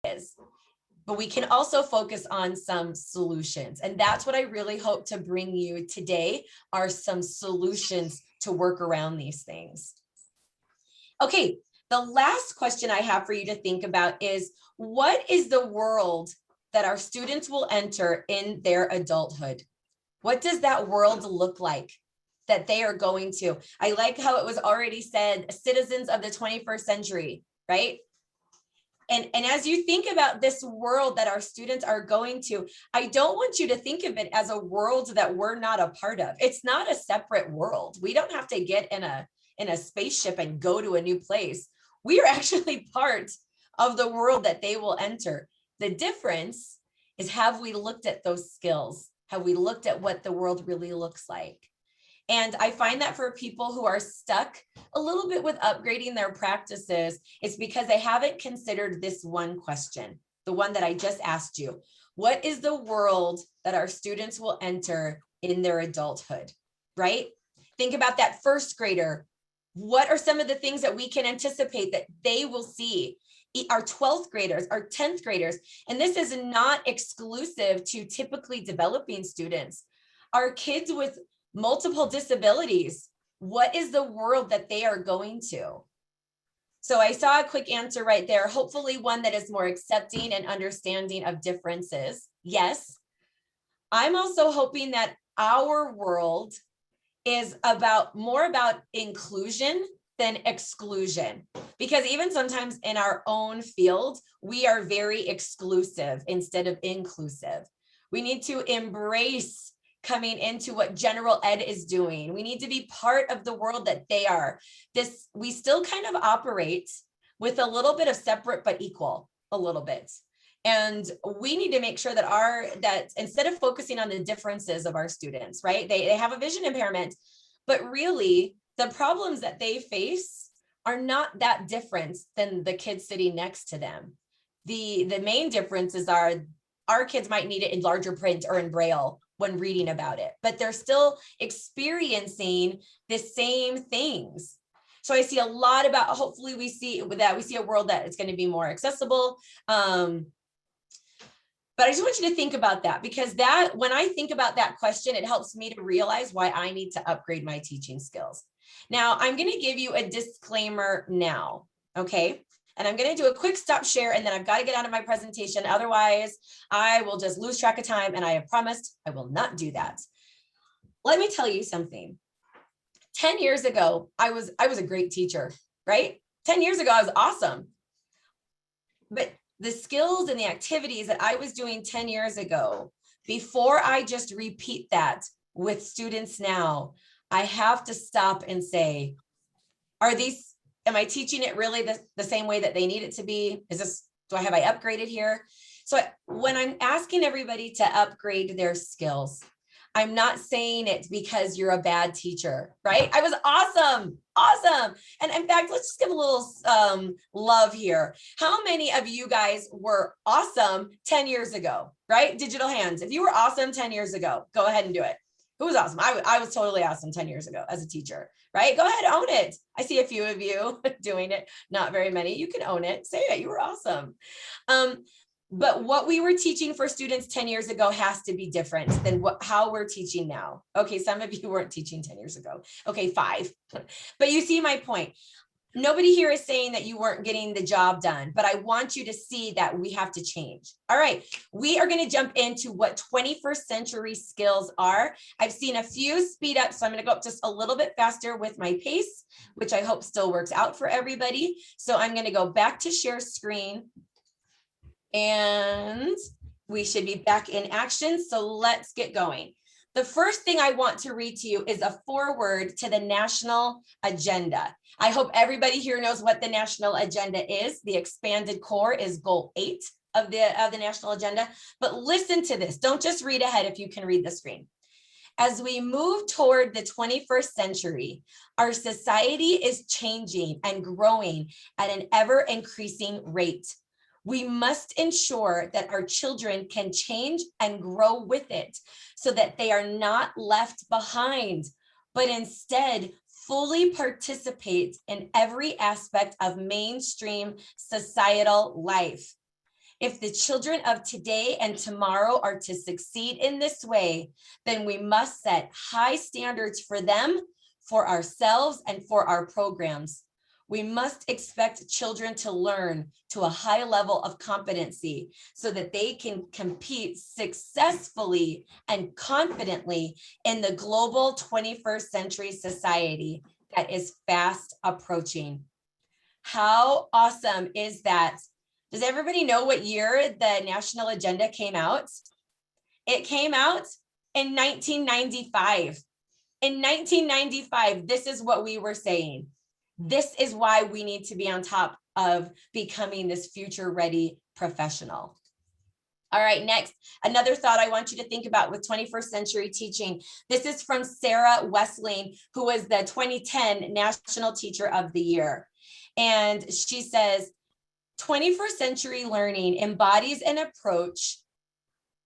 is. But we can also focus on some solutions. And that's what I really hope to bring you today, are some solutions to work around these things. Okay, the last question I have for you to think about is, what is the world that our students will enter in their adulthood? What does that world look like that they are going to? I like how it was already said, citizens of the 21st century, right? And as you think about this world that our students are going to, I don't want you to think of it as a world that we're not a part of. It's not a separate world. We don't have to get in a spaceship and go to a new place. We are actually part of the world that they will enter. The difference is, have we looked at those skills? Have we looked at what the world really looks like? And I find that for people who are stuck a little bit with upgrading their practices, it's because they haven't considered this one question, the one that I just asked you. What is the world that our students will enter in their adulthood, right? Think about that first grader. What are some of the things that we can anticipate that they will see? Our 12th graders, our 10th graders, and this is not exclusive to typically developing students. Our kids with multiple disabilities, what is the world that they are going to? So I saw a quick answer right there, hopefully one that is more accepting and understanding of differences. Yes. I'm also hoping that our world is more about inclusion than exclusion, because even sometimes in our own field, we are very exclusive instead of inclusive. We need to embrace coming into what general ed is doing. We need to be part of the world that they are. We still kind of operate with a little bit of separate but equal, a little bit. And we need to make sure that instead of focusing on the differences of our students, right? They have a vision impairment, but really the problems that they face are not that different than the kids sitting next to them. The main differences are our kids might need it in larger print or in Braille when reading about it, but they're still experiencing the same things. So I see a lot about, hopefully we see a world that is going to be more accessible. But I just want you to think about that, because when I think about that question, it helps me to realize why I need to upgrade my teaching skills. Now, I'm going to give you a disclaimer now, okay? And I'm going to do a quick stop share, and then I've got to get out of my presentation. Otherwise, I will just lose track of time, and I have promised I will not do that. Let me tell you something. 10 years ago, I was a great teacher, right? 10 years ago, I was awesome. But the skills and the activities that I was doing 10 years ago, before I just repeat that with students now, I have to stop and say, am I teaching it really the same way that they need it to be? Have I upgraded here? So when I'm asking everybody to upgrade their skills, I'm not saying it because you're a bad teacher, right? I was awesome. And in fact, let's just give a little love here. How many of you guys were awesome 10 years ago, right? Digital hands. If you were awesome 10 years ago, go ahead and do it. Who was awesome? I was totally awesome 10 years ago as a teacher, right? Go ahead, own it. I see a few of you doing it, not very many. You can own it, say it, you were awesome. But what we were teaching for students 10 years ago has to be different than how we're teaching now. Okay, some of you weren't teaching 10 years ago. Okay, 5. But you see my point. Nobody here is saying that you weren't getting the job done, but I want you to see that we have to change. All right, we are going to jump into what 21st century skills are. I've seen a few speed up, so I'm going to go up just a little bit faster with my pace, which I hope still works out for everybody. So I'm going to go back to share screen, and we should be back in action. So let's get going. The first thing I want to read to you is a foreword to the national agenda. I hope everybody here knows what the national agenda is. The expanded core is goal 8 of the national agenda. But listen to this. Don't just read ahead if you can read the screen. As we move toward the 21st century, our society is changing and growing at an ever increasing rate. We must ensure that our children can change and grow with it so that they are not left behind, but instead fully participate in every aspect of mainstream societal life. If the children of today and tomorrow are to succeed in this way, then we must set high standards for them, for ourselves, and for our programs. We must expect children to learn to a high level of competency so that they can compete successfully and confidently in the global 21st century society that is fast approaching. How awesome is that? Does everybody know what year the national agenda came out? It came out in 1995. In 1995, this is what we were saying. This is why we need to be on top of becoming this future ready professional. All right, next, another thought I want you to think about with 21st century teaching. This is from Sarah Wessling, who was the 2010 National Teacher of the Year. And she says, 21st century learning embodies an approach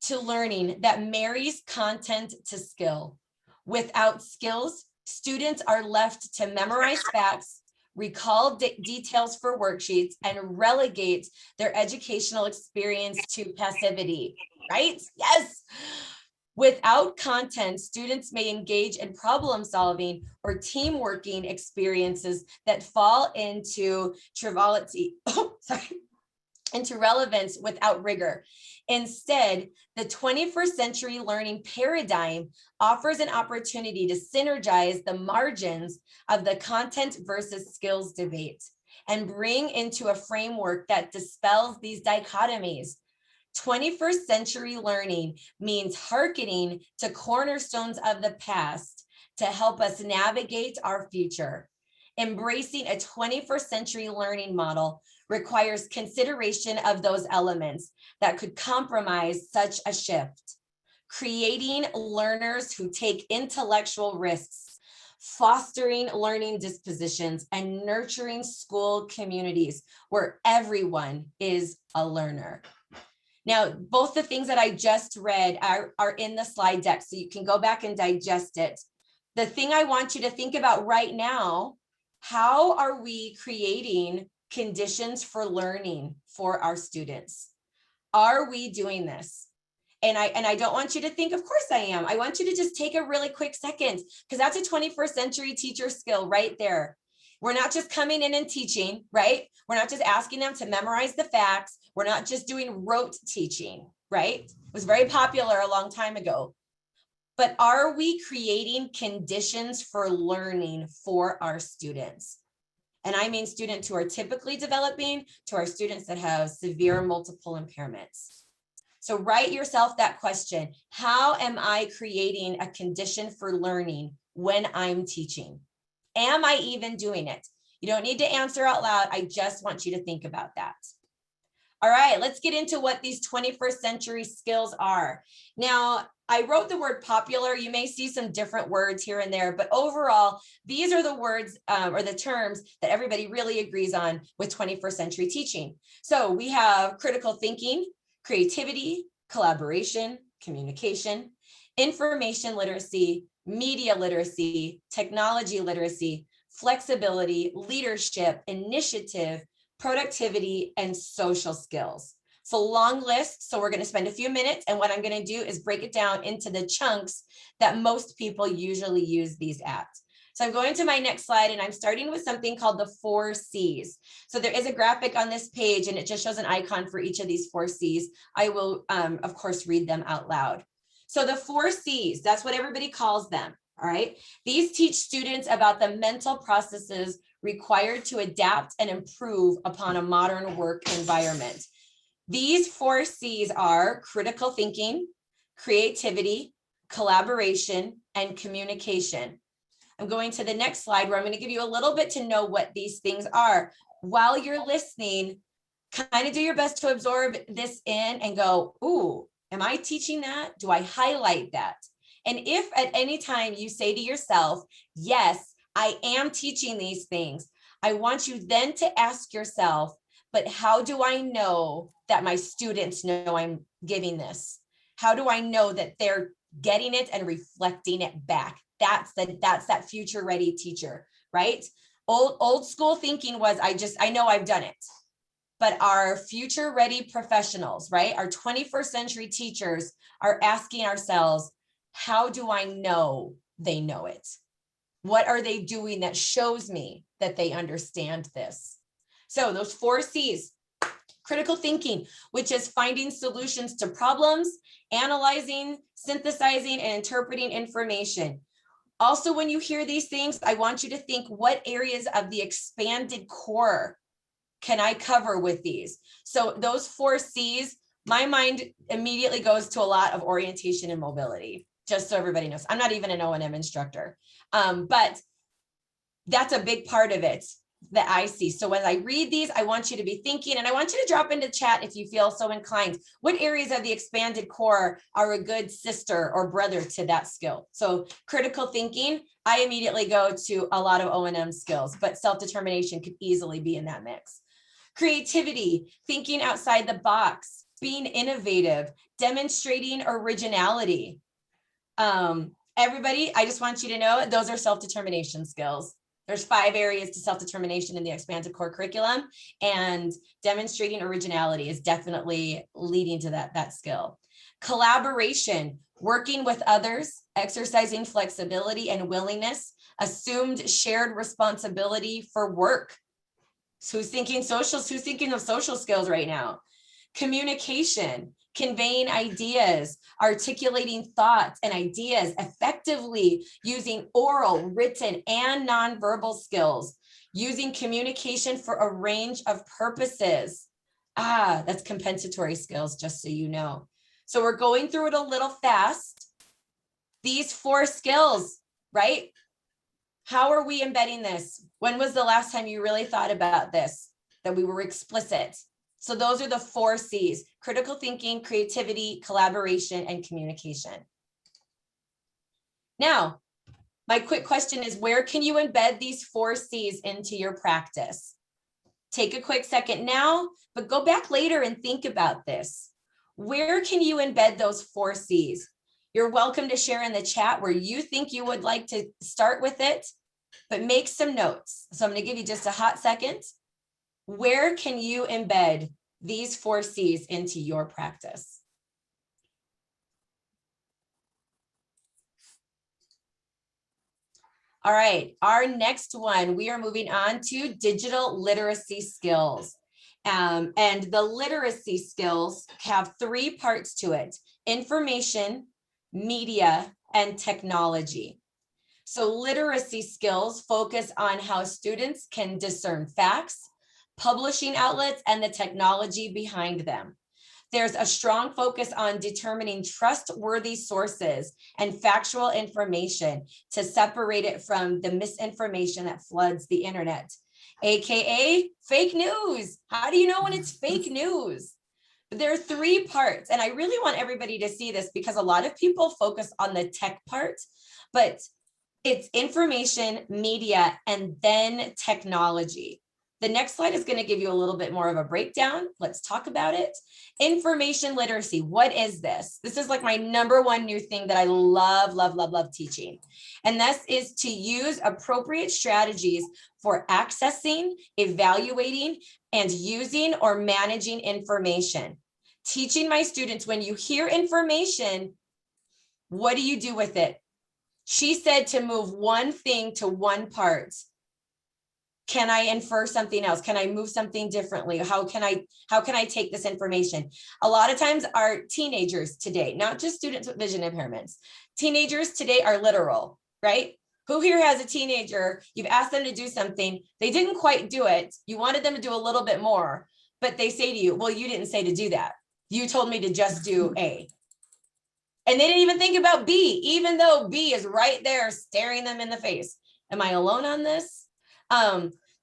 to learning that marries content to skill. Without skills, students are left to memorize facts, recall details for worksheets, and relegate their educational experience to passivity, right? Yes. Without content, students may engage in problem solving or team working experiences that fall into triviality, into relevance without rigor. Instead, the 21st century learning paradigm offers an opportunity to synergize the margins of the content versus skills debate and bring into a framework that dispels these dichotomies. 21st century learning means hearkening to cornerstones of the past to help us navigate our future. Embracing a 21st century learning model requires consideration of those elements that could compromise such a shift. Creating learners who take intellectual risks, fostering learning dispositions, and nurturing school communities where everyone is a learner. Now, both the things that I just read are in the slide deck, so you can go back and digest it. The thing I want you to think about right now, how are we creating conditions for learning for our students? Are we doing this? And I don't want you to think, of course I am. I want you to just take a really quick second, because that's a 21st century teacher skill right there. We're not just coming in and teaching, right? We're not just asking them to memorize the facts. We're not just doing rote teaching, right? It was very popular a long time ago. But are we creating conditions for learning for our students? And I mean students who are typically developing to our students that have severe multiple impairments. So write yourself that question. How am I creating a condition for learning when I'm teaching? Am I even doing it? You don't need to answer out loud. I just want you to think about that. All right, let's get into what these 21st century skills are. Now, I wrote the word popular. You may see some different words here and there, but overall, these are the words or the terms that everybody really agrees on with 21st century teaching. So we have critical thinking, creativity, collaboration, communication, information literacy, media literacy, technology literacy, flexibility, leadership, initiative, productivity, and social skills. It's a long list, so we're going to spend a few minutes, and what I'm going to do is break it down into the chunks that most people usually use these at. So I'm going to my next slide, and I'm starting with something called the 4 C's. So there is a graphic on this page, and it just shows an icon for each of these 4 C's. I will, of course, read them out loud. So the 4 C's, that's what everybody calls them, all right? These teach students about the mental processes required to adapt and improve upon a modern work environment. These 4 C's are critical thinking, creativity, collaboration, and communication. I'm going to the next slide where I'm going to give you a little bit to know what these things are. While you're listening, kind of do your best to absorb this in and go, ooh, am I teaching that? Do I highlight that? And if at any time you say to yourself, yes, I am teaching these things, I want you then to ask yourself, but how do I know that my students know I'm giving this? How do I know that they're getting it and reflecting it back? That's that future ready teacher, right? Old school thinking was, I know I've done it, but our future ready professionals, right? Our 21st century teachers are asking ourselves, how do I know they know it? What are they doing that shows me that they understand this? So those 4 C's, critical thinking, which is finding solutions to problems, analyzing, synthesizing, and interpreting information. Also, when you hear these things, I want you to think, what areas of the expanded core can I cover with these? So those 4 C's, my mind immediately goes to a lot of orientation and mobility, just so everybody knows. I'm not even an O&M instructor, but that's a big part of it that I see. So when I read these, I want you to be thinking, and I want you to drop into chat if you feel so inclined, what areas of the expanded core are a good sister or brother to that skill? So critical thinking, I immediately go to a lot of O&M skills, but self-determination could easily be in that mix. Creativity, thinking outside the box, being innovative, demonstrating originality. Everybody, I just want you to know those are self-determination skills. There's 5 areas to self-determination in the expanded core curriculum, and demonstrating originality is definitely leading to that skill. Collaboration, working with others, exercising flexibility and willingness, assumed shared responsibility for work. So who's thinking socials? Who's thinking of social skills right now? Communication, conveying ideas, articulating thoughts and ideas effectively using oral, written, and nonverbal skills, using communication for a range of purposes. That's compensatory skills, just so you know. So we're going through it a little fast. These 4 skills, right? How are we embedding this? When was the last time you really thought about this, that we were explicit? So those are the 4 C's: critical thinking, creativity, collaboration, and communication. Now, my quick question is, where can you embed these 4 C's into your practice? Take a quick second now, but go back later and think about this. Where can you embed those 4 C's? You're welcome to share in the chat where you think you would like to start with it, but make some notes. So I'm going to give you just a hot second. Where can you embed these 4 C's into your practice? All right, our next one, we are moving on to digital literacy skills. And the literacy skills have 3 parts to it: information, media, and technology. So literacy skills focus on how students can discern facts, publishing outlets, and the technology behind them. There's a strong focus on determining trustworthy sources and factual information to separate it from the misinformation that floods the internet, AKA fake news. How do you know when it's fake news? There are 3 parts, and I really want everybody to see this because a lot of people focus on the tech part, but it's information, media, and then technology. The next slide is going to give you a little bit more of a breakdown. Let's talk about it. Information literacy. What is this? This is like my #1 new thing that I love, love, love, love teaching. And this is to use appropriate strategies for accessing, evaluating, and using or managing information. Teaching my students, when you hear information, what do you do with it? She said to move one thing to one part. Can I infer something else? Can I move something differently? How can I take this information? A lot of times our teenagers today, not just students with vision impairments, teenagers today are literal, right? Who here has a teenager? You've asked them to do something. They didn't quite do it. You wanted them to do a little bit more, but they say to you, well, you didn't say to do that. You told me to just do A. And they didn't even think about B, even though B is right there staring them in the face. Am I alone on this?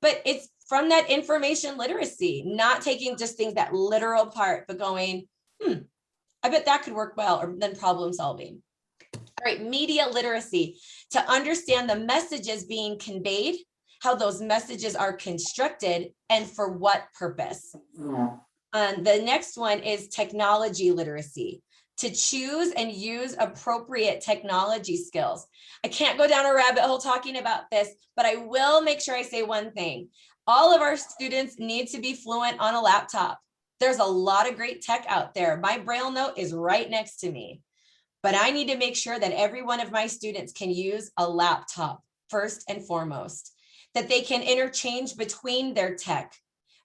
But it's from that information literacy, not taking just things that literal part, but going, I bet that could work well, or then problem solving. All right, media literacy, to understand the messages being conveyed, how those messages are constructed, and for what purpose. The next one is technology literacy, to choose and use appropriate technology skills. I can't go down a rabbit hole talking about this, but I will make sure I say one thing. All of our students need to be fluent on a laptop. There's a lot of great tech out there. My Braille note is right next to me, but I need to make sure that every one of my students can use a laptop first and foremost, that they can interchange between their tech,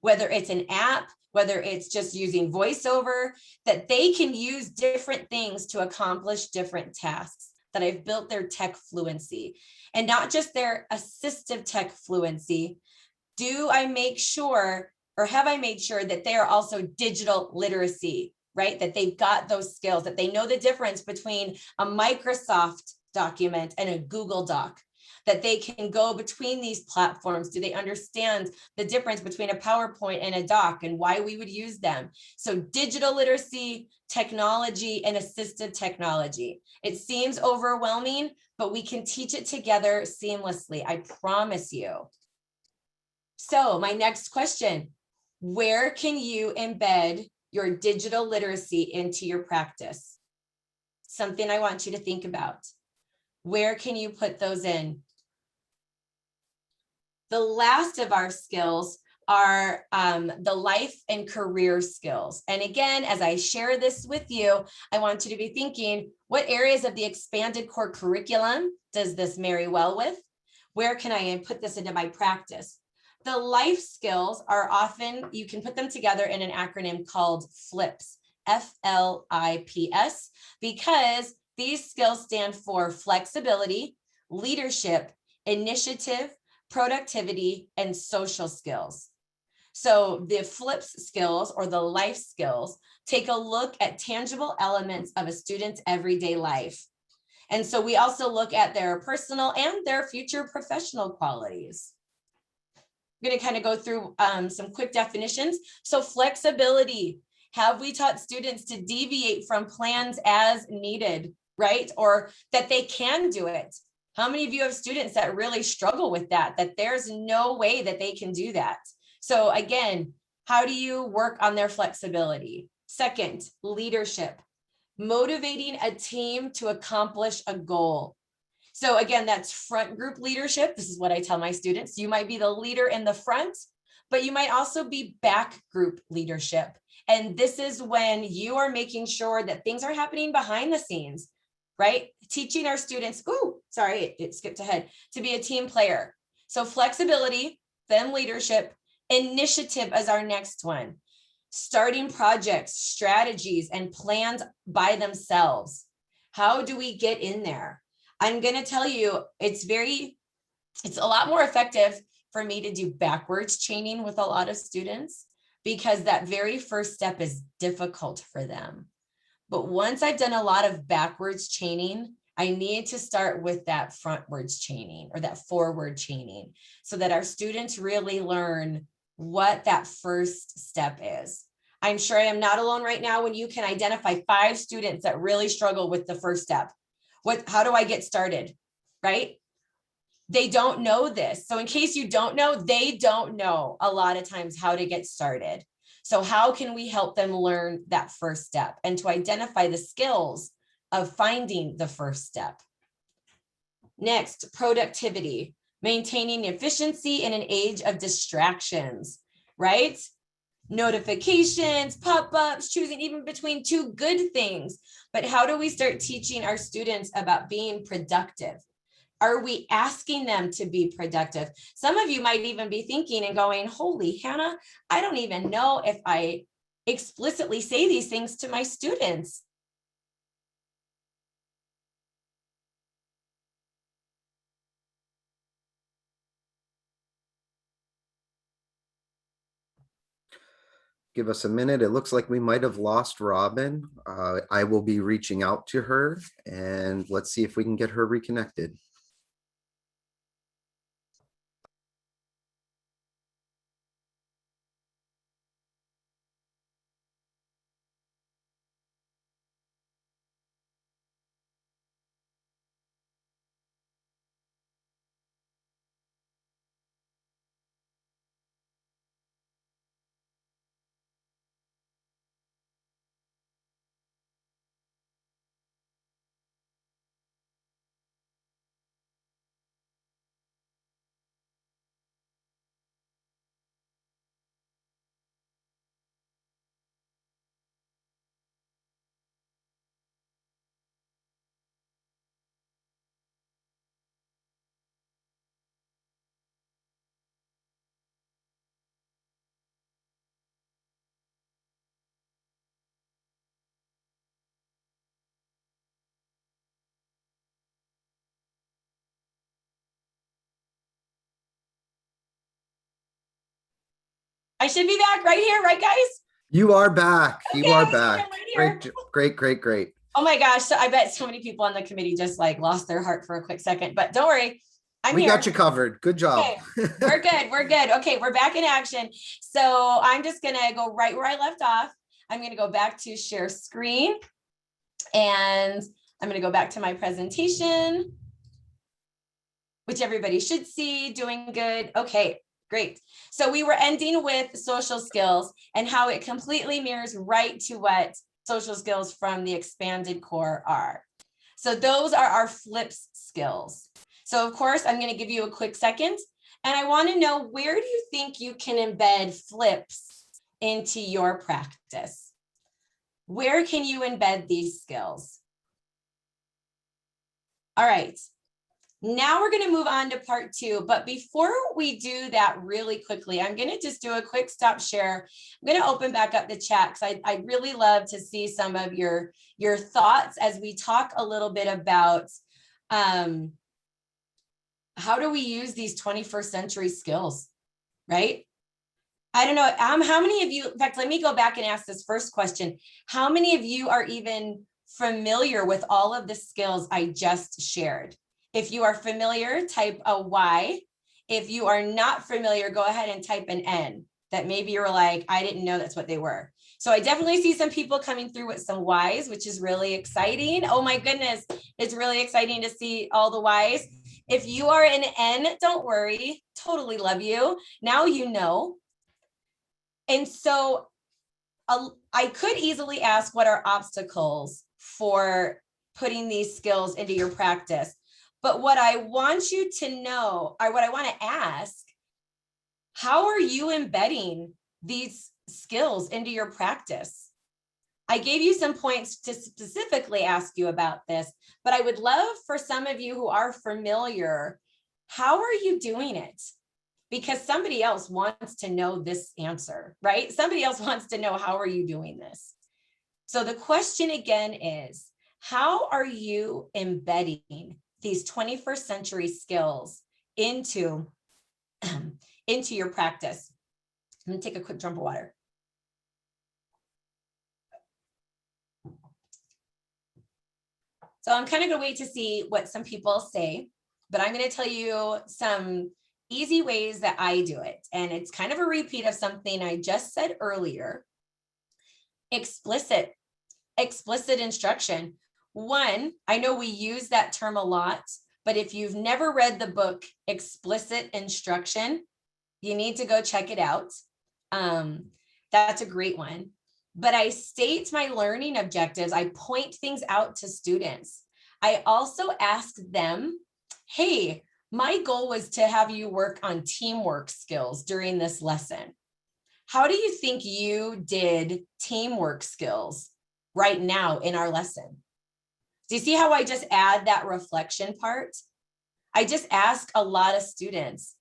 whether it's an app, whether it's just using VoiceOver, that they can use different things to accomplish different tasks, that I've built their tech fluency and not just their assistive tech fluency. Do I make sure, or have I made sure that they are also digital literacy, right? That they've got those skills, that they know the difference between a Microsoft document and a Google Doc, that they can go between these platforms. Do they understand the difference between a PowerPoint and a doc and why we would use them? So digital literacy, technology, and assistive technology. It seems overwhelming, but we can teach it together seamlessly, I promise you. So my next question, where can you embed your digital literacy into your practice? Something I want you to think about. Where can you put those in? The last of our skills are the life and career skills. And again, as I share this with you, I want you to be thinking, what areas of the expanded core curriculum does this marry well with? Where can I put this into my practice? The life skills are often, you can put them together in an acronym called FLIPS, FLIPS, because these skills stand for flexibility, leadership, initiative, productivity, and social skills. So the FLIPS skills, or the life skills, take a look at tangible elements of a student's everyday life. And so we also look at their personal and their future professional qualities. I'm going to kind of go through some quick definitions. So flexibility. Have we taught students to deviate from plans as needed, right? Or that they can do it? How many of you have students that really struggle with that there's no way that they can do that? So again, how do you work on their flexibility? Second, leadership. Motivating a team to accomplish a goal. So again, that's front group leadership. This is what I tell my students. You might be the leader in the front, but you might also be back group leadership. And this is when you are making sure that things are happening behind the scenes, right? Teaching our students, it skipped ahead, to be a team player. So flexibility, then leadership, initiative is our next one. Starting projects, strategies, and plans by themselves. How do we get in there? I'm going to tell you, it's a lot more effective for me to do backwards chaining with a lot of students, because that very first step is difficult for them. But once I've done a lot of backwards chaining, I need to start with that frontwards chaining, or that forward chaining, so that our students really learn what that first step is. I'm sure I am not alone right now when you can identify 5 students that really struggle with the first step. How do I get started, right? They don't know this. So in case you don't know, they don't know a lot of times how to get started. So how can we help them learn that first step and to identify the skills of finding the first step? Next, productivity, maintaining efficiency in an age of distractions, right? Notifications, pop-ups, choosing even between 2 good things. But how do we start teaching our students about being productive? Are we asking them to be productive? Some of you might even be thinking and going, holy Hannah, I don't even know if I explicitly say these things to my students. Give us a minute. It looks like we might have lost Robin. I will be reaching out to her, and let's see if we can get her reconnected. I should be back right here, right, guys? You are back. You Okay, are I was thinking back. I'm right here. Great, great, great. Oh my gosh. So I bet so many people on the committee just like lost their heart for a quick second, but don't worry. I'm We here. got you covered. Good job. Okay, we're good. We're good. Okay, we're back in action. So I'm just gonna go right where I left off. I'm gonna go back to share screen and I'm gonna go back to my presentation, which everybody should see. Doing good. Okay, great. So we were ending with social skills and how it completely mirrors right to what social skills from the expanded core are. So those are our flips skills. So of course, I'm going to give you a quick second and I want to know, where do you think you can embed flips into your practice? Where can you embed these skills? All right. Now we're going to move on to part 2, but before we do that really quickly, I'm going to just do a quick stop share. I'm going to open back up the chat because I'd really love to see some of your thoughts as we talk a little bit about how do we use these 21st century skills, right? I don't know, how many of you, in fact, let me go back and ask this first question. How many of you are even familiar with all of the skills I just shared? If you are familiar, type a Y. If you are not familiar, go ahead and type an N, that maybe you're like, I didn't know that's what they were. So I definitely see some people coming through with some Ys, which is really exciting. Oh my goodness, it's really exciting to see all the Ys. If you are an N, don't worry, totally love you. Now you know. And so I could easily ask, what are obstacles for putting these skills into your practice? But what I want you to know, or what I want to ask, how are you embedding these skills into your practice? I gave you some points to specifically ask you about this, but I would love for some of you who are familiar, how are you doing it? Because somebody else wants to know this answer, right? Somebody else wants to know, how are you doing this? So the question again is, how are you embedding these 21st century skills into your practice? I'm gonna take a quick drink of water. So I'm kind of gonna wait to see what some people say, but I'm gonna tell you some easy ways that I do it. And it's kind of a repeat of something I just said earlier. Explicit instruction. One, I know we use that term a lot, but if you've never read the book Explicit Instruction, you need to go check it out. That's a great one. But I state my learning objectives. I point things out to students. I also ask them, hey, my goal was to have you work on teamwork skills during this lesson. How do you think you did teamwork skills right now in our lesson? Do you see how I just add that reflection part? I just ask a lot of students,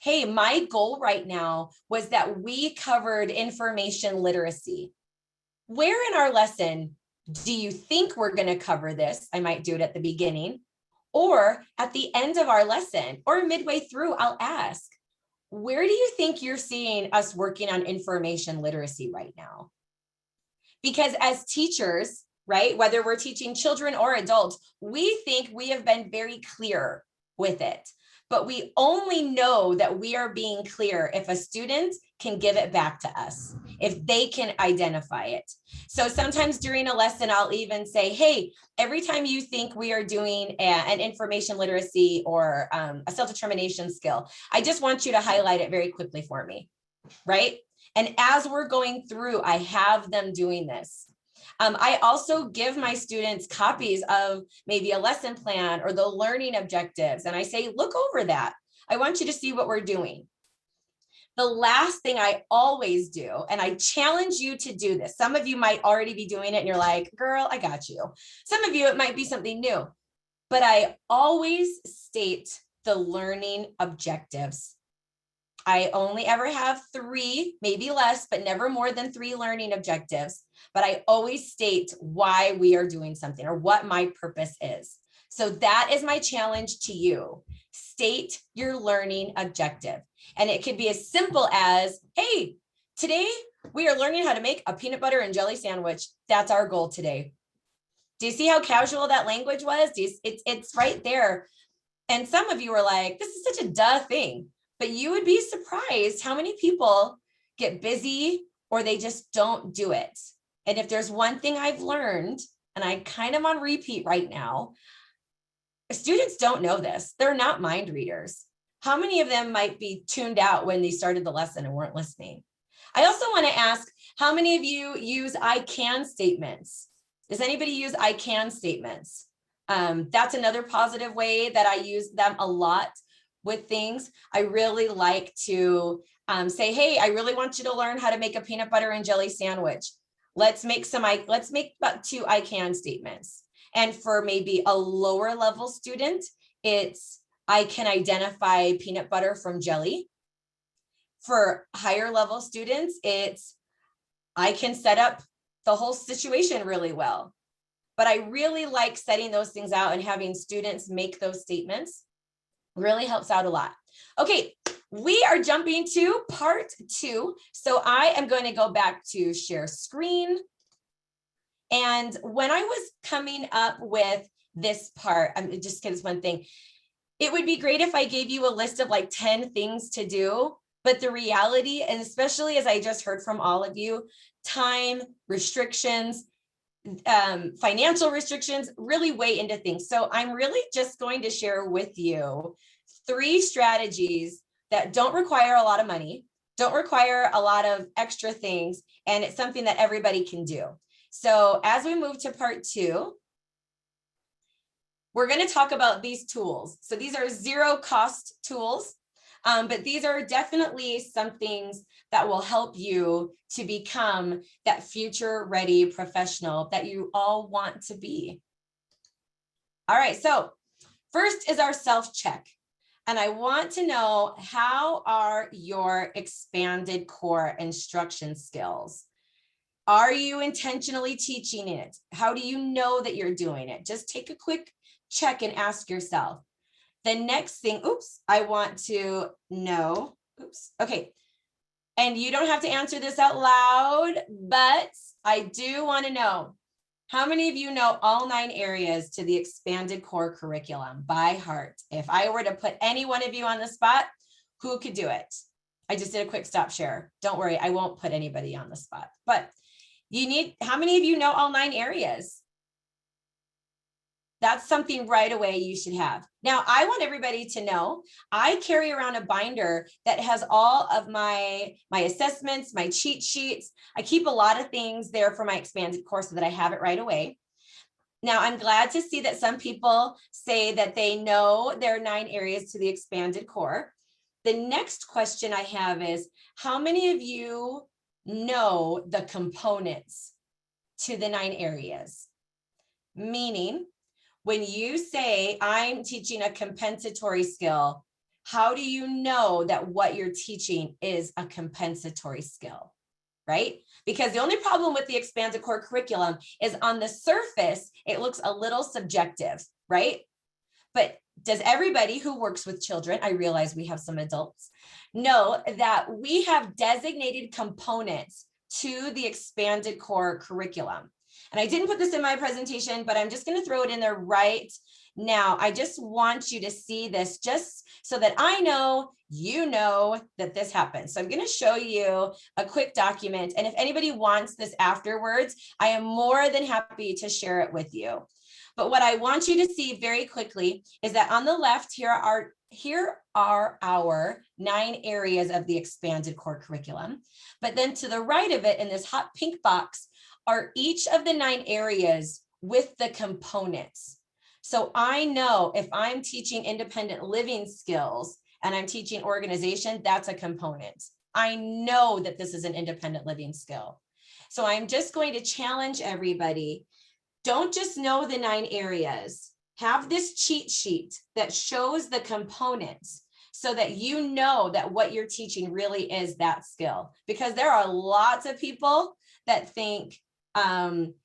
hey, my goal right now was that we covered information literacy. Where in our lesson do you think we're going to cover this? I might do it at the beginning or at the end of our lesson or midway through. I'll ask, where do you think you're seeing us working on information literacy right now? Because as teachers, right, whether we're teaching children or adults, we think we have been very clear with it. But we only know that we are being clear if a student can give it back to us, if they can identify it. So sometimes during a lesson, I'll even say, hey, every time you think we are doing an information literacy or a self-determination skill, I just want you to highlight it very quickly for me, right? And as we're going through, I have them doing this. I also give my students copies of maybe a lesson plan or the learning objectives. And I say, look over that. I want you to see what we're doing. The last thing I always do, and I challenge you to do this. Some of you might already be doing it and you're like, girl, I got you. Some of you, it might be something new, but I always state the learning objectives. I only ever have 3, maybe less, but never more than 3 learning objectives. But I always state why we are doing something or what my purpose is. So that is my challenge to you. State your learning objective. And it could be as simple as, hey, Today, we are learning how to make a peanut butter and jelly sandwich. That's our goal today. Do you see how casual that language was? It's right there. And some of you are like, this is such a duh thing, but you would be surprised how many people get busy or they just don't do it. And if there's one thing I've learned, and I kind of on repeat right now, students don't know this. They're not mind readers. How many of them might be tuned out when they started the lesson and weren't listening? I also want to ask, how many of you use I can statements? Does anybody use I can statements? That's another positive way that I use them a lot with things. I really like to say, hey, I really want you to learn how to make a peanut butter and jelly sandwich. Let's make about 2 I can statements. And for maybe a lower level student, it's I can identify peanut butter from jelly. For higher level students, it's I can set up the whole situation really well. But I really like setting those things out and having students make those statements. Really helps out a lot. Okay, we are jumping to part 2. So I am going to go back to share screen. And when I was coming up with this part, I'm just because one thing, it would be great if I gave you a list of like 10 things to do. But the reality, and especially as I just heard from all of you, time restrictions, financial restrictions really weigh into things. So I'm really just going to share with you 3 strategies that don't require a lot of money, don't require a lot of extra things, and it's something that everybody can do. So as we move to part 2, we're going to talk about these tools. So these are 0 cost tools, but these are definitely some things that will help you to become that future ready professional that you all want to be. All right, so first is our self-check. And I want to know, how are your expanded core instruction skills? Are you intentionally teaching it? How do you know that you're doing it? Just take a quick check and ask yourself. The next thing, I want to know, okay. And you don't have to answer this out loud, but I do want to know, how many of you know all 9 areas to the expanded core curriculum by heart? If I were to put any one of you on the spot, who could do it? I just did a quick stop share. Don't worry, I won't put anybody on the spot, but how many of you know all 9 areas? That's something right away you should have. Now, I want everybody to know I carry around a binder that has all of my assessments, my cheat sheets. I keep a lot of things there for my expanded course so that I have it right away. Now, I'm glad to see that some people say that they know there are 9 areas to the expanded core. The next question I have is, how many of you know the components to the 9 areas? Meaning, when you say I'm teaching a compensatory skill, how do you know that what you're teaching is a compensatory skill, right? Because the only problem with the expanded core curriculum is on the surface, it looks a little subjective, right? But does everybody who works with children, I realize we have some adults, know that we have designated components to the expanded core curriculum? And I didn't put this in my presentation, but I'm just going to throw it in there right now. I just want you to see this just so that I know you know that this happens. So I'm going to show you a quick document. And if anybody wants this afterwards, I am more than happy to share it with you. But what I want you to see very quickly is that on the left, here are our 9 areas of the expanded core curriculum. But then to the right of it in this hot pink box are each of the 9 areas with the components. So I know if I'm teaching independent living skills and I'm teaching organization, that's a component. I know that this is an independent living skill. So I'm just going to challenge everybody. Don't just know the 9 areas. Have this cheat sheet that shows the components so that you know that what you're teaching really is that skill. Because there are lots of people that think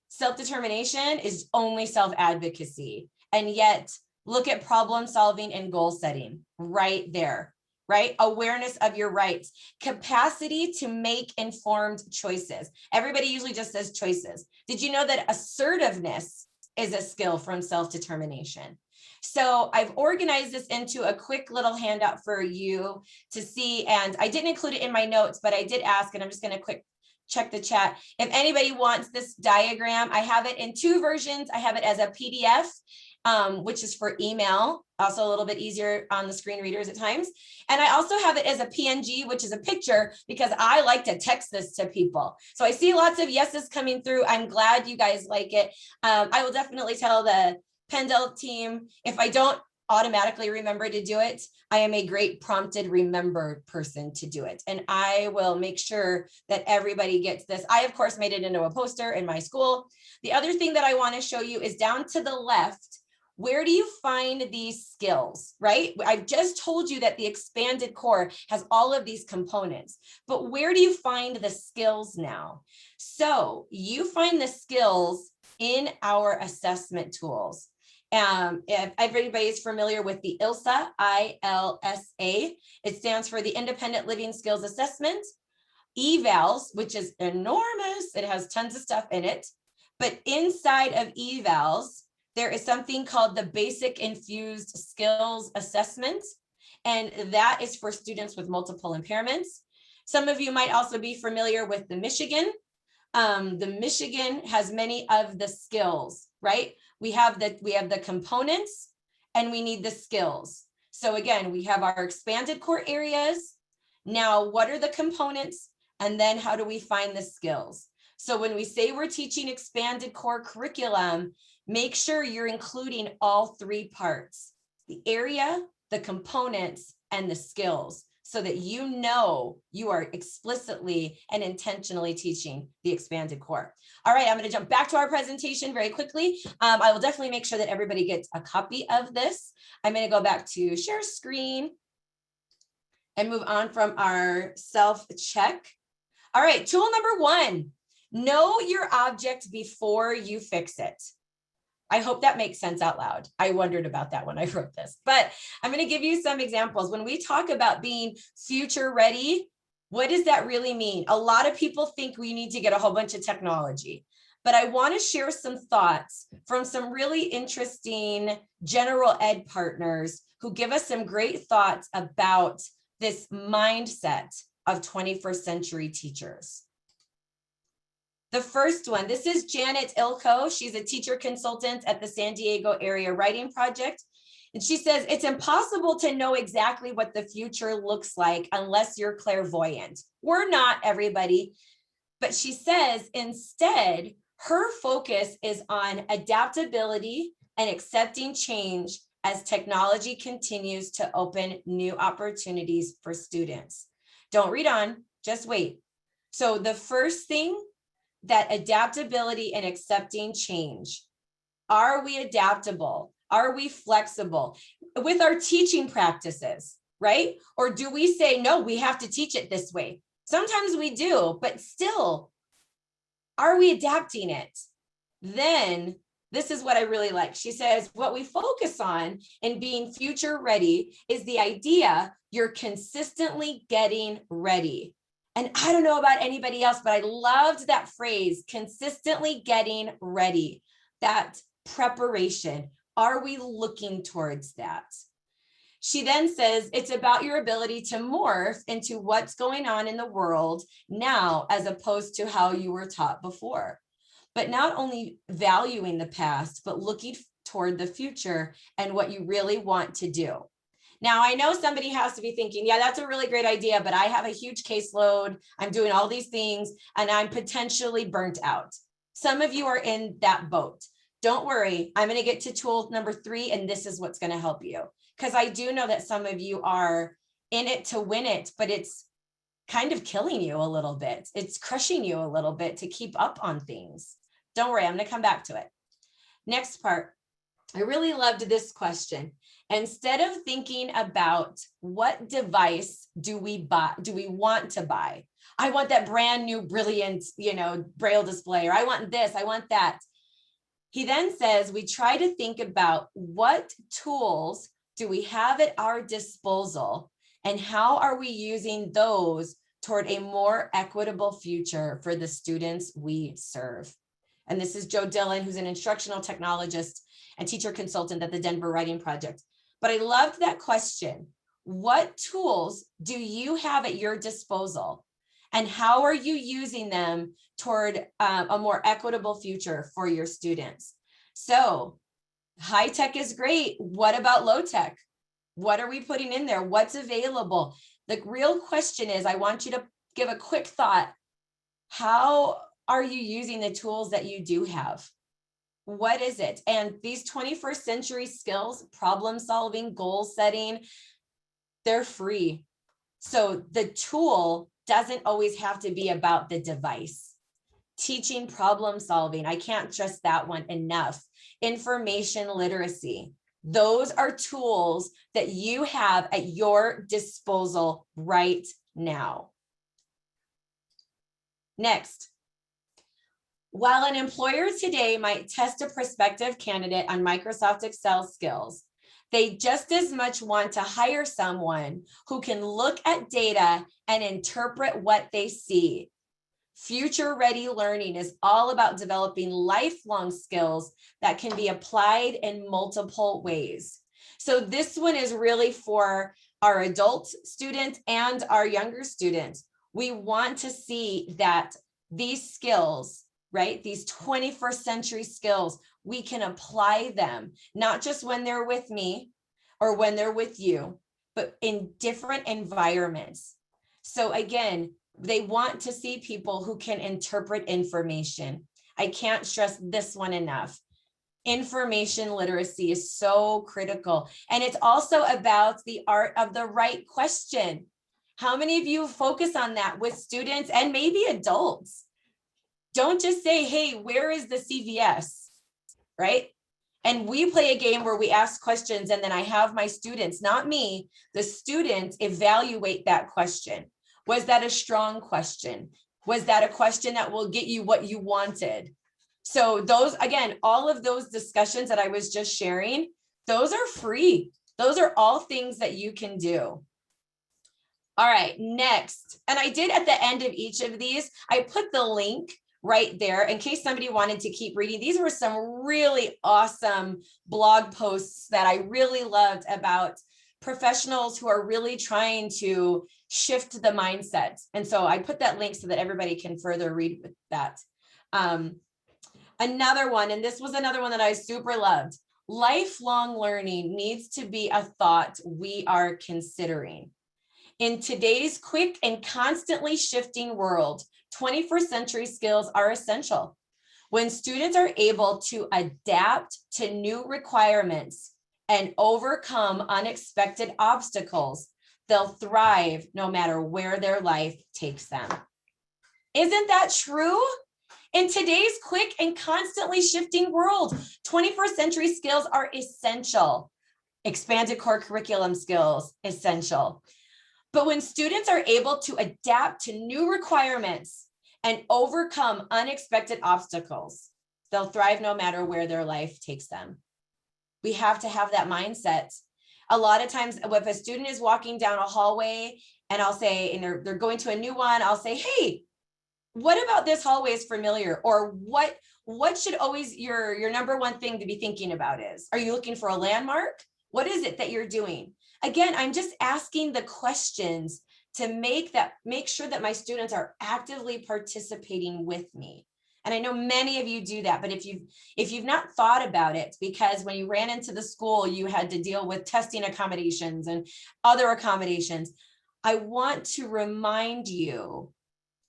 self-determination is only self-advocacy. And yet look at problem solving and goal setting right there. right? Awareness of your rights, capacity to make informed choices. Everybody usually just says choices. Did you know that assertiveness is a skill from self-determination? So I've organized this into a quick little handout for you to see. And I didn't include it in my notes, but I did ask, and I'm just going to quick check the chat. If anybody wants this diagram, I have it in 2 versions. I have it as a PDF, which is for email, also a little bit easier on the screen readers at times. And I also have it as a PNG, which is a picture, because I like to text this to people. So I see lots of yeses coming through. I'm glad you guys like it. I will definitely tell the Pendel team, if I don't automatically remember to do it, I am a great prompted remember person to do it. And I will make sure that everybody gets this. I, of course, made it into a poster in my school. The other thing that I want to show you is down to the left. Where do you find these skills, right? I've just told you that the expanded core has all of these components, but where do you find the skills now? So you find the skills in our assessment tools. If everybody is familiar with the ILSA, I-L-S-A, it stands for the Independent Living Skills Assessment. Evals, which is enormous, it has tons of stuff in it, but inside of evals, there is something called the Basic Infused Skills Assessment, and that is for students with multiple impairments. Some of you might also be familiar with the Michigan. The Michigan has many of the skills, right? We have the components and we need the skills. So again, we have our expanded core areas. Now, what are the components? And then how do we find the skills? So when we say we're teaching expanded core curriculum, make sure you're including all 3 parts: the area, the components, and the skills, so that you know you are explicitly and intentionally teaching the expanded core. All right, I'm going to jump back to our presentation very quickly. I will definitely make sure that everybody gets a copy of this. I'm going to go back to share screen and move on from our self-check. All right, tool number 1, know your object before you fix it. I hope that makes sense out loud. I wondered about that when I wrote this, but I'm going to give you some examples. When we talk about being future ready, what does that really mean? A lot of people think we need to get a whole bunch of technology, but I want to share some thoughts from some really interesting general ed partners who give us some great thoughts about this mindset of 21st century teachers. The first one, this is Janet Ilko. She's a teacher consultant at the San Diego Area Writing Project. And she says, it's impossible to know exactly what the future looks like unless you're clairvoyant. We're not, everybody. But she says, instead, her focus is on adaptability and accepting change as technology continues to open new opportunities for students. Don't read on, just wait. So the first thing, that adaptability and accepting change. Are we adaptable? Are we flexible with our teaching practices, right? Or do we say, no, we have to teach it this way? Sometimes we do, but still, are we adapting it? Then this is what I really like. She says, what we focus on in being future ready is the idea you're consistently getting ready. And I don't know about anybody else, but I loved that phrase, consistently getting ready, that preparation. Are we looking towards that? She then says, it's about your ability to morph into what's going on in the world now, as opposed to how you were taught before. But not only valuing the past, but looking toward the future and what you really want to do. Now, I know somebody has to be thinking, yeah, that's a really great idea, but I have a huge caseload. I'm doing all these things and I'm potentially burnt out. Some of you are in that boat. Don't worry. I'm going to get to tool number 3, and this is what's going to help you. Because I do know that some of you are in it to win it, but it's kind of killing you a little bit. It's crushing you a little bit to keep up on things. Don't worry. I'm going to come back to it. Next part. I really loved this question. Instead of thinking about what device do we want to buy? I want that brand new, brilliant, Braille display, or I want this, I want that. He then says, we try to think about what tools do we have at our disposal And how are we using those toward a more equitable future for the students we serve? And this is Joe Dillon, who's an instructional technologist and teacher consultant at the Denver Writing Project. But I loved that question. What tools do you have at your disposal? And how are you using them toward a more equitable future for your students? So high tech is great. What about low tech? What are we putting in there? What's available? The real question is, I want you to give a quick thought. How are you using the tools that you do have? What is it? And these 21st century skills, problem solving, goal setting, they're free. So the tool doesn't always have to be about the device. Teaching problem solving, I can't stress that one enough. Information literacy, those are tools that you have at your disposal right now. Next, while an employer today might test a prospective candidate on Microsoft Excel skills, they just as much want to hire someone who can look at data and interpret what they see. Future-ready learning is all about developing lifelong skills that can be applied in multiple ways. So this one is really for our adult students and our younger students. We want to see that these skills, right, these 21st century skills, we can apply them, not just when they're with me or when they're with you, but in different environments. So again, they want to see people who can interpret information. I can't stress this one enough. Information literacy is so critical. And it's also about the art of the right question. How many of you focus on that with students and maybe adults? Don't just say, hey, where is the CVS, right? And we play a game where we ask questions and then I have my students, not me, the students evaluate that question. Was that a strong question? Was that a question that will get you what you wanted? So those, again, all of those discussions that I was just sharing, those are free. Those are all things that you can do. All right, next. And I did at the end of each of these, I put the link right there in case somebody wanted to keep reading. These were some really awesome blog posts that I really loved about professionals who are really trying to shift the mindset. And so I put that link so that everybody can further read with that. Another one, and this was another one that I super loved. Lifelong learning needs to be a thought we are considering. In today's quick and constantly shifting world, 21st century skills are essential. When students are able to adapt to new requirements and overcome unexpected obstacles, they'll thrive no matter where their life takes them. Isn't that true? In today's quick and constantly shifting world, 21st century skills are essential. Expanded core curriculum skills, essential. But when students are able to adapt to new requirements and overcome unexpected obstacles, they'll thrive no matter where their life takes them. We have to have that mindset. A lot of times if a student is walking down a hallway and I'll say, and they're going to a new one, I'll say, hey, what about this hallway is familiar? Or what should always your number one thing to be thinking about is? Are you looking for a landmark? What is it that you're doing? Again, I'm just asking the questions to make sure that my students are actively participating with me. And I know many of you do that, but if you've not thought about it, because when you ran into the school, you had to deal with testing accommodations and other accommodations, I want to remind you,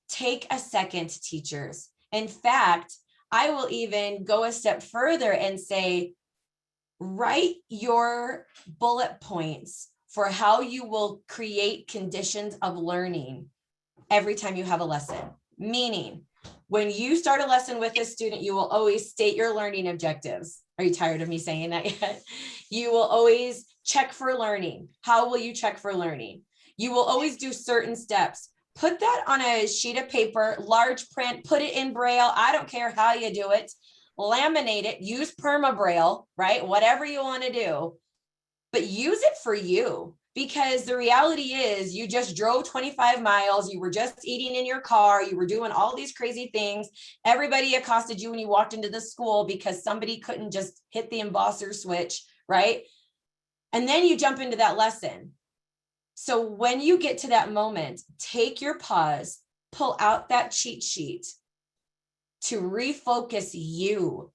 take a second, teachers. In fact, I will even go a step further and say, write your bullet points for how you will create conditions of learning every time you have a lesson. Meaning, when you start a lesson with a student, you will always state your learning objectives. Are you tired of me saying that yet? You will always check for learning. How will you check for learning? You will always do certain steps. Put that on a sheet of paper, large print, put it in Braille. I don't care how you do it. Laminate it, use permabraille, right? Whatever you want to do, but use it for you. Because the reality is you just drove 25 miles, you were just eating in your car, you were doing all these crazy things. Everybody accosted you when you walked into the school because somebody couldn't just hit the embosser switch, right? And then you jump into that lesson. So when you get to that moment, take your pause, pull out that cheat sheet to refocus you.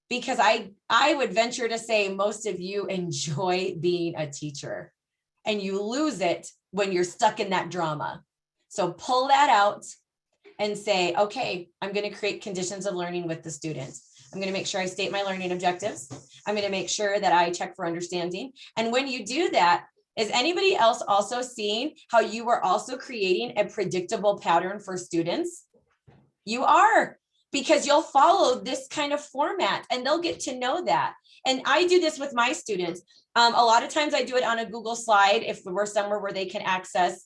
Because I would venture to say most of you enjoy being a teacher and you lose it when you're stuck in that drama. So pull that out and say, okay, I'm going to create conditions of learning with the students. I'm going to make sure I state my learning objectives. I'm going to make sure that I check for understanding. And when you do that, is anybody else also seeing how you are also creating a predictable pattern for students? You are, because you'll follow this kind of format and they'll get to know that. And I do this with my students. A lot of times I do it on a Google slide if we're somewhere where they can access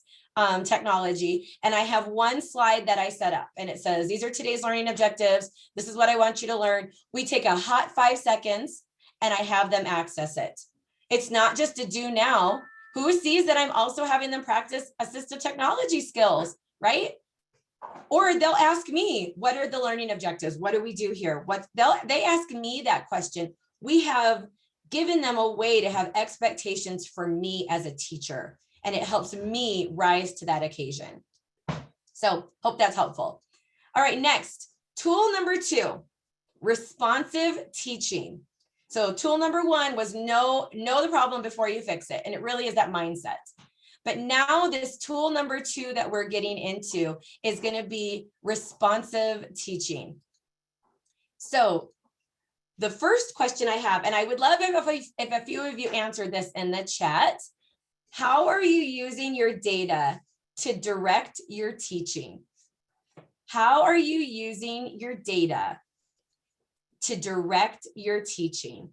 technology. And I have one slide that I set up and it says, these are today's learning objectives. This is what I want you to learn. We take a hot 5 seconds and I have them access it. It's not just a do now. Who sees that I'm also having them practice assistive technology skills, right? Or they'll ask me, what are the learning objectives? What do we do here? They ask me that question. We have given them a way to have expectations for me as a teacher, and it helps me rise to that occasion. So hope that's helpful. All right, next, tool number 2, responsive teaching. So tool number 1 was know the problem before you fix it. And it really is that mindset. But now this tool number 2 that we're getting into is going to be responsive teaching. So the first question I have, and I would love if a few of you answered this in the chat, how are you using your data to direct your teaching? How are you using your data to direct your teaching?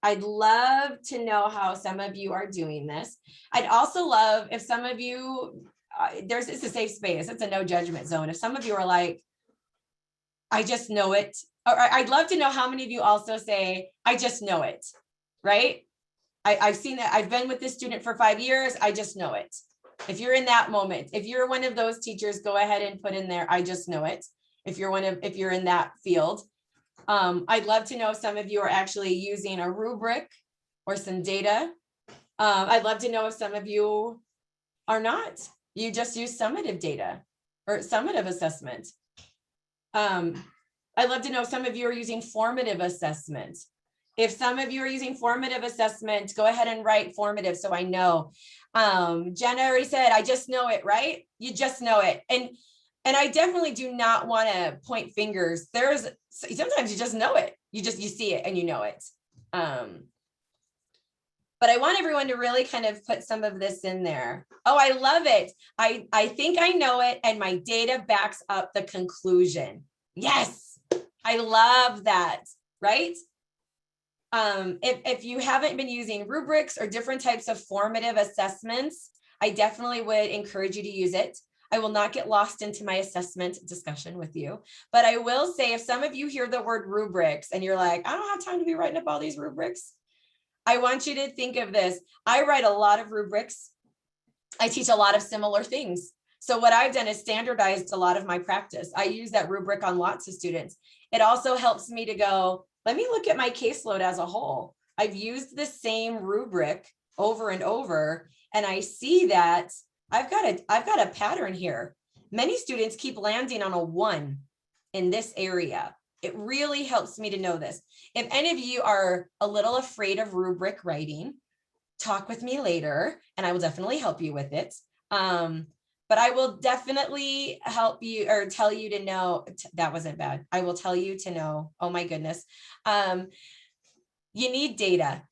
I'd love to know how some of you are doing this. I'd also love if some of you, it's a safe space. It's a no judgment zone. If some of you are like, I just know it. Or I'd love to know how many of you also say, I just know it, right? I've seen that. I've been with this student for 5 years. I just know it. If you're in that moment, if you're one of those teachers, go ahead and put in there, I just know it. If you're in that field. I'd love to know if some of you are actually using a rubric or some data. I'd love to know if some of you are not. You just use summative data or summative assessment. I'd love to know if some of you are using formative assessment. If some of you are using formative assessment, go ahead and write formative so I know. Jenna already said, I just know it, right? You just know it. And I definitely do not want to point fingers. Sometimes you just know it. You see it and you know it. But I want everyone to really kind of put some of this in there. Oh, I love it. I think I know it and my data backs up the conclusion. Yes, I love that, right? If you haven't been using rubrics or different types of formative assessments, I definitely would encourage you to use it. I will not get lost into my assessment discussion with you, but I will say if some of you hear the word rubrics and you're like, I don't have time to be writing up all these rubrics, I want you to think of this. I write a lot of rubrics. I teach a lot of similar things. So what I've done is standardized a lot of my practice. I use that rubric on lots of students. It also helps me to go, let me look at my caseload as a whole. I've used the same rubric over and over, and I see that I've got a pattern here. Many students keep landing on a 1 in this area. It really helps me to know this. If any of you are a little afraid of rubric writing, talk with me later and I will definitely help you with it. But I will definitely help you or tell you to know, that wasn't bad. I will tell you to know, oh my goodness. You need data.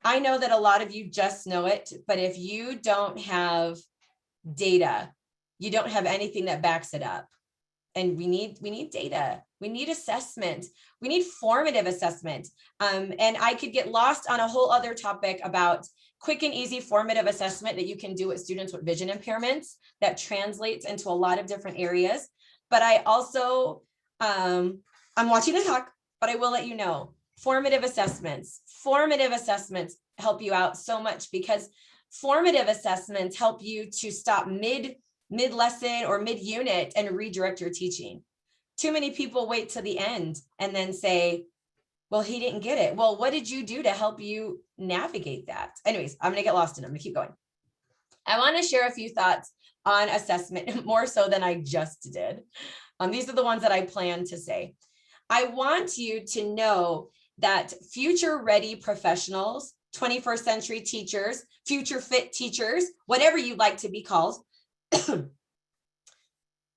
I know that a lot of you just know it, but if you don't have data, you don't have anything that backs it up. And we need data. We need assessment. We need formative assessment. And I could get lost on a whole other topic about quick and easy formative assessment that you can do with students with vision impairments that translates into a lot of different areas. But I also, I'm watching the talk, but I will let you know, formative assessments help you out so much because Formative assessments help you to stop mid-lesson or mid-unit and redirect your teaching. Too many people wait to the end and then say, well, he didn't get it. Well, what did you do to help you navigate that? Anyways, I'm going to get lost in them. I'm going to keep going. I want to share a few thoughts on assessment, more so than I just did. These are the ones that I plan to say. I want you to know that future ready professionals, 21st century teachers, future fit teachers, whatever you'd like to be called,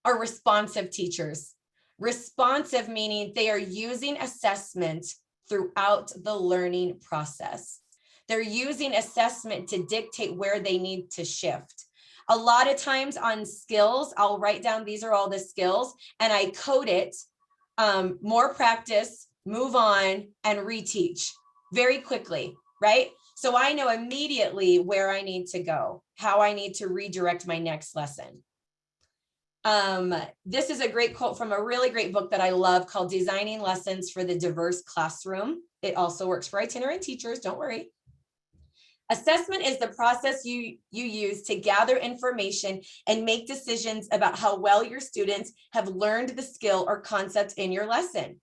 are responsive teachers. Responsive meaning they are using assessment throughout the learning process. They're using assessment to dictate where they need to shift. A lot of times on skills, I'll write down, these are all the skills, and I code it, more practice, move on, and reteach very quickly, right? So I know immediately where I need to go, how I need to redirect my next lesson. This is a great quote from a really great book that I love called Designing Lessons for the Diverse Classroom. It also works for itinerant teachers, don't worry. Assessment is the process you use to gather information and make decisions about how well your students have learned the skill or concept in your lesson,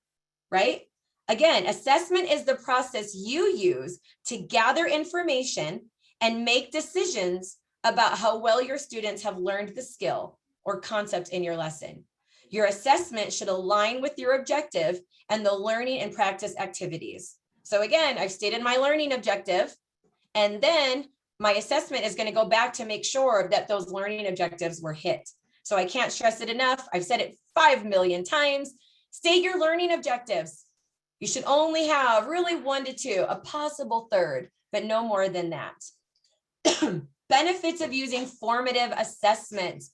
right? Again, assessment is the process you use to gather information and make decisions about how well your students have learned the skill or concept in your lesson. Your assessment should align with your objective and the learning and practice activities. So again, I've stated my learning objective, and then my assessment is going to go back to make sure that those learning objectives were hit. So I can't stress it enough. I've said it 5 million times. State your learning objectives. You should only have really 1 to 2, a possible third, but no more than that. Benefits of using formative assessment.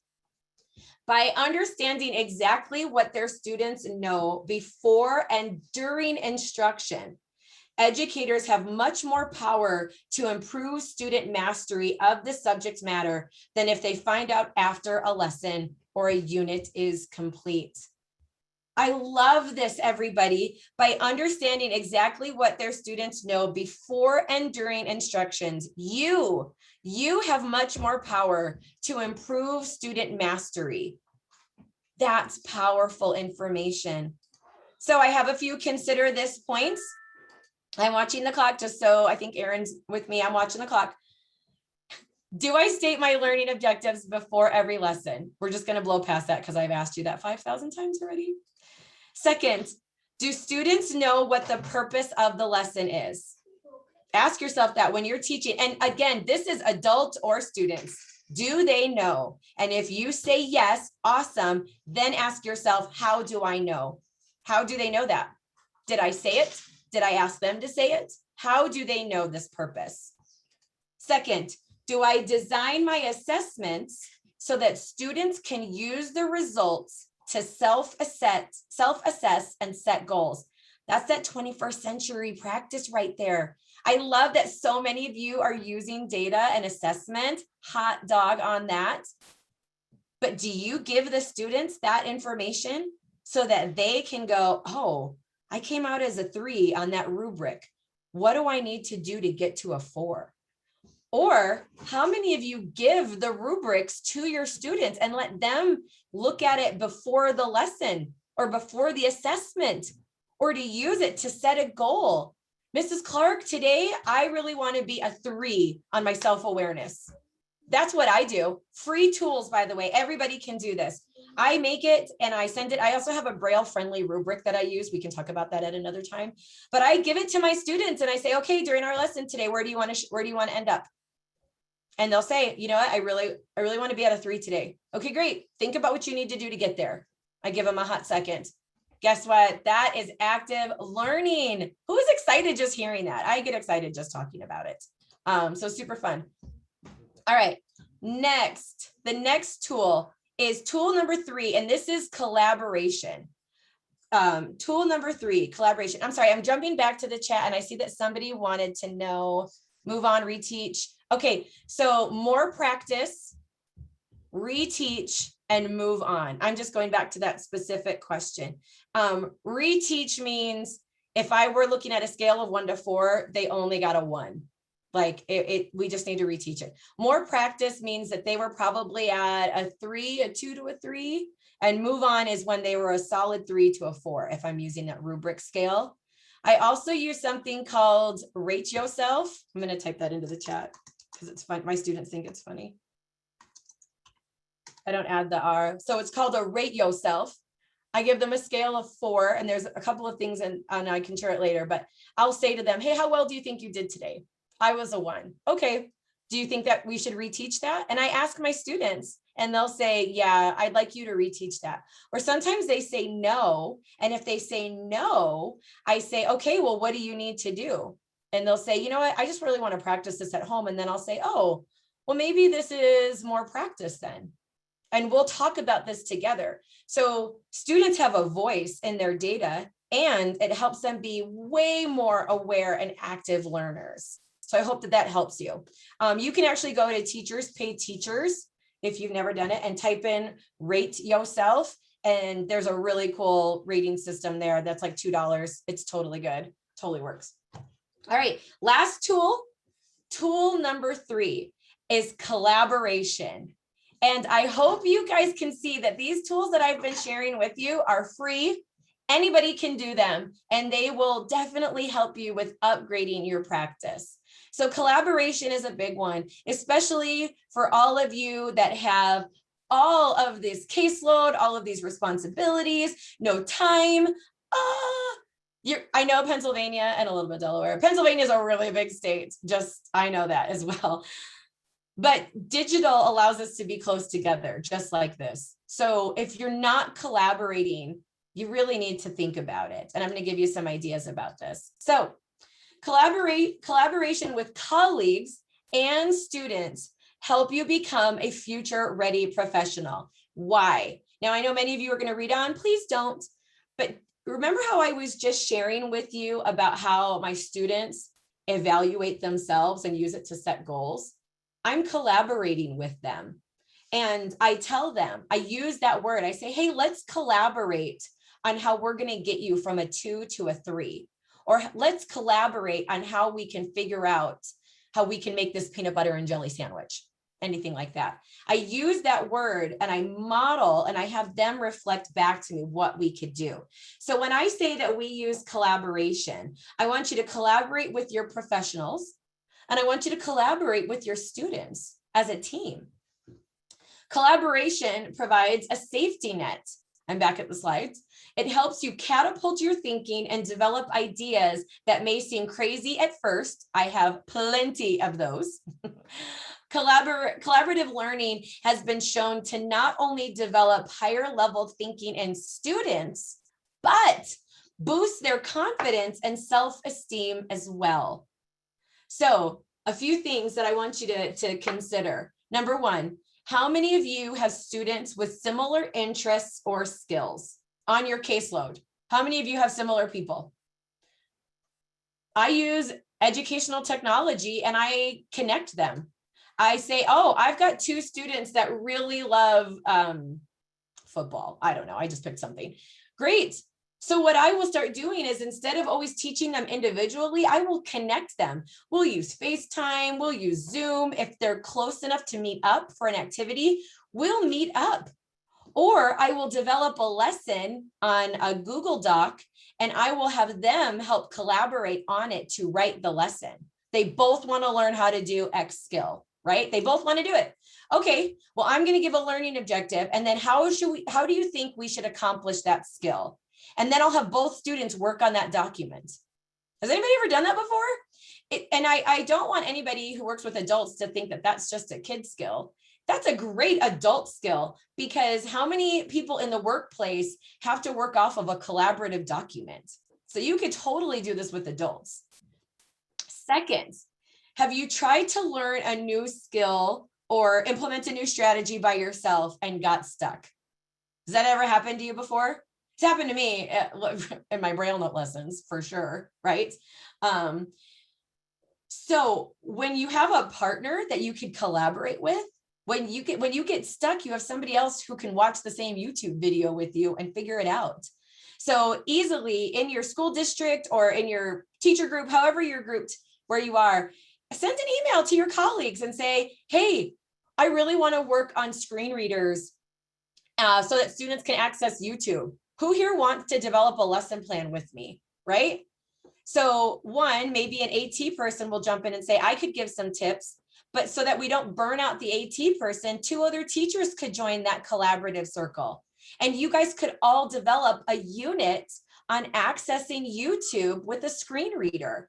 By understanding exactly what their students know before and during instruction, educators have much more power to improve student mastery of the subject matter than if they find out after a lesson or a unit is complete. I love this, everybody. By understanding exactly what their students know before and during instructions, you have much more power to improve student mastery. That's powerful information. So I have a few consider this points. I'm watching the clock, just so I think Erin's with me. I'm watching the clock. Do I state my learning objectives before every lesson? We're just going to blow past that because I've asked you that 5,000 times already. Second, do students know what the purpose of the lesson is? Ask yourself that when you're teaching. And again, this is adult or students. Do they know? And if you say yes, awesome, then ask yourself, how do I know? How do they know that? Did I say it? Did I ask them to say it? How do they know this purpose? Second, do I design my assessments so that students can use the results to self-assess and set goals? That's that 21st century practice right there. I love that so many of you are using data and assessment. Hot dog on that. But do you give the students that information so that they can go, oh, I came out as a 3 on that rubric. What do I need to do to get to a 4? Or how many of you give the rubrics to your students and let them look at it before the lesson or before the assessment, or to use it to set a goal? Mrs. Clark, today, I really want to be a 3 on my self-awareness. That's what I do. Free tools, by the way. Everybody can do this. I make it and I send it. I also have a Braille friendly rubric that I use. We can talk about that at another time. But I give it to my students and I say, okay, during our lesson today, where do you want to end up? And they'll say, you know what, I really want to be at a 3 today. Okay, great. Think about what you need to do to get there. I give them a hot second. Guess what? That is active learning. Who is excited just hearing that? I get excited just talking about it. So super fun. All right, next, the next tool is tool number 3, and this is collaboration. Tool number 3, collaboration. I'm sorry, I'm jumping back to the chat and I see that somebody wanted to know, move on, reteach. Okay, so more practice, reteach, and move on. I'm just going back to that specific question. Reteach means if I were looking at a scale of 1 to 4, they only got a 1. Like we just need to reteach it. More practice means that they were probably at a 3, a 2 to a 3, and move on is when they were a solid 3 to a 4, if I'm using that rubric scale. I also use something called Rate Yourself. I'm going to type that into the chat because it's fun. My students think it's funny. I don't add the R. So it's called a Rate Yourself. I give them a scale of 4, and there's a couple of things, and I can share it later, but I'll say to them, hey, how well do you think you did today? I was a 1. Okay. Do you think that we should reteach that? And I ask my students, and they'll say, yeah, I'd like you to reteach that. Or sometimes they say no. And if they say no, I say, okay, well, what do you need to do? And they'll say, you know what, I just really want to practice this at home. And then I'll say, oh, well, maybe this is more practice then. And we'll talk about this together. So students have a voice in their data, and it helps them be way more aware and active learners. So I hope that that helps you. You can actually go to Teachers Pay Teachers if you've never done it and type in Rate Yourself. And there's a really cool rating system there that's like $2. It's totally good. Totally works. All right. Last tool, tool number 3 is collaboration. And I hope you guys can see that these tools that I've been sharing with you are free. Anybody can do them, and they will definitely help you with upgrading your practice. So collaboration is a big one, especially for all of you that have all of this caseload, all of these responsibilities, no time. I know Pennsylvania and a little bit Delaware. Pennsylvania is a really big state. I know that as well. But digital allows us to be close together, just like this. So if you're not collaborating, you really need to think about it. And I'm going to give you some ideas about this. So collaboration with colleagues and students help you become a future ready professional. Why? Now, I know many of you are going to read on, please don't, but remember how I was just sharing with you about how my students evaluate themselves and use it to set goals? I'm collaborating with them. And I tell them, I use that word. I say, hey, let's collaborate on how we're going to get you from a 2 to a 3. Or let's collaborate on how we can figure out how we can make this peanut butter and jelly sandwich, anything like that. I use that word and I model, and I have them reflect back to me what we could do. So when I say that we use collaboration, I want you to collaborate with your professionals, and I want you to collaborate with your students as a team. Collaboration provides a safety net. I'm back at the slides. It helps you catapult your thinking and develop ideas that may seem crazy at first. I have plenty of those. Collaborative learning has been shown to not only develop higher level thinking in students, but boost their confidence and self-esteem as well. So a few things that I want you to consider. Number 1, how many of you have students with similar interests or skills on your caseload? How many of you have similar people? I use educational technology and I connect them. I say, oh, I've got 2 students that really love football. I don't know. I just picked something. Great. So what I will start doing is, instead of always teaching them individually, I will connect them. We'll use FaceTime, we'll use Zoom. If they're close enough to meet up for an activity, we'll meet up. Or I will develop a lesson on a Google Doc, and I will have them help collaborate on it to write the lesson. They both want to learn how to do X skill, right? They both want to do it. Okay, well, I'm going to give a learning objective, and then how do you think we should accomplish that skill? And then I'll have both students work on that document. Has anybody ever done that before? And I don't want anybody who works with adults to think that that's just a kid skill. That's a great adult skill, because how many people in the workplace have to work off of a collaborative document? So you could totally do this with adults. Second, have you tried to learn a new skill or implement a new strategy by yourself and got stuck? Has that ever happened to you before? It's happened to me in my Braille note lessons, for sure, right? So when you have a partner that you can collaborate with, when you get stuck, you have somebody else who can watch the same YouTube video with you and figure it out. So easily in your school district or in your teacher group, however you're grouped where you are, send an email to your colleagues and say, hey, I really want to work on screen readers so that students can access YouTube. Who here wants to develop a lesson plan with me, right? So one, maybe an AT person will jump in and say, I could give some tips, but so that we don't burn out the AT person, 2 other teachers could join that collaborative circle. And you guys could all develop a unit on accessing YouTube with a screen reader.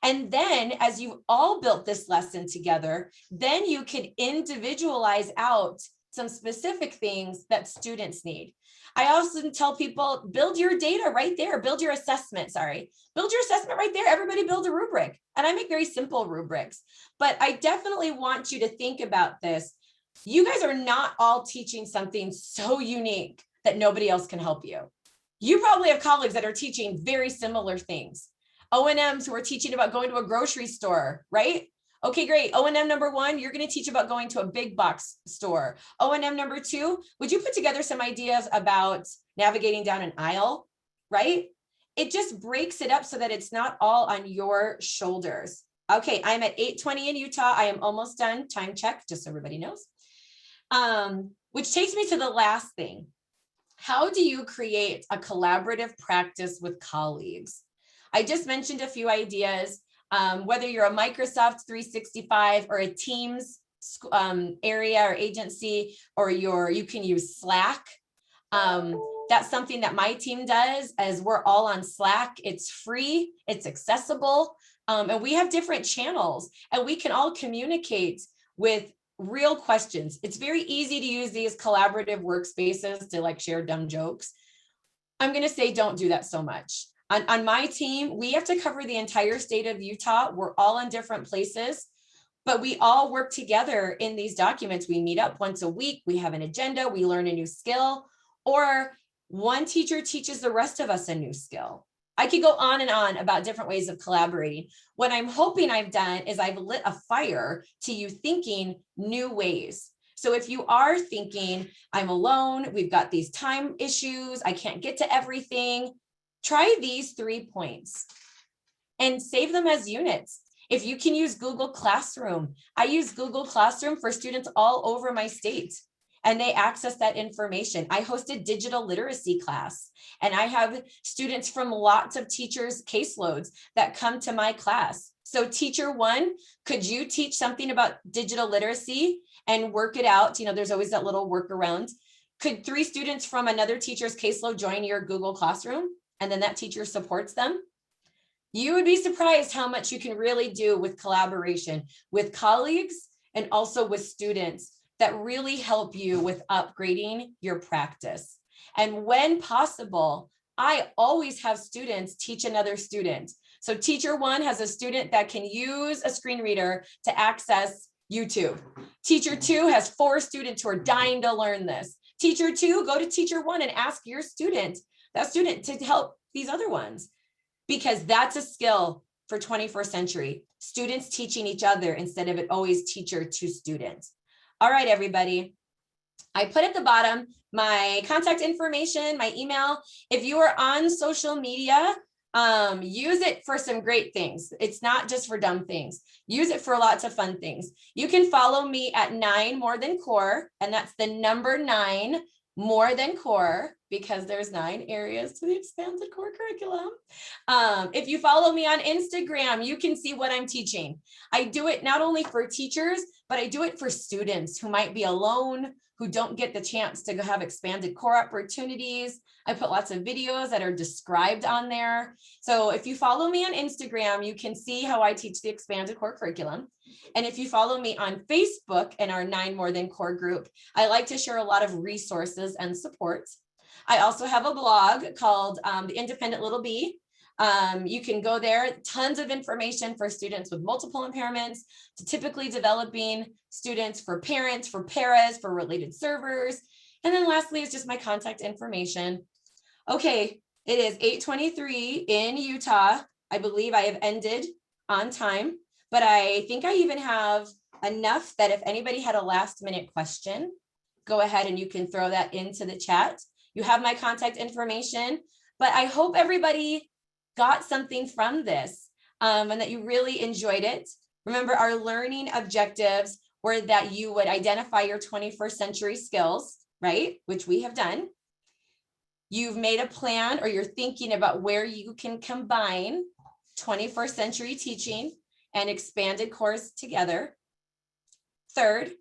And then as you've all built this lesson together, then you could individualize out some specific things that students need. I also tell people, build your data right there, build your assessment, build your assessment right there. Everybody build a rubric. And I make very simple rubrics, but I definitely want you to think about this. You guys are not all teaching something so unique that nobody else can help you. You probably have colleagues that are teaching very similar things. O&Ms who are teaching about going to a grocery store, right? Okay, great. O&M number 1, you're going to teach about going to a big box store. O&M number 2, would you put together some ideas about navigating down an aisle, right? It just breaks it up so that it's not all on your shoulders. Okay, I'm at 8:20 in Utah. I am almost done. Time check, just so everybody knows. Which takes me to the last thing. How do you create a collaborative practice with colleagues? I just mentioned a few ideas. Whether you're a Microsoft 365 or a Teams area or agency, or you can use Slack. That's something that my team does, as we're all on Slack. It's free, it's accessible, and we have different channels, and we can all communicate with real questions. It's very easy to use these collaborative workspaces to like share dumb jokes. I'm going to say don't do that so much. On my team, we have to cover the entire state of Utah. We're all in different places, but we all work together in these documents. We meet up once a week. We have an agenda. We learn a new skill, or one teacher teaches the rest of us a new skill. I could go on and on about different ways of collaborating. What I'm hoping I've done is I've lit a fire to you thinking new ways. So if you are thinking, I'm alone, we've got these time issues, I can't get to everything, try these 3 points and save them as units. If you can use Google Classroom, I use Google Classroom for students all over my state, and they access that information. I host a digital literacy class, and I have students from lots of teachers' caseloads that come to my class. So teacher 1, could you teach something about digital literacy and work it out? You know, there's always that little workaround. Could 3 students from another teacher's caseload join your Google Classroom? And then that teacher supports them? You would be surprised how much you can really do with collaboration with colleagues and also with students that really help you with upgrading your practice. And when possible, I always have students teach another student. So teacher 1 has a student that can use a screen reader to access YouTube. Teacher 2 has 4 students who are dying to learn this. Teacher 2, go to teacher 1 and ask your student, that student, to help these other ones, because that's a skill for 21st century. Students teaching each other instead of it always teacher to student. All right, everybody. I put at the bottom my contact information, my email. If you are on social media, use it for some great things. It's not just for dumb things. Use it for lots of fun things. You can follow me at 9 More Than Core, and that's the number 9 More Than Core, because there's 9 areas to the expanded core curriculum. If you follow me on Instagram, you can see what I'm teaching. I do it not only for teachers, but I do it for students who might be alone, who don't get the chance to go have expanded core opportunities. I put lots of videos that are described on there. So if you follow me on Instagram, you can see how I teach the expanded core curriculum. And if you follow me on Facebook in our 9 More Than Core group, I like to share a lot of resources and support. I also have a blog called The Independent Little Bee. You can go there, tons of information for students with multiple impairments, to typically developing students, for parents, for paras, for related servers. And then lastly is just my contact information. Okay, it is 8:23 in Utah. I believe I have ended on time, but I think I even have enough that if anybody had a last minute question, go ahead and you can throw that into the chat. You have my contact information, but I hope everybody got something from this and that you really enjoyed it. Remember, our learning objectives were that you would identify your 21st century skills, right? Which we have done. You've made a plan, or you're thinking about where you can combine 21st century teaching and expanded course together. Third,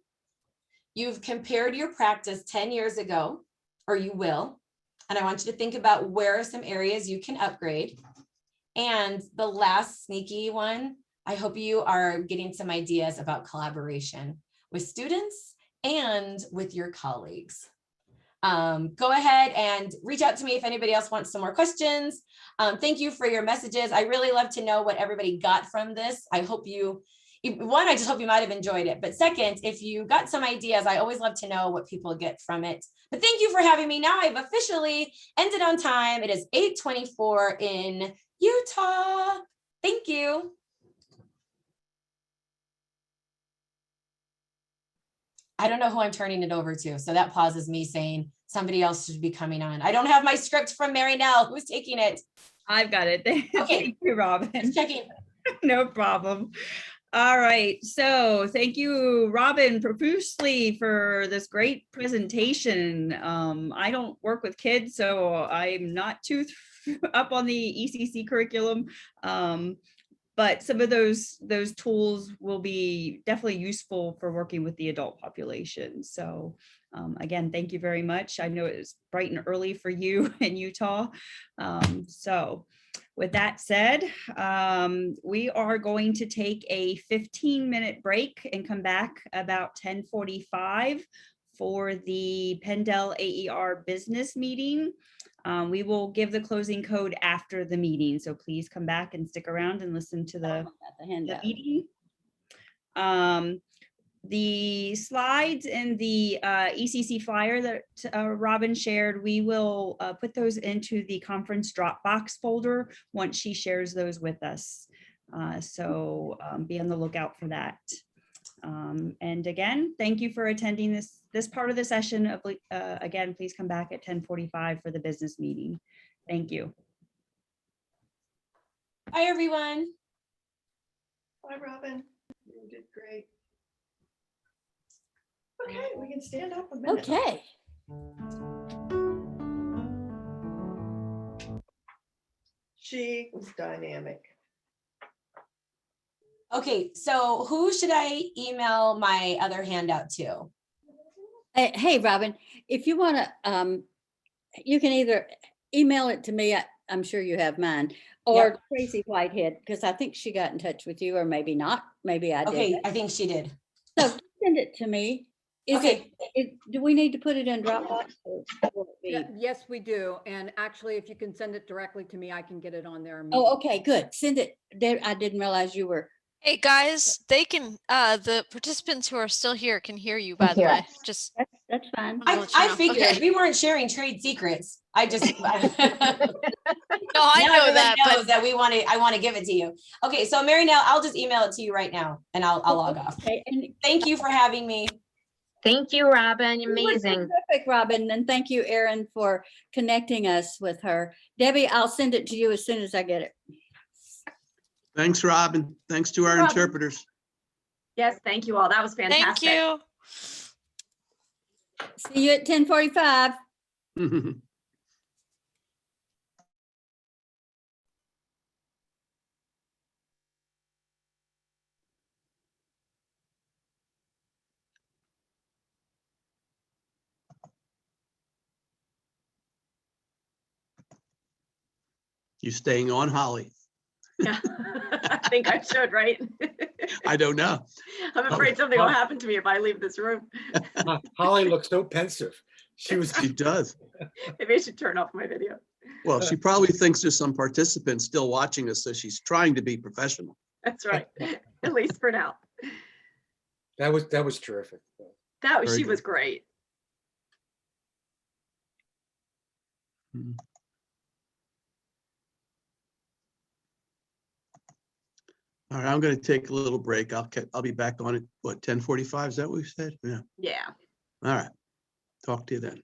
you've compared your practice 10 years ago, or you will. And I want you to think about where are some areas you can upgrade. And the last sneaky one, I hope you are getting some ideas about collaboration with students and with your colleagues. Go ahead and reach out to me if anybody else wants some more questions. Thank you for your messages. I really love to know what everybody got from this. I hope one, I just hope you might have enjoyed it. But second, if you got some ideas, I always love to know what people get from it. But thank you for having me. Now I've officially ended on time. It is 8:24 in Utah. Thank you. I don't know who I'm turning it over to. So that pauses me saying somebody else should be coming on. I don't have my script from Mary Nell. Who's taking it? I've got it. Thank you, Robin. Just checking. No problem. All right. So thank you, Robin, profusely for this great presentation. I don't work with kids, so I'm not too up on the ECC curriculum. But some of those tools will be definitely useful for working with the adult population. So again, thank you very much. I know it's bright and early for you in Utah. So with that said, we are going to take a 15-minute break and come back about 10:45 for the Pendel AER business meeting. We will give the closing code after the meeting, so please come back and stick around and listen to the meeting. The slides in the ECC flyer that Robin shared, we will put those into the conference Dropbox folder once she shares those with us. So be on the lookout for that. And again, thank you for attending this part of the session. Again, please come back at 10:45 for the business meeting. Thank you. Bye, everyone. Bye, Robin. You did great. Okay, we can stand up a minute. Okay. She was dynamic. Okay, so who should I email my other handout to? Hey, Robin, if you want to, you can either email it to me. I'm sure you have mine, or Tracy Whitehead, because I think she got in touch with you, or maybe not. Maybe I did. Okay, I think she did. So send it to me. Okay. Do we need to put it in Dropbox? Or will it be? Yes, we do. And actually, if you can send it directly to me, I can get it on there. Oh, okay, good. Send it. I didn't realize you were. Hey guys, they can, the participants who are still here can hear you, by the way. Just, That's fine. I figured we weren't sharing trade secrets. I just. no, I Now know everybody that, knows that I want to give it to you. Okay, so Mary Nell, I'll just email it to you right now and I'll log off. Okay, and Thank you for having me. Thank you, Robin. you were Amazing. terrific, Robin, and thank you, Erin, for connecting us with her. Debbie, I'll send it to you as soon as I get it. Thanks, Robin. Thanks to our Robin. interpreters. Yes, thank you all. That was fantastic. thank you. See you at 10:45. You staying on, Holly? Yeah, I think I should, right? I don't know. I'm afraid something will happen to me if I leave this room. Holly looks so pensive. She does. Maybe I should turn off my video. Well, she probably thinks there's some participants still watching us, so she's trying to be professional. That's right, at least for now. That was terrific. Very She good. was great. All right, I'm going to take a little break. I'll be back on it. What, 10:45? Is that what we said? Yeah. Yeah. All right. Talk to you then.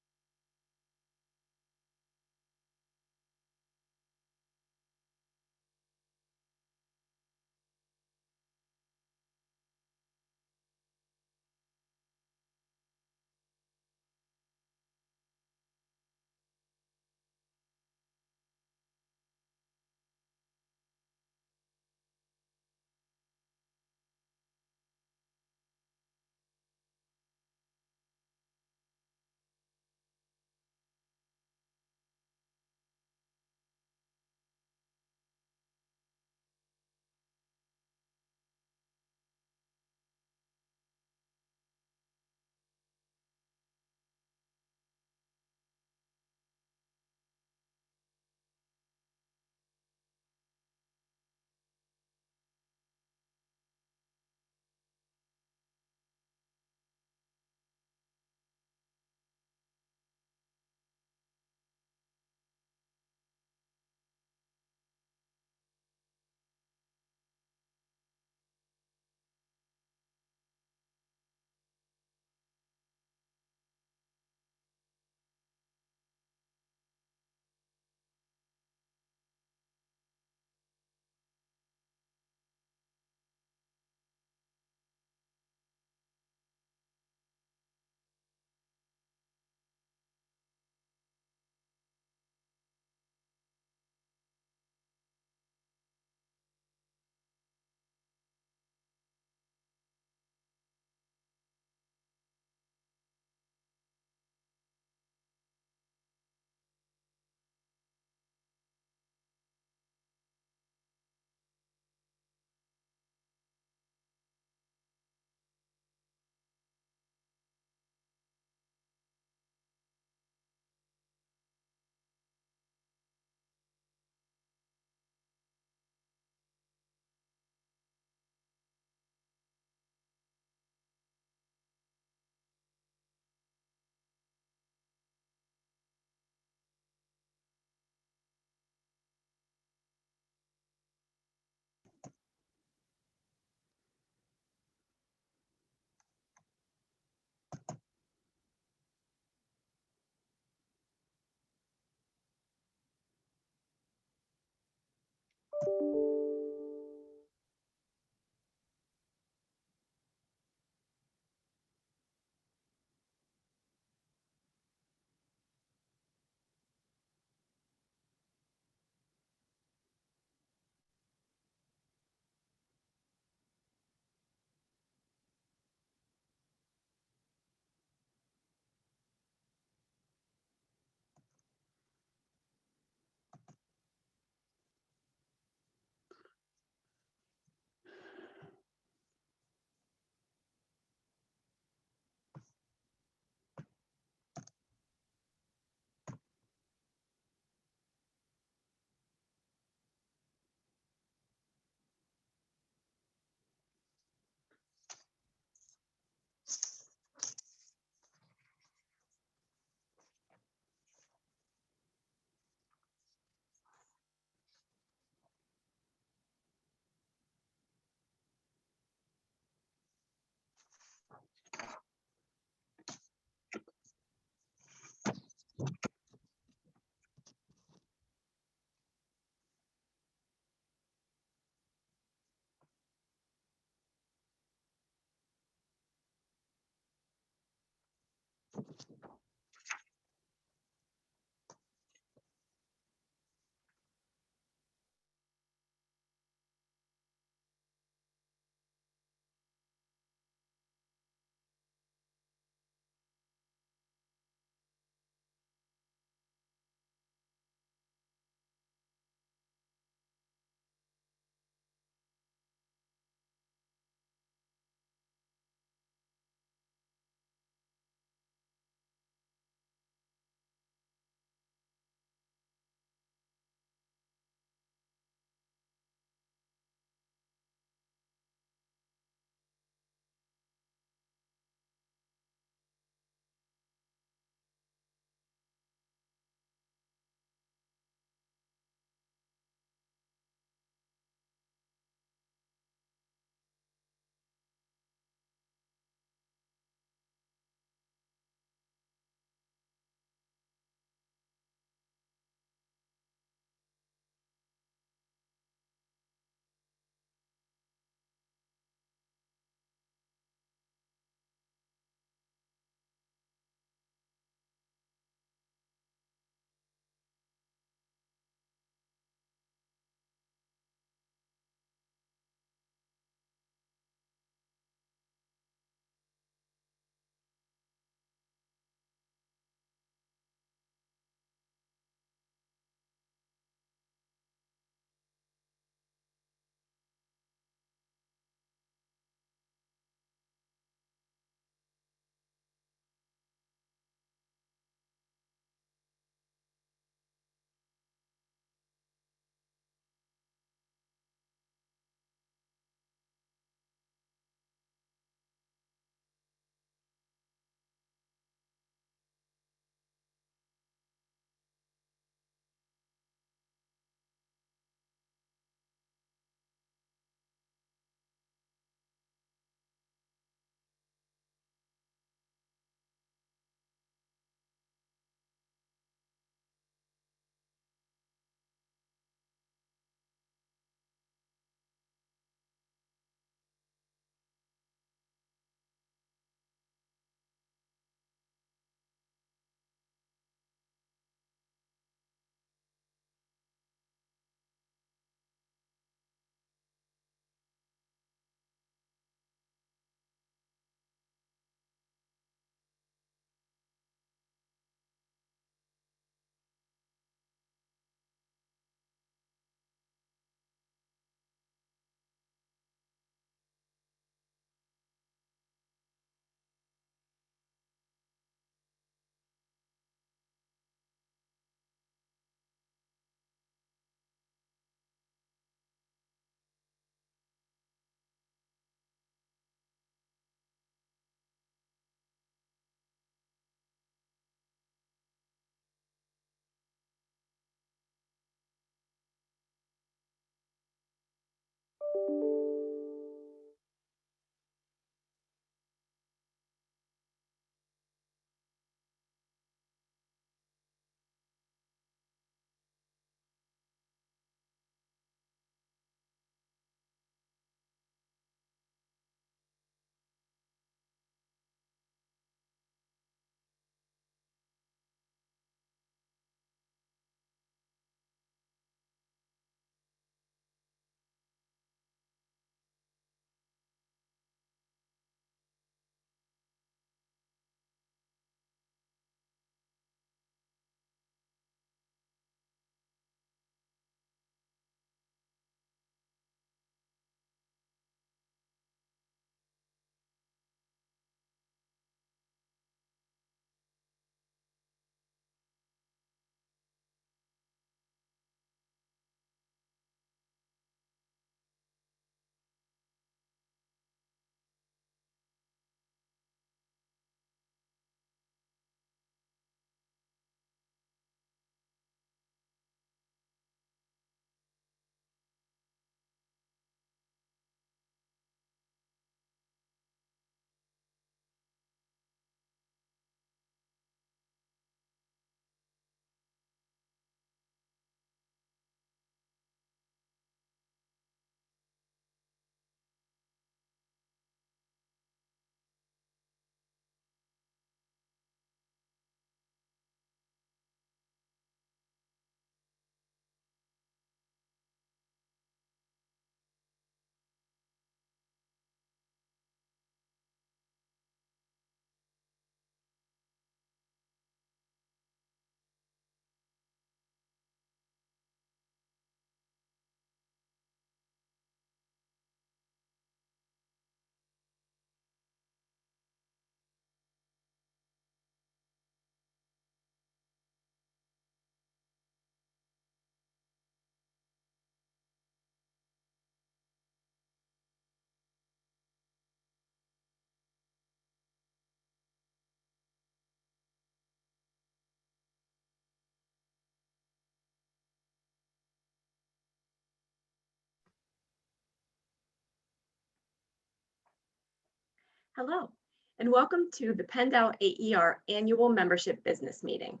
Hello, and welcome to the PennDOW AER Annual Membership Business Meeting.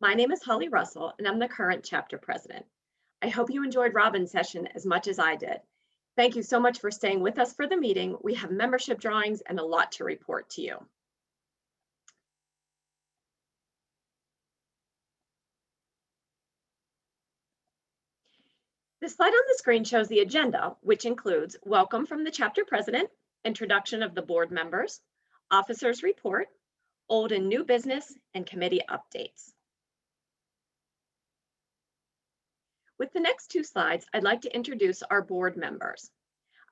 My name is Holly Russell, and I'm the current chapter president. I hope you enjoyed Robin's session as much as I did. Thank you so much for staying with us for the meeting. We have membership drawings and a lot to report to you. The slide on the screen shows the agenda, which includes welcome from the chapter president, introduction of the board members, officers report, old and new business, and committee updates. With the next two slides, I'd like to introduce our board members.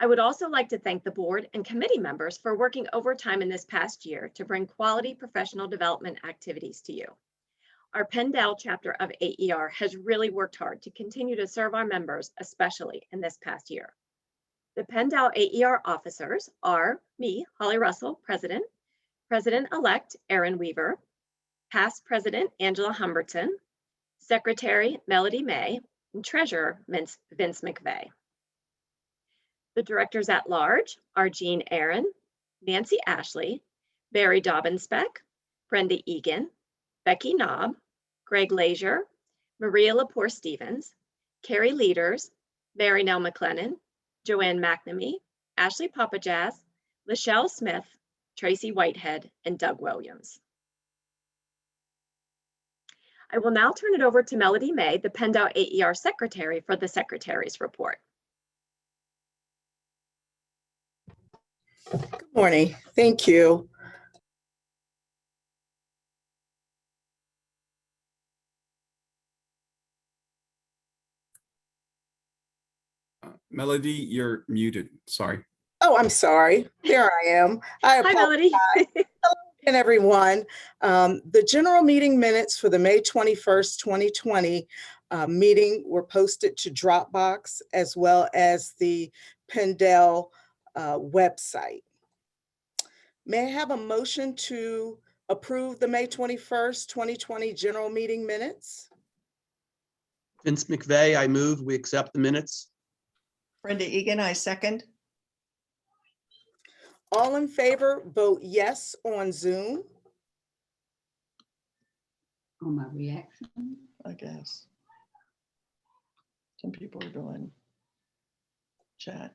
I would also like to thank the board and committee members for working overtime in this past year to bring quality professional development activities to you. Our PennDOW chapter of AER has really worked hard to continue to serve our members, especially in this past year. The PennDOW AER officers are me, Holly Russell, President, President-elect Aaron Weaver, past President Angela Humberton, Secretary Melody May, and Treasurer Vince McVeigh. The directors at large are Jean Aaron, Nancy Ashley, Barry Dobbins-Beck, Brenda Egan, Becky Knobb, Greg Lazier, Maria Lepore-Stevens, Carrie Leaders, Mary Nell McLennan, Joanne McNamee, Ashley Papajaz, Lachelle Smith, Tracy Whitehead, and Doug Williams. I will now turn it over to Melody May, the PennDOW AER Secretary, for the Secretary's report. Good morning. Thank you. Melody, you're muted. Sorry. Oh, I'm sorry. There I am. Hi, Melody. Hello again, everyone. The general meeting minutes for the May 21st, 2020 meeting were posted to Dropbox as well as the PennDOW website. May I have a motion to approve the May 21st, 2020 general meeting minutes? Vince McVeigh, I move we accept the minutes. Brenda Egan, I second. All in favor, vote yes on Zoom. On my reaction. I guess. Some people are doing chat.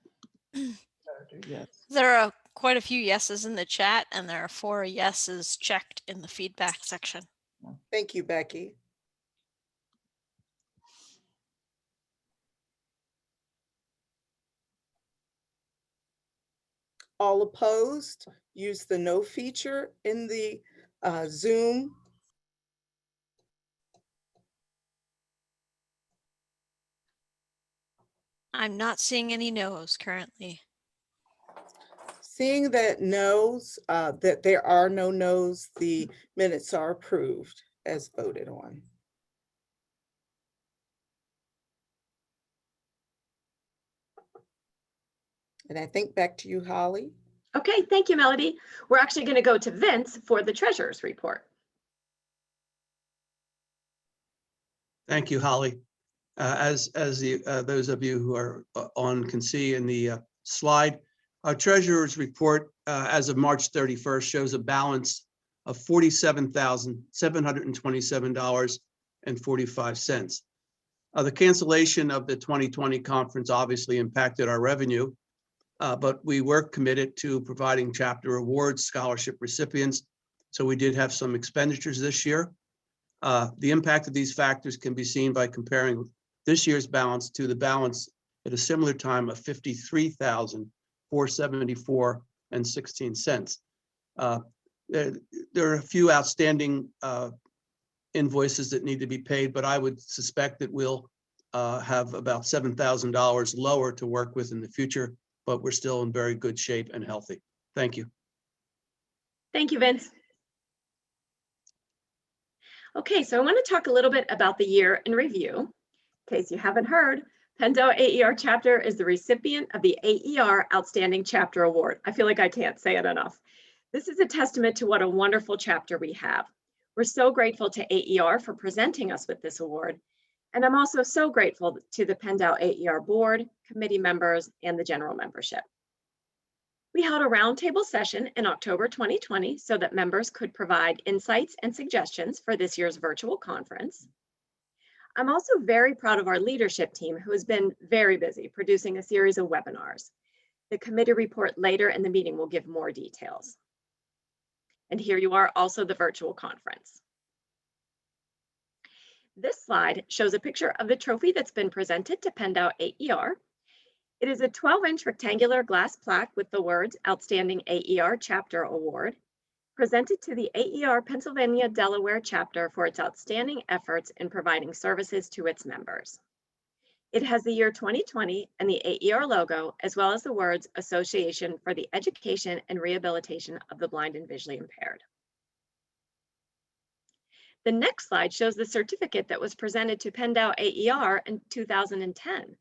Yes. There are quite a few yeses in the chat, and there are 4 yeses checked in the feedback section. Thank you, Becky. All opposed, use the no feature in the Zoom. I'm not seeing any no's currently. Seeing that no's, that there are no no's, the minutes are approved as voted on. And I think back to you, Holly. Okay, thank you, Melody. We're actually going to go to Vince for the treasurer's report. Thank you, Holly. As those of you who are on can see in the slide, our treasurer's report as of March 31st shows a balance of $47,727.45. The cancellation of the 2020 conference obviously impacted our revenue, but we were committed to providing chapter awards, scholarship recipients. So we did have some expenditures this year. The impact of these factors can be seen by comparing this year's balance to the balance at a similar time of $53,474.16. There are a few outstanding invoices that need to be paid, but I would suspect that we'll have about $7,000 lower to work with in the future, but we're still in very good shape and healthy. Thank you. Thank you, Vince. Okay, so I want to talk a little bit about the year in review. In case you haven't heard, PennDOW AER chapter is the recipient of the AER Outstanding Chapter Award. I feel like I can't say it enough. This is a testament to what a wonderful chapter we have. We're so grateful to AER for presenting us with this award. And I'm also so grateful to the PennDOW AER board, committee members, and the general membership. We held a roundtable session in October 2020 so that members could provide insights and suggestions for this year's virtual conference. I'm also very proud of our leadership team, who has been very busy producing a series of webinars. The committee report later in the meeting will give more details. And here you are, also the virtual conference. This slide shows a picture of the trophy that's been presented to PennDOW AER. It is a 12-inch rectangular glass plaque with the words Outstanding AER Chapter Award, presented to the AER Pennsylvania Delaware chapter for its outstanding efforts in providing services to its members. It has the year 2020 and the AER logo, as well as the words Association for the Education and Rehabilitation of the Blind and Visually Impaired. The next slide shows the certificate that was presented to PennDOW AER in 2010.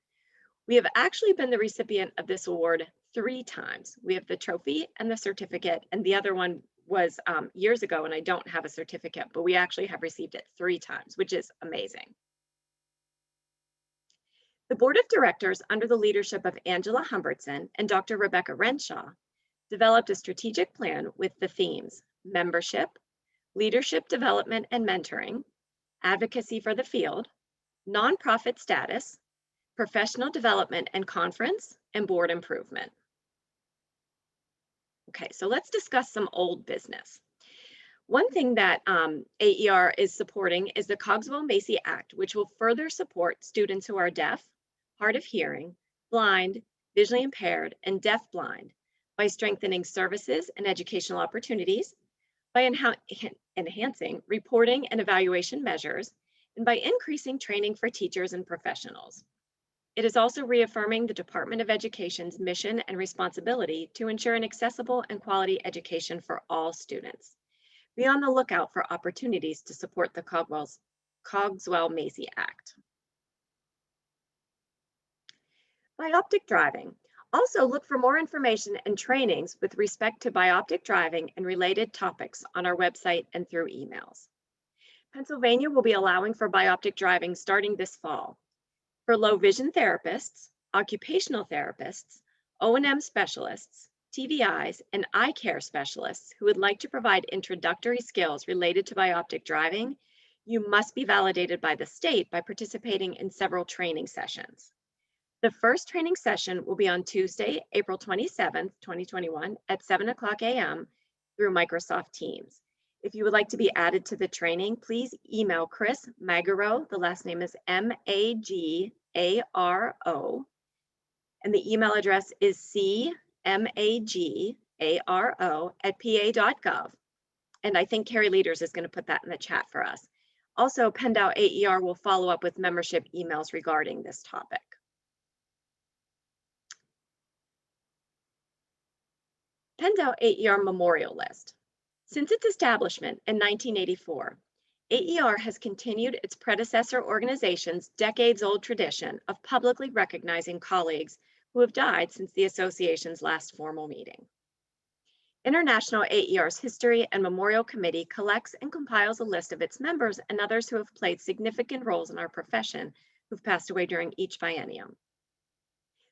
We have actually been the recipient of this award 3 times. We have the trophy and the certificate, and the other one was years ago, and I don't have a certificate, but we actually have received it 3 times, which is amazing. The board of directors, under the leadership of Angela Humbertson and Dr. Rebecca Renshaw, developed a strategic plan with the themes: membership, leadership development and mentoring, advocacy for the field, nonprofit status, professional development and conference, and board improvement. Okay, so let's discuss some old business. One thing that AER is supporting is the Cogswell-Macy Act, which will further support students who are deaf, hard of hearing, blind, visually impaired, and deafblind by strengthening services and educational opportunities, by enhancing reporting and evaluation measures, and by increasing training for teachers and professionals. It is also reaffirming the Department of Education's mission and responsibility to ensure an accessible and quality education for all students. Be on the lookout for opportunities to support the Cogswell-Macy Act. Bioptic driving. Also look for more information and trainings with respect to bioptic driving and related topics on our website and through emails. Pennsylvania will be allowing for bioptic driving starting this fall. For low vision therapists, occupational therapists, O&M specialists, TVIs, and eye care specialists who would like to provide introductory skills related to bioptic driving, you must be validated by the state by participating in several training sessions. The first training session will be on Tuesday, April 27th, 2021 at 7:00 a.m. through Microsoft Teams. If you would like to be added to the training, please email Chris Magaro. The last name is Magaro, and the email address is cmagaro@pa.gov. And I think Carrie Leaders is going to put that in the chat for us. Also, PennDOW AER will follow up with membership emails regarding this topic. PennDOW AER Memorial List. Since its establishment in 1984, AER has continued its predecessor organization's decades-old tradition of publicly recognizing colleagues who have died since the association's last formal meeting. International AER's History and Memorial Committee collects and compiles a list of its members and others who have played significant roles in our profession who've passed away during each biennium.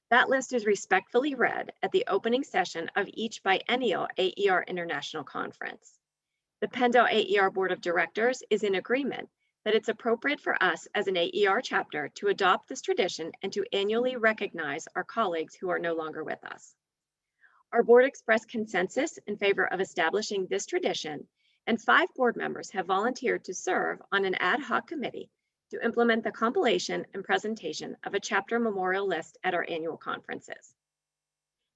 That list is respectfully read at the opening session of each biennial AER International Conference. The PennDOW AER Board of Directors is in agreement that it's appropriate for us as an AER chapter to adopt this tradition and to annually recognize our colleagues who are no longer with us. Our board expressed consensus in favor of establishing this tradition, and 5 board members have volunteered to serve on an ad hoc committee to implement the compilation and presentation of a chapter memorial list at our annual conferences.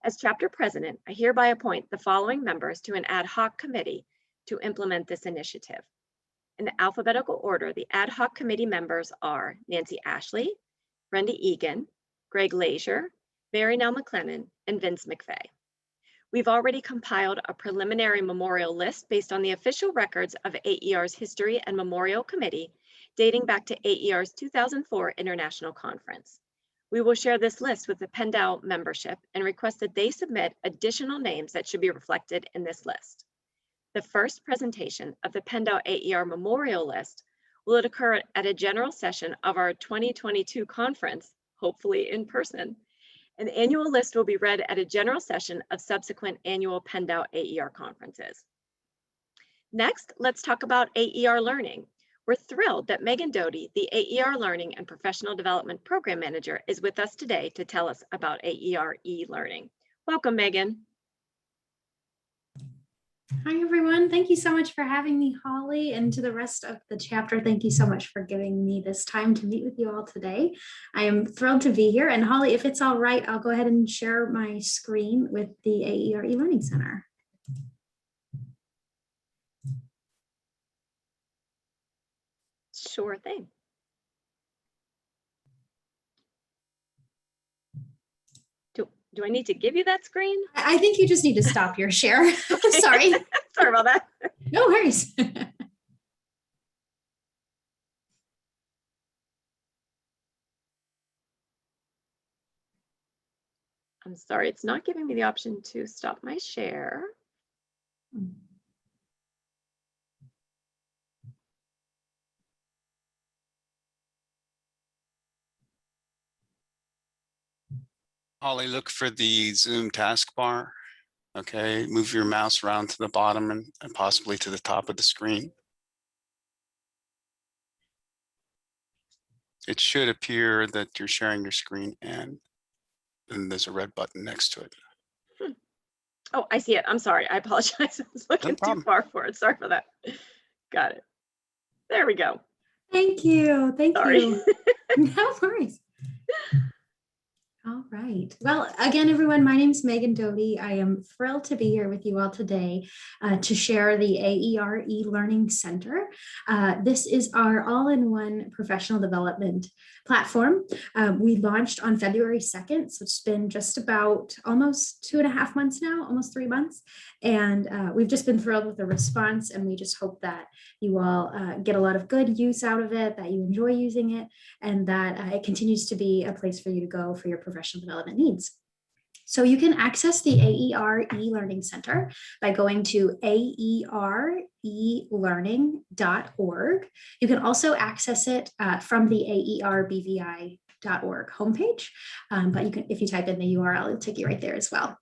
As chapter president, I hereby appoint the following members to an ad hoc committee to implement this initiative. In alphabetical order, the ad hoc committee members are Nancy Ashley, Brenda Egan, Greg Leisure, Mary Nell McLennan, and Vince McVeigh. We've already compiled a preliminary memorial list based on the official records of AER's History and Memorial Committee dating back to AER's 2004 International Conference. We will share this list with the PennDOW membership and request that they submit additional names that should be reflected in this list. The first presentation of the PennDOW AER Memorial List will occur at a general session of our 2022 conference, hopefully in person, An annual list will be read at a general session of subsequent annual PennDOT AER conferences. Next, let's talk about AER Learning. We're thrilled that Megan Doty, the AER Learning and Professional Development Program Manager, is with us today to tell us about AER e-learning. Welcome, Megan. Hi, everyone. Thank you so much for having me, Holly, and to the rest of the chapter. Thank you so much for giving me this time to meet with you all today. I am thrilled to be here. And Holly, if it's all right, I'll go ahead and share my screen with the AER e-learning center. Sure thing. Do I need to give you that screen? I think you just need to stop your share. Sorry. Sorry about that. No worries. I'm sorry, it's not giving me the option to stop my share. Holly, look for the Zoom taskbar. Okay, move your mouse around to the bottom and possibly to the top of the screen. It should appear that you're sharing your screen and then there's a red button next to it. Oh, I see it. I'm sorry. I apologize. I was looking too far for it. Sorry for that. Got it. There we go. Thank you. Thank Sorry. you. No worries. All right. Well, again, everyone, my name is Megan Doty. I am thrilled to be here with you all today to share the AER e-learning center. This is our all-in-one professional development platform. We launched on February 2nd, so it's been just about almost 2.5 months now, almost 3 months. And we've just been thrilled with the response, and we just hope that you all get a lot of good use out of it, that you enjoy using it, and that it continues to be a place for you to go for your professional development needs. So you can access the AER e-learning center by going to aerelearning.org. You can also access it from the aerbvi.org homepage, but you can, if you type in the URL, it'll take you right there as well.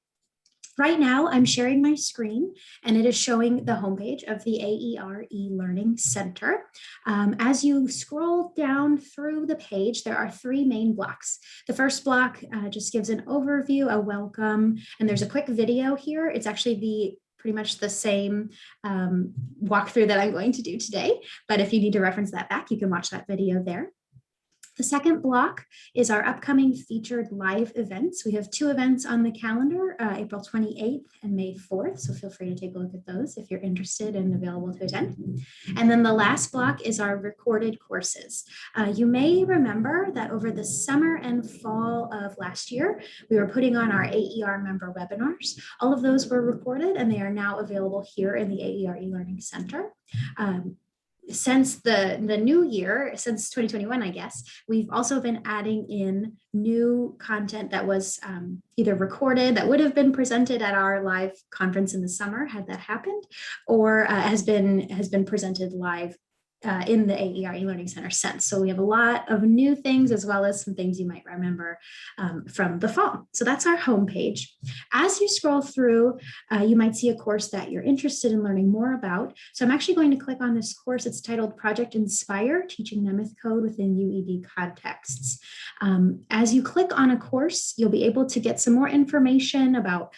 Right now, I'm sharing my screen, and it is showing the homepage of the AER e-learning center. As you scroll down through the page, there are 3 main blocks. The first block just gives an overview, a welcome, and there's a quick video here. It's actually pretty much the same walkthrough that I'm going to do today, but if you need to reference that back, you can watch that video there. The second block is our upcoming featured live events. We have 2 events on the calendar, April 28th and May 4th. So feel free to take a look at those if you're interested and available to attend. And then the last block is our recorded courses. You may remember that over the summer and fall of last year, we were putting on our AER member webinars. All of those were recorded, and they are now available here in the AER e-learning center. Since the new year, since 2021, I guess, we've also been adding in new content that was either recorded, that would have been presented at our live conference in the summer, had that happened, or has been presented live in the AER e-learning center since. So we have a lot of new things, as well as some things you might remember from the fall. So that's our homepage. As you scroll through, you might see a course that you're interested in learning more about. So I'm actually going to click on this course. It's titled Project Inspire, Teaching Nemeth Code Within UED Contexts. As you click on a course, you'll be able to get some more information about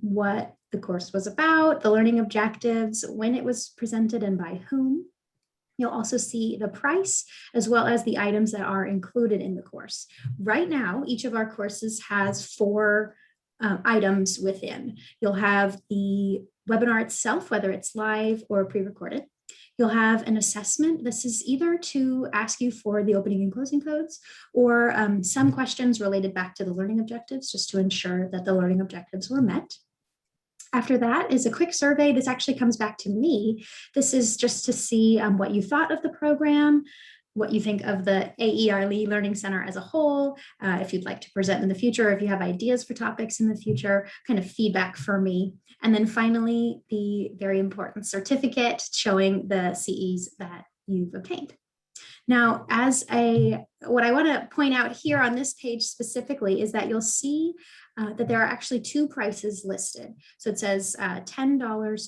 what the course was about, the learning objectives, when it was presented and by whom. You'll also see the price, as well as the items that are included in the course. Right now, each of our courses has 4 items within. You'll have the webinar itself, whether it's live or pre-recorded. You'll have an assessment. This is either to ask you for the opening and closing codes, or some questions related back to the learning objectives, just to ensure that the learning objectives were met. After that is a quick survey. This actually comes back to me. This is just to see what you thought of the program, what you think of the AER e-learning center as a whole, if you'd like to present in the future, if you have ideas for topics in the future, kind of feedback for me. And then finally, the very important certificate showing the CEs that you've obtained. Now, as a what I want to point out here on this page specifically is that you'll see that there are actually two prices listed. So it says $10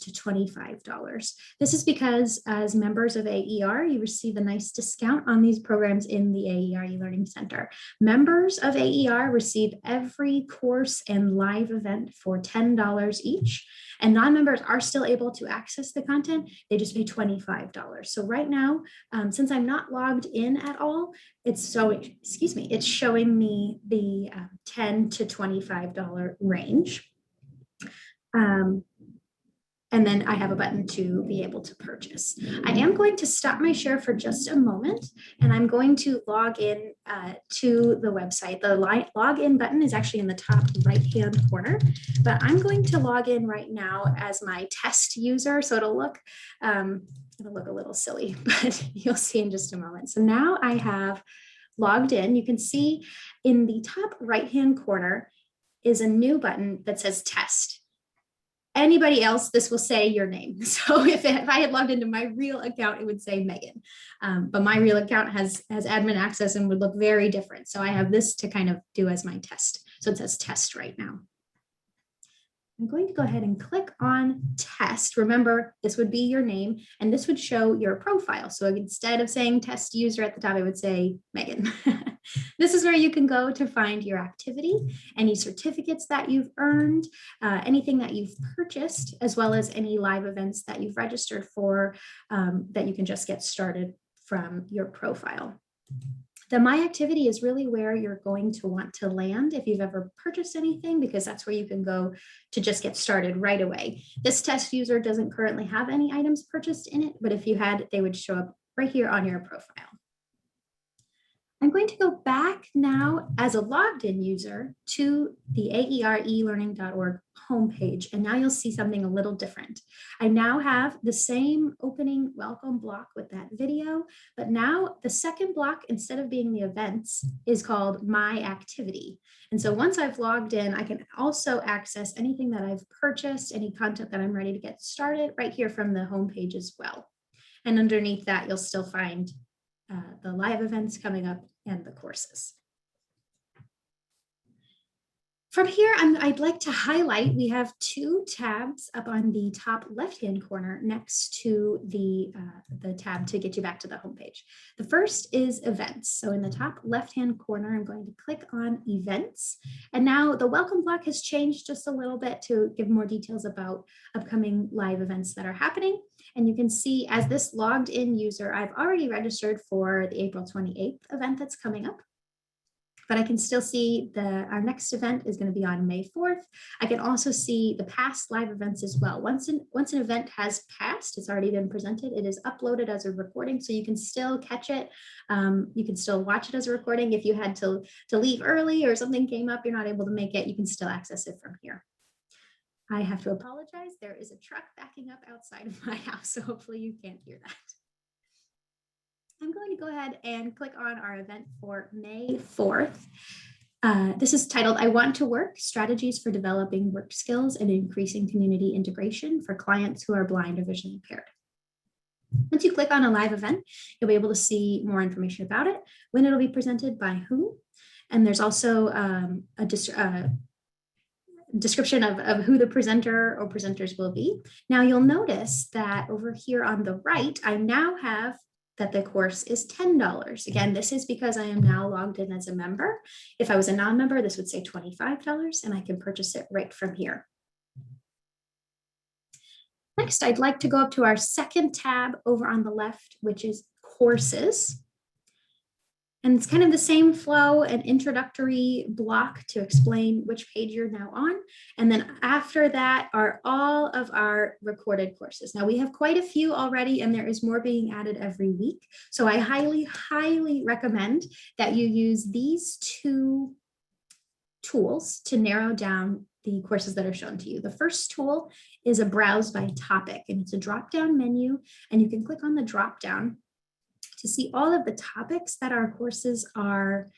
to $25. This is because as members of AER, you receive a nice discount on these programs in the AER eLearning Center. Members of AER receive every course and live event for $10 each, and non-members are still able to access the content. They just pay $25. So right now, since I'm not logged in at all, it's showing me the $10 to $25 range. And then I have a button to be able to purchase. I am going to stop my share for just a moment, and I'm going to log in to the website. The login button is actually in the top right-hand corner, but I'm going to log in right now as my test user. So it'll look a little silly, but you'll see in just a moment. So now I have logged in. You can see in the top right-hand corner is a new button that says test. Anybody else, this will say your name. So if I had logged into my real account, it would say Megan. But my real account has admin access and would look very different. So I have this to kind of do as my test. So it says test right now. I'm going to go ahead and click on test. Remember, this would be your name, and this would show your profile. So instead of saying test user at the top, it would say Megan. This is where you can go to find your activity, any certificates that you've earned, anything that you've purchased, as well as any live events that you've registered for that you can just get started from your profile. The My Activity is really where you're going to want to land if you've ever purchased anything, because that's where you can go to just get started right away. This test user doesn't currently have any items purchased in it, but if you had, they would show up right here on your profile. I'm going to go back now as a logged in user to the aerelearning.org homepage, and now you'll see something a little different. I now have the same opening welcome block with that video, but now the second block, instead of being the events, is called My Activity. And so once I've logged in, I can also access anything that I've purchased, any content that I'm ready to get started right here from the homepage as well. And underneath that, you'll still find the live events coming up and the courses. From here, I'd like to highlight, we have two tabs up on the top left-hand corner next to the tab to get you back to the homepage. The first is events. So in the top left-hand corner, I'm going to click on events. And now the welcome block has changed just a little bit to give more details about upcoming live events that are happening. And you can see as this logged in user, I've already registered for the April 28th event that's coming up. But I can still see our next event is going to be on May 4th. I can also see the past live events as well. Once an event has passed, it's already been presented, it is uploaded as a recording, so you can still catch it. You can still watch it as a recording. If you had to leave early or something came up, you're not able to make it, you can still access it from here. I have to apologize. There is a truck backing up outside of my house, so hopefully you can't hear that. I'm going to go ahead and click on our event for May 4th. This is titled, I Want to Work, Strategies for Developing Work Skills and Increasing Community Integration for Clients Who Are Blind or Visually Impaired. Once you click on a live event, you'll be able to see more information about it, when it'll be presented, by whom, and there's also a description of who the presenter or presenters will be. Now you'll notice that over here on the right, I now have that the course is $10. Again, this is because I am now logged in as a member. If I was a non-member, this would say $25, and I can purchase it right from here. Next, I'd like to go up to our second tab over on the left, which is courses. And it's kind of the same flow, an introductory block to explain which page you're now on. And then after that are all of our recorded courses. Now we have quite a few already, and there is more being added every week. So I highly, highly recommend that you use these two tools to narrow down the courses that are shown to you. The first tool is a browse by topic, and it's a drop-down menu, and you can click on the drop-down to see all of the topics that our courses are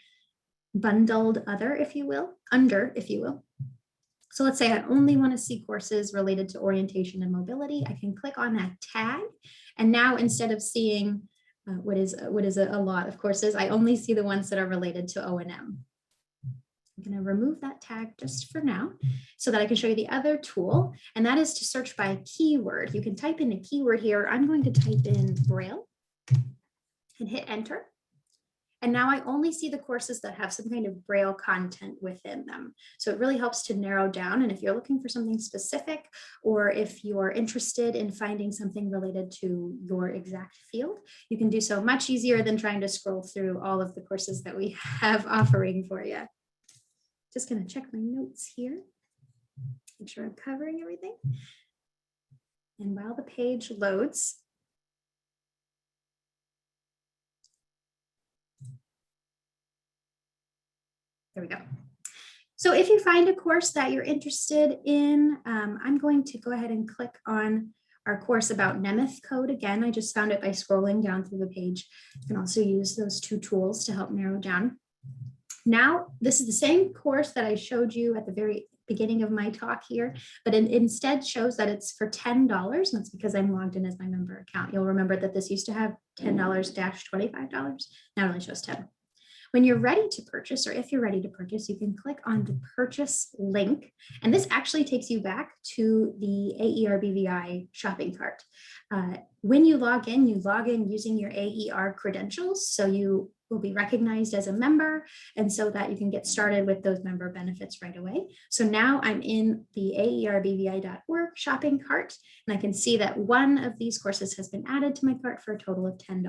bundled under, if you will. So let's say I only want to see courses related to orientation and mobility. I can click on that tag. And now instead of seeing what is a lot of courses. I only see the ones that are related to O&M. I'm going to remove that tag just for now so that I can show you the other tool, and that is to search by keyword. You can type in a keyword here. I'm going to type in Braille and hit enter. And now I only see the courses that have some kind of Braille content within them. So it really helps to narrow down. And if you're looking for something specific, or if you're interested in finding something related to your exact field, you can do so much easier than trying to scroll through all of the courses that we have offering for you. Just going to check my notes here, make sure I'm covering everything. And while the page loads, there we go. So if you find a course that you're interested in, I'm going to go ahead and click on our course about Nemeth code. Again, I just found it by scrolling down through the page. You can also use those two tools to help narrow down. Now, this is the same course that I showed you at the very beginning of my talk here, but it instead shows that it's for $10. And that's because I'm logged in as my member account. You'll remember that this used to have $10-$25. Now it only shows 10. When you're ready to purchase, or if you're ready to purchase, you can click on the purchase link. And this actually takes you back to the AER BVI shopping cart. When you log in using your AER credentials. So you will be recognized as a member, and so that you can get started with those member benefits right away. So now I'm in the aerbvi.org shopping cart, and I can see that one of these courses has been added to my cart for a total of $10.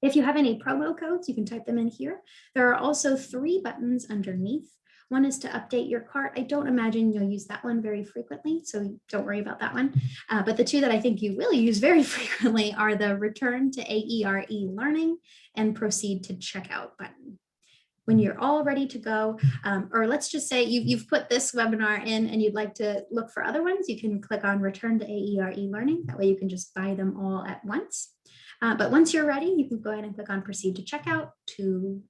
If you have any promo codes, you can type them in here. There are also 3 buttons underneath. One is to update your cart. I don't imagine you'll use that one very frequently, so don't worry about that one. But the 2 that I think you will use very frequently are the return to AER e-learning and proceed to checkout button. When you're all ready to go, or let's just say you've put this webinar in and you'd like to look for other ones, you can click on return to AER e-learning. That way you can just buy them all at once. But once you're ready, you can go ahead and click on proceed to checkout to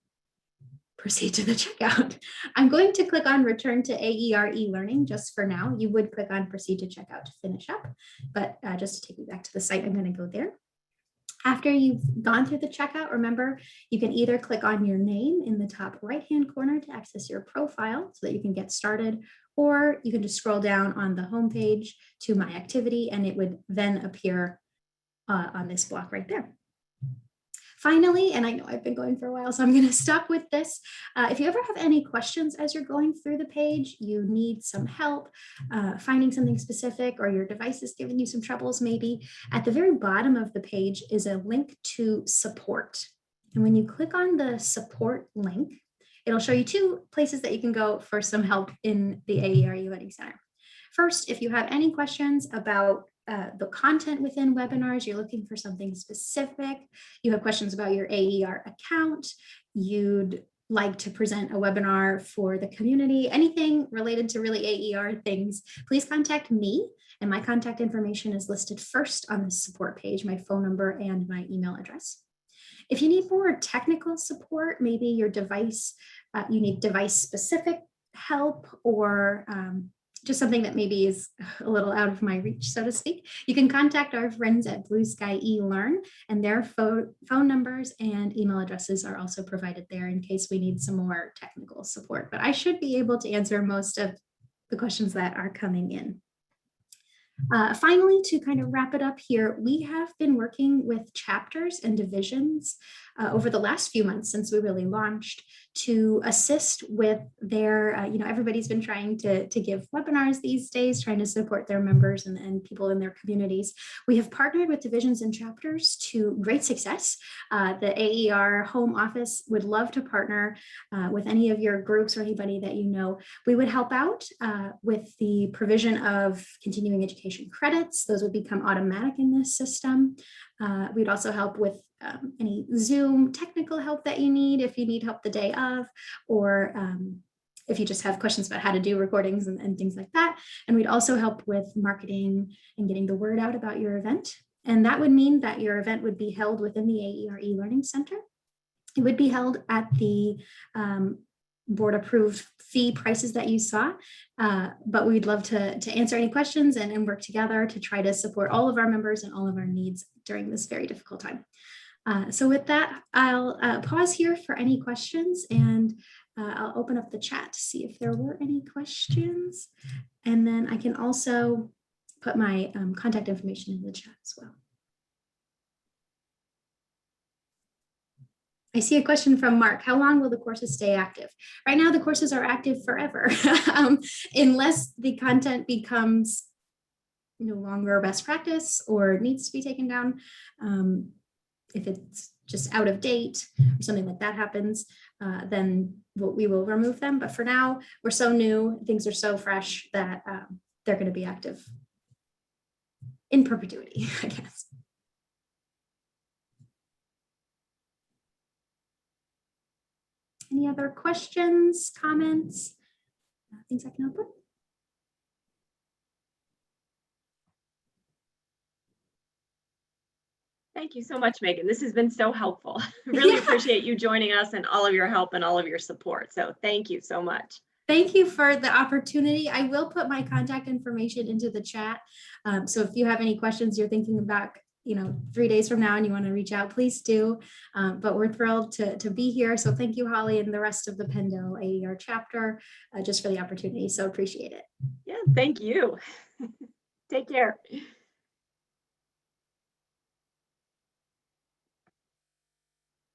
proceed to the checkout. I'm going to click on return to AER e-learning just for now. You would click on proceed to checkout to finish up, but just to take you back to the site, I'm going to go there. After you've gone through the checkout, remember, you can either click on your name in the top right-hand corner to access your profile so that you can get started, or you can just scroll down on the homepage to My Activity, and it would then appear on this block right there. Finally, and I know I've been going for a while, so I'm going to stop with this. If you ever have any questions as you're going through the page, you need some help finding something specific, or your device is giving you some troubles maybe, at the very bottom of the page is a link to support. And when you click on the support link, it'll show you 2 places that you can go for some help in the AER e-learning center. First, if you have any questions about the content within webinars, you're looking for something specific, you have questions about your AER account, you'd like to present a webinar for the community, anything related to really AER things, please contact me. And my contact information is listed first on the support page, my phone number and my email address. If you need more technical support, maybe your device, you need device specific help, or just something that maybe is a little out of my reach, so to speak, you can contact our friends at Blue Sky eLearn, and their phone numbers and email addresses are also provided there in case we need some more technical support. But I should be able to answer most of the questions that are coming in. Finally, to kind of wrap it up here, we have been working with chapters and divisions over the last few months since we really launched to assist with their, everybody's been trying to give webinars these days, trying to support their members and people in their communities. We have partnered with divisions and chapters to great success. The AER home office would love to partner with any of your groups or anybody that you know. We would help out with the provision of continuing education credits. Those would become automatic in this system. We'd also help with any Zoom technical help that you need, if you need help the day of, or if you just have questions about how to do recordings and things like that. And we'd also help with marketing and getting the word out about your event. And that would mean that your event would be held within the AER e-learning center. It would be held at the board approved fee prices that you saw. But we'd love to answer any questions and work together to try to support all of our members and all of our needs during this very difficult time. So with that, I'll pause here for any questions, and I'll open up the chat to see if there were any questions. And then I can also put my contact information in the chat as well. I see a question from Mark. How long will the courses stay active? Right now, the courses are active forever, unless the content becomes no longer best practice or needs to be taken down. If it's just out of date or something like that happens, then we will remove them. But for now, we're so new, things are so fresh that they're going to be active in perpetuity, I guess. Any other questions, comments, things I can help with? Thank you so much, Megan. This has been so helpful. Really appreciate you joining us and all of your help and all of your support. So thank you so much. Thank you for the opportunity. I will put my contact information into the chat. So if you have any questions you're thinking about, 3 days from now and you want to reach out, please do. But we're thrilled to be here. So thank you, Holly, and the rest of the Pendo AER chapter, just for the opportunity. So appreciate it. Yeah, thank you. Take care.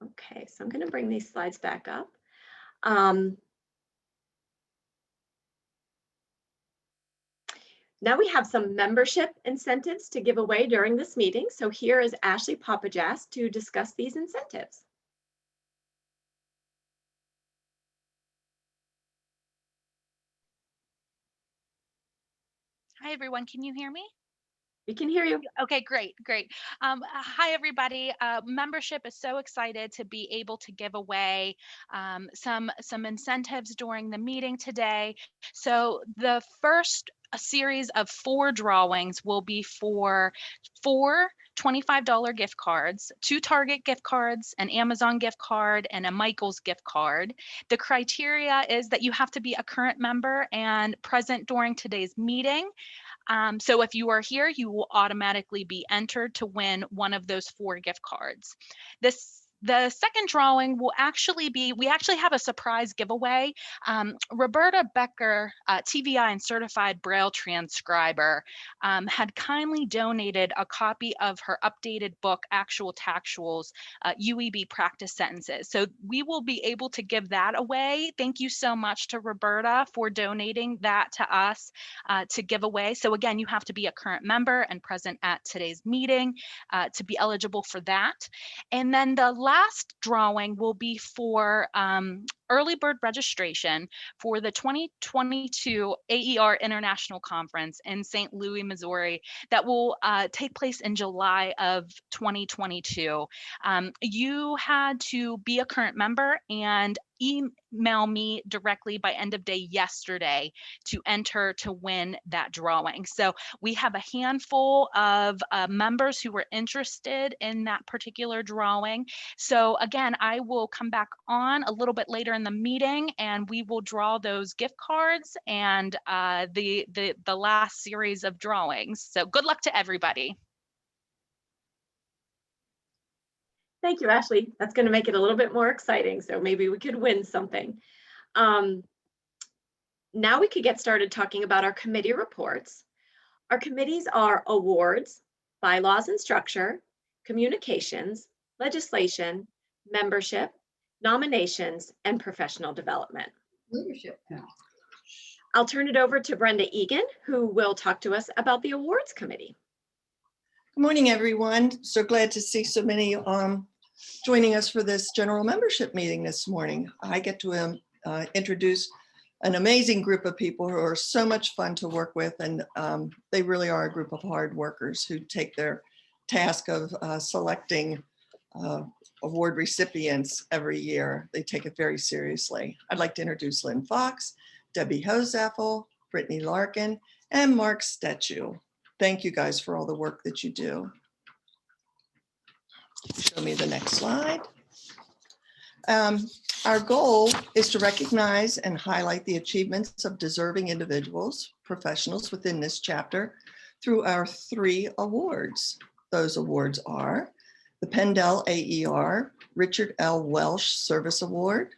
Okay, so I'm going to bring these slides back up. Now we have some membership incentives to give away during this meeting. So here is Ashley Papajas to discuss these incentives. Hi, everyone. Can you hear me? We can hear you. Okay, great. Hi, everybody. Membership is so excited to be able to give away some incentives during the meeting today. So the first series of 4 drawings will be for 4 $25 gift cards, 2 Target gift cards, an Amazon gift card, and a Michaels gift card. The criteria is that you have to be a current member and present during today's meeting. So if you are here, you will automatically be entered to win one of those 4 gift cards. The second drawing will actually be, we actually have a surprise giveaway. Roberta Becker, TVI and certified Braille transcriber, had kindly donated a copy of her updated book, Actual Tactuals, UEB Practice Sentences. So we will be able to give that away. Thank you so much to Roberta for donating that to us to give away. So again, you have to be a current member and present at today's meeting to be eligible for that. And then the last drawing will be for early bird registration for the 2022 AER International Conference in St. Louis, Missouri, that will take place in July of 2022. You had to be a current member and email me directly by end of day yesterday to enter to win that drawing. So we have a handful of members who were interested in that particular drawing. So again, I will come back on a little bit later in the meeting and we will draw those gift cards and the last series of drawings. So good luck to everybody. Thank you, Ashley. That's going to make it a little bit more exciting. So maybe we could win something. Now we could get started talking about our committee reports. Our committees are awards, bylaws and structure, communications, legislation, membership, nominations, and professional development. Leadership. I'll turn it over to Brenda Egan, who will talk to us about the awards committee. Good morning, everyone. So glad to see so many joining us for this general membership meeting this morning. I get to introduce an amazing group of people who are so much fun to work with, and they really are a group of hard workers who take their task of selecting award recipients every year. They take it very seriously. I'd like to introduce Lynn Fox, Debbie Hosaffel, Brittany Larkin, and Mark Stechu. Thank you guys for all the work that you do. Show me the next slide. Our goal is to recognize and highlight the achievements of deserving individuals, professionals within this chapter through our 3 awards. Those awards are the Pendel AER Richard L. Welsh Service Award,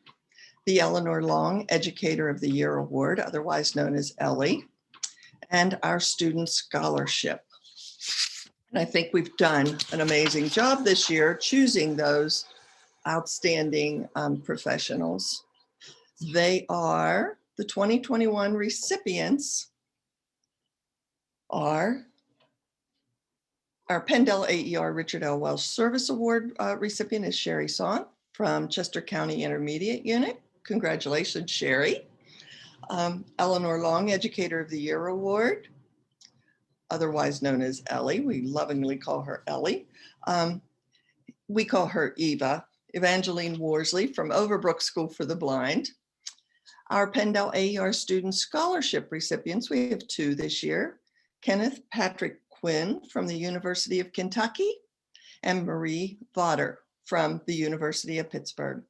the Eleanor Long Educator of the Year Award, otherwise known as ELLIE, and our Student Scholarship. And I think we've done an amazing job this year choosing those outstanding professionals. They are the 2021 recipients are our Pendel AER Richard L. Welsh Service Award recipient is Sherry Song from Chester County Intermediate Unit. Congratulations, Sherry. Eleanor Long Educator of the Year Award, otherwise known as Ellie. We lovingly call her Ellie. We call her Eva. Evangeline Worsley from Overbrook School for the Blind. Our Pendel AER Student Scholarship recipients, we have 2 this year. Kenneth Patrick Quinn from the University of Kentucky and Marie Vodder from the University of Pittsburgh.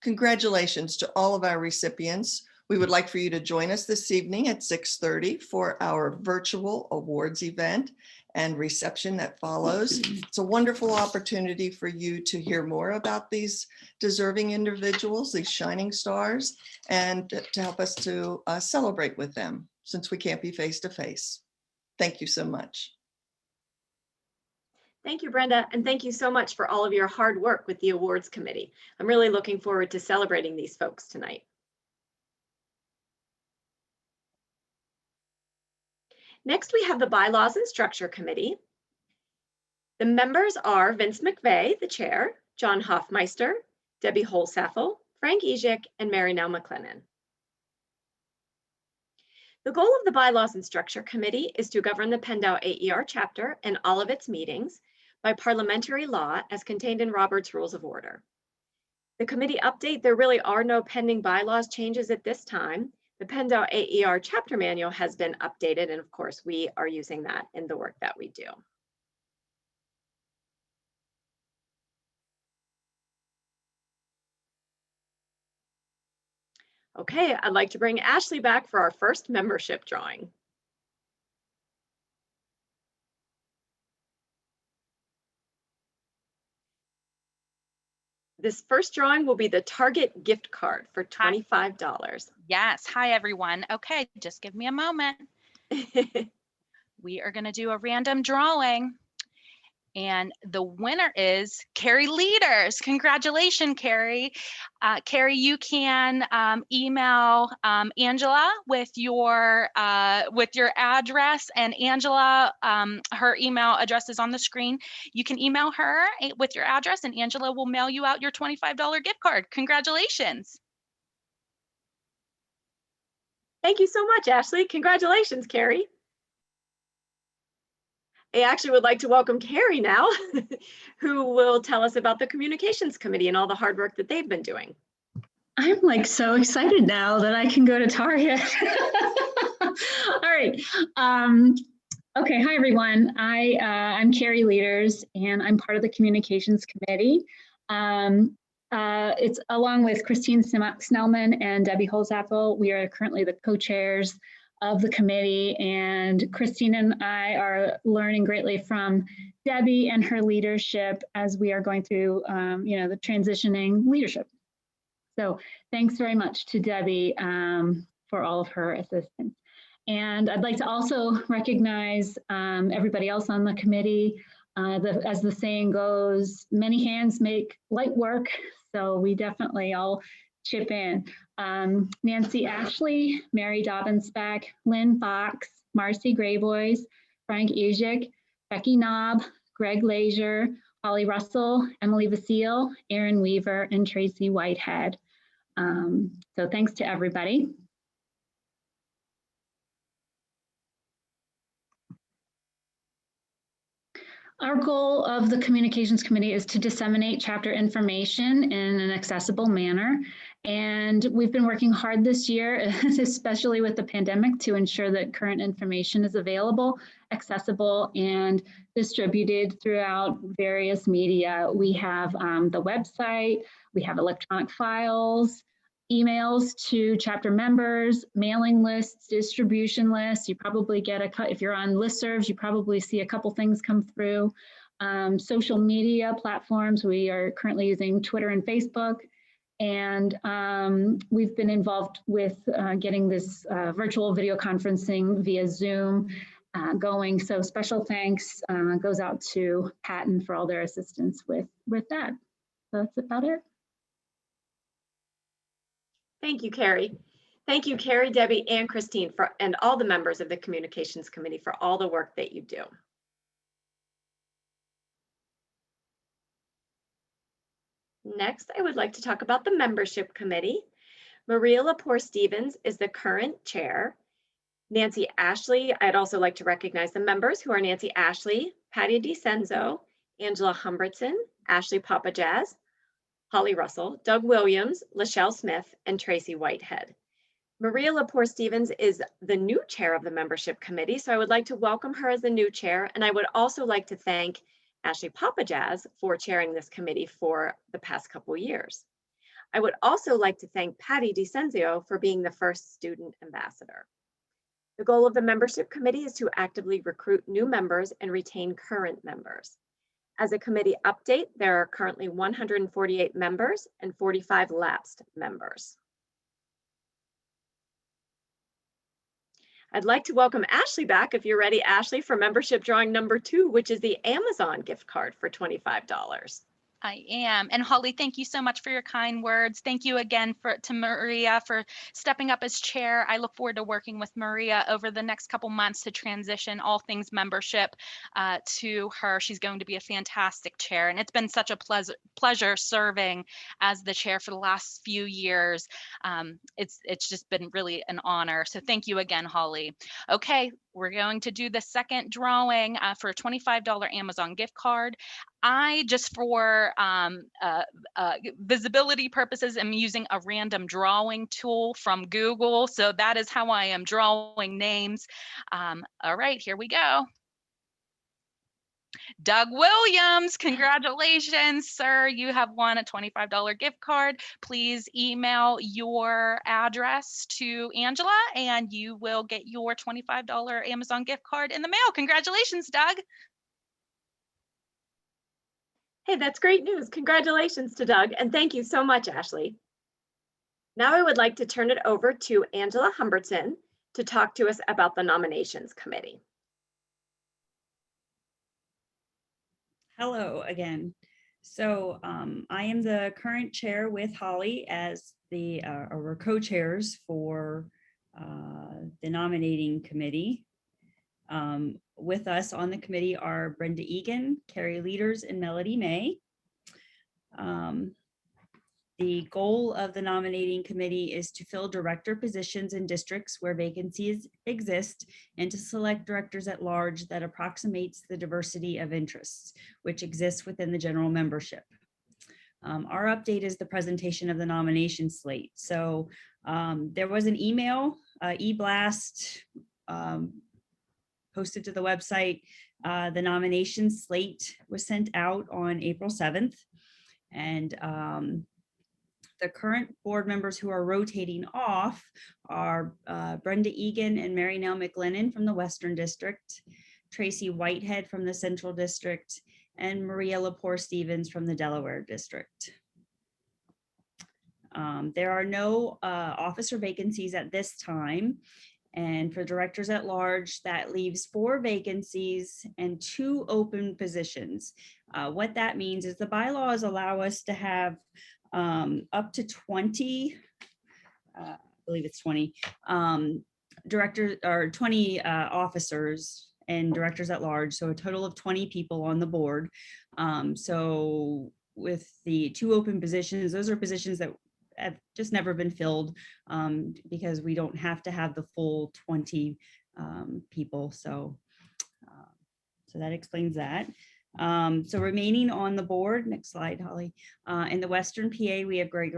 Congratulations to all of our recipients. We would like for you to join us this evening at 6:30 for our virtual awards event and reception that follows. It's a wonderful opportunity for you to hear more about these deserving individuals, these shining stars, and to help us to celebrate with them since we can't be face to face. Thank you so much. Thank you, Brenda, and thank you so much for all of your hard work with the awards committee. I'm really looking forward to celebrating these folks tonight. Next, we have the Bylaws and Structure Committee. The members are Vince McVeigh, the chair, John Hoffmeister, Debbie Holsaffel, Frank Ejik, and Mary Nell McLennan. The goal of the Bylaws and Structure Committee is to govern the Pendel AER chapter and all of its meetings by parliamentary law as contained in Robert's Rules of Order. The committee update, there really are no pending bylaws changes at this time. The Pendel AER chapter manual has been updated, and of course, we are using that in the work that we do. Okay, I'd like to bring Ashley back for our first membership drawing. This first drawing will be the Target gift card for $25. Yes. Hi, everyone. Okay, just give me a moment. We are going to do a random drawing. And the winner is Carrie Leaders. Congratulations, Carrie. Carrie, you can email Angela with your address, and Angela, her email address is on the screen. You can email her with your address, and Angela will mail you out your $25 gift card. Congratulations. Thank you so much, Ashley. Congratulations, Carrie. I actually would like to welcome Carrie now, who will tell us about the Communications Committee and all the hard work that they've been doing. I'm like so excited now that I can go to Target. All right. Okay. Hi, everyone. I'm Carrie Leaders, and I'm part of the Communications Committee. It's along with Christine Snellman and Debbie Holsaffel. We are currently the co-chairs of the committee, and Christine and I are learning greatly from Debbie and her leadership as we are going through, the transitioning leadership. So thanks very much to Debbie for all of her assistance. And I'd like to also recognize everybody else on the committee. As the saying goes, many hands make light work. So we definitely all chip in. Nancy Ashley, Mary Dobbins-Beck, Lynn Fox, Marcy Grayboys, Frank Ejik, Becky Knob, Greg Leisure, Holly Russell, Emily Vasile, Aaron Weaver, and Tracy Whitehead. So thanks to everybody. Our goal of the Communications Committee is to disseminate chapter information in an accessible manner. And we've been working hard this year, especially with the pandemic, to ensure that current information is available, accessible, and distributed throughout various media. We have the website, we have electronic files, emails to chapter members, mailing lists, distribution lists. You probably get if you're on listservs, you probably see a couple things come through. Social media platforms, we are currently using Twitter and Facebook. And we've been involved with getting this virtual video conferencing via Zoom going. So special thanks goes out to Patton for all their assistance with that. So that's about it. Thank you, Carrie. Thank you, Carrie, Debbie, and Christine, and all the members of the Communications Committee for all the work that you do. Next, I would like to talk about the Membership Committee. Maria Lepore Stevens is the current chair. Nancy Ashley, I'd also like to recognize the members who are Nancy Ashley, Patty DiCenzo, Angela Humbertson, Ashley Papajaz, Holly Russell, Doug Williams, Lachelle Smith, and Tracy Whitehead. Maria Lepore Stevens is the new chair of the Membership Committee, so I would like to welcome her as the new chair, and I would also like to thank Ashley Papajaz for chairing this committee for the past couple years. I would also like to thank Patty DiCenzo for being the first student ambassador. The goal of the Membership Committee is to actively recruit new members and retain current members. As a committee update, there are currently 148 members and 45 lapsed members. I'd like to welcome Ashley back, if you're ready, Ashley, for membership drawing number 2, which is the Amazon gift card for $25. I am. And Holly, thank you so much for your kind words. Thank you again to Maria for stepping up as chair. I look forward to working with Maria over the next couple months to transition all things membership to her. She's going to be a fantastic chair. And it's been such a pleasure serving as the chair for the last few years. It's just been really an honor. So thank you again, Holly. Okay, we're going to do the second drawing for a $25 Amazon gift card. I, just for visibility purposes, am using a random drawing tool from Google. So that is how I am drawing names. All right, here we go. Doug Williams, congratulations, sir. You have won a $25 gift card. Please email your address to Angela and you will get your $25 Amazon gift card in the mail. Congratulations, Doug. Hey, that's great news. Congratulations to Doug, and thank you so much, Ashley. Now I would like to turn it over to Angela Humbertson to talk to us about the nominations committee. Hello again. So I am the current chair with Holly as our co-chairs for the nominating committee. With us on the committee are Brenda Egan, Carrie Leaders, and Melody May. The goal of the nominating committee is to fill director positions in districts where vacancies exist and to select directors at large that approximates the diversity of interests which exists within the general membership. Our update is the presentation of the nomination slate. So there was an email, e-blast, posted to the website. The nomination slate was sent out on April 7th. And the current board members who are rotating off are Brenda Egan and Mary Nell McLennan from the Western District, Tracy Whitehead from the Central District, and Maria Lepore Stevens from the Delaware District. There are no officer vacancies at this time. And for directors at large, that leaves 4 vacancies and 2 open positions. What that means is the bylaws allow us to have up to 20, I believe it's 20, directors or 20 officers and directors at large. So a total of 20 people on the board. So with the 2 open positions, those are positions that have just never been filled because we don't have to have the full 20 people. So that explains that. So remaining on the board, next slide, Holly. In the Western PA, we have Greg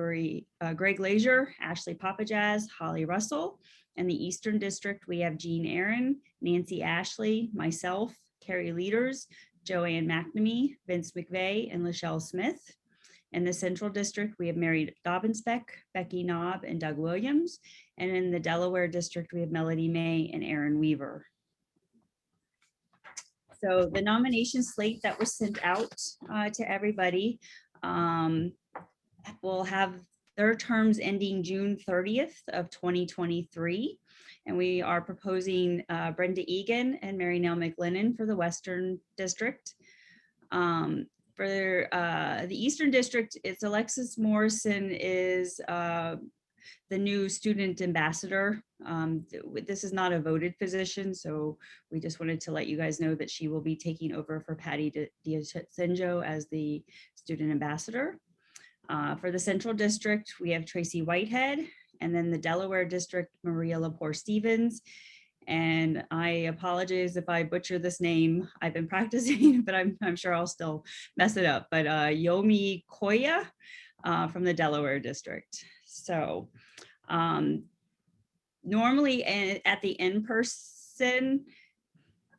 Glazier, Ashley Papajaz, Holly Russell. In the Eastern District, we have Jean Aaron, Nancy Ashley, myself, Carrie Leaders, Joanne McNamee, Vince McVeigh, and Lachelle Smith. In the Central District, we have Mary Dobbins-Beck, Becky Knobb, and Doug Williams. And in the Delaware District, we have Melody May and Aaron Weaver. So the nomination slate that was sent out to everybody will have their terms ending June 30th of 2023. And we are proposing Brenda Egan and Mary Nell McLennan for the Western District. For the Eastern District, it's Alexis Morrison is the new student ambassador. This is not a voted position, so we just wanted to let you guys know that she will be taking over for Patty Diacenjo as the student ambassador. For the Central District, we have Tracy Whitehead, and then the Delaware District, Maria Lepore Stevens. And I apologize if I butcher this name. I've been practicing, but I'm sure I'll still mess it up. But Yomi Koya from the Delaware District. So normally at the in-person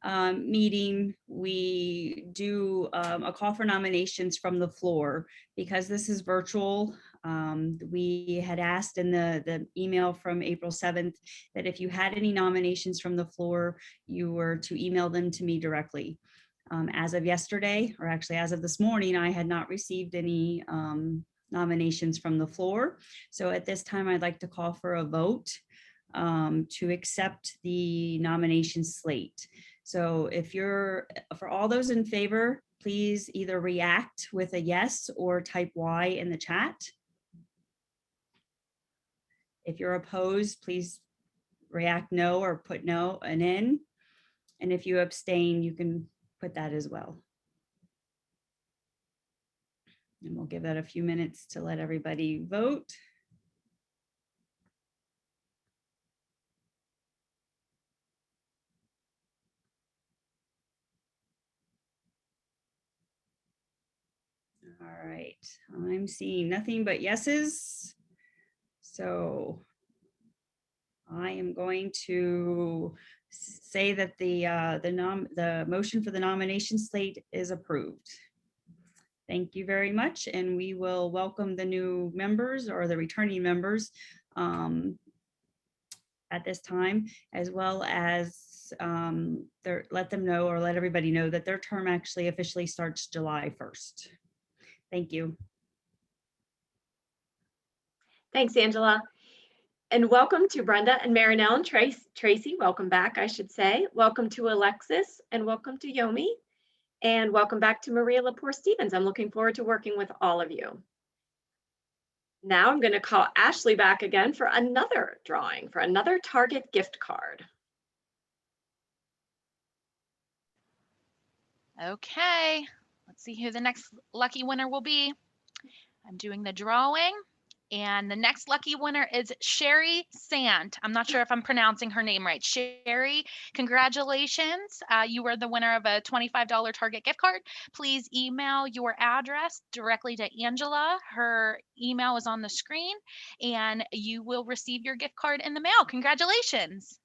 meeting, we do a call for nominations from the floor. Because this is virtual, we had asked in the email from April 7th that if you had any nominations from the floor, you were to email them to me directly. As of yesterday, or actually as of this morning, I had not received any nominations from the floor. So at this time, I'd like to call for a vote to accept the nomination slate. So if you're, for all those in favor, please either react with a yes or type Y in the chat. If you're opposed, please react no or put no and in. And if you abstain, you can put that as well. And we'll give that a few minutes to let everybody vote. All right, I'm seeing nothing but yeses. So I am going to say that the motion for the nomination slate is approved. Thank you very much, and we will welcome the new members or the returning members at this time, as well as let them know or let everybody know that their term actually officially starts July 1st. Thank you. Thanks, Angela. And welcome to Brenda and Marinelle and Tracy. Welcome back, I should say. Welcome to Alexis and welcome to Yomi. And welcome back to Maria Lepore Stevens. I'm looking forward to working with all of you. Now I'm going to call Ashley back again for another drawing, for another Target gift card. Okay, let's see who the next lucky winner will be. I'm doing the drawing. And the next lucky winner is Sherry Sant. I'm not sure if I'm pronouncing her name right. Sherry, congratulations. You were the winner of a $25 Target gift card. Please email your address directly to Angela. Her email is on the screen and you will receive your gift card in the mail. Congratulations.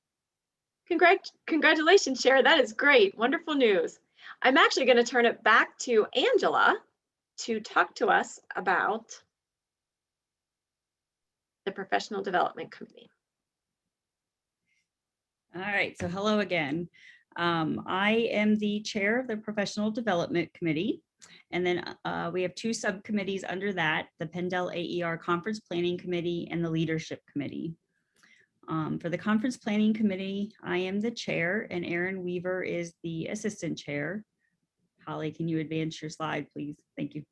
Congratulations, Sherry. That is great. Wonderful news. I'm actually going to turn it back to Angela to talk to us about the Professional Development Committee. All right, so hello again. I am the chair of the Professional Development Committee. And then we have two subcommittees under that, the Pendel AER Conference Planning Committee and the Leadership Committee. For the Conference Planning Committee, I am the chair and Aaron Weaver is the assistant chair. Holly, can you advance your slide, please? Thank you.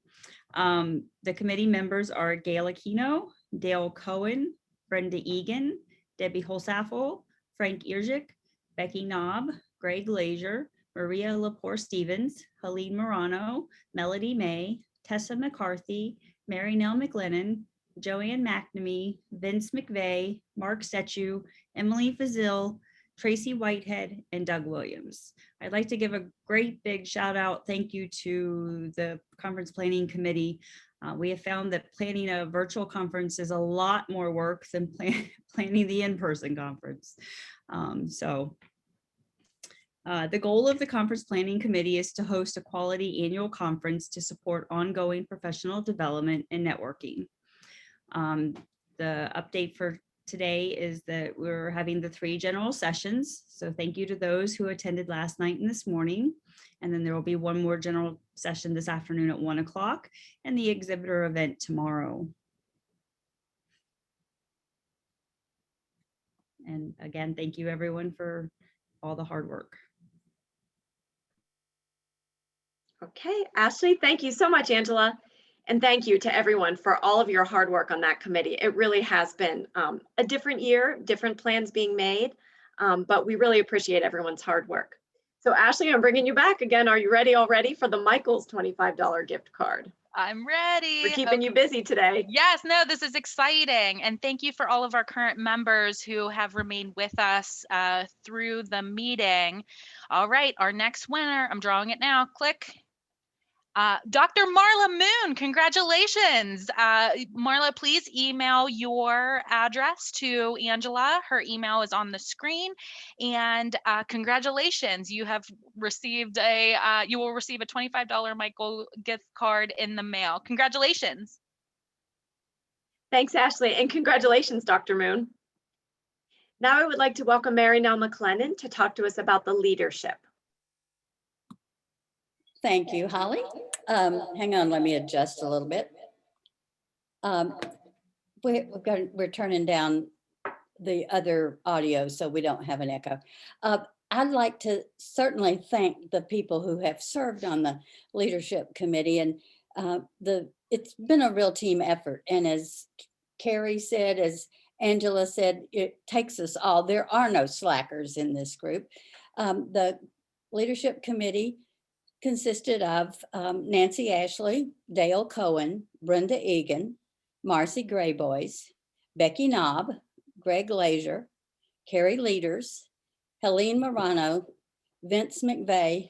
The committee members are Gail Aquino, Dale Cohen, Brenda Egan, Debbie Holsaffel, Frank Irzik, Becky Knobb, Greg Glazier, Maria Lepore Stevens, Helene Morano, Melody May, Tessa McCarthy, Mary Nell McLennan, Joanne McNamee, Vince McVeigh, Mark Sechu, Emily Fazil, Tracy Whitehead, and Doug Williams. I'd like to give a great big shout out, thank you to the Conference Planning Committee. We have found that planning a virtual conference is a lot more work than planning the in-person conference. The goal of the Conference Planning Committee is to host a quality annual conference to support ongoing professional development and networking. The update for today is that we're having the 3 general sessions. So thank you to those who attended last night and this morning. And then there will be one more general session this afternoon at 1 o'clock and the exhibitor event tomorrow. And again, thank you everyone for all the hard work. Okay, Ashley, thank you so much, Angela. And thank you to everyone for all of your hard work on that committee. It really has been a different year, different plans being made, but we really appreciate everyone's hard work. So Ashley, I'm bringing you back again. Are you ready already for the Michaels $25 gift card? I'm ready. We're keeping you busy today. Yes, no, this is exciting. And thank you for all of our current members who have remained with us through the meeting. All right, our next winner, I'm drawing it now, click. Dr. Marla Moon, congratulations. Marla, please email your address to Angela. Her email is on the screen. And congratulations, you have received you will receive a $25 Michael gift card in the mail. Congratulations. Thanks, Ashley, and congratulations, Dr. Moon. Now I would like to welcome Mary Nell McLennan to talk to us about the leadership. Thank you, Holly. Hang on, let me adjust a little bit. We're turning down the other audio so we don't have an echo. I'd like to certainly thank the people who have served on the leadership committee, and it's been a real team effort. And as Carrie said, as Angela said, it takes us all. There are no slackers in this group. The leadership committee consisted of Nancy Ashley, Dale Cohen, Brenda Egan, Marcy Grayboys, Becky Knobb, Greg Lazier, Carrie Leaders, Helene Morano, Vince McVeigh,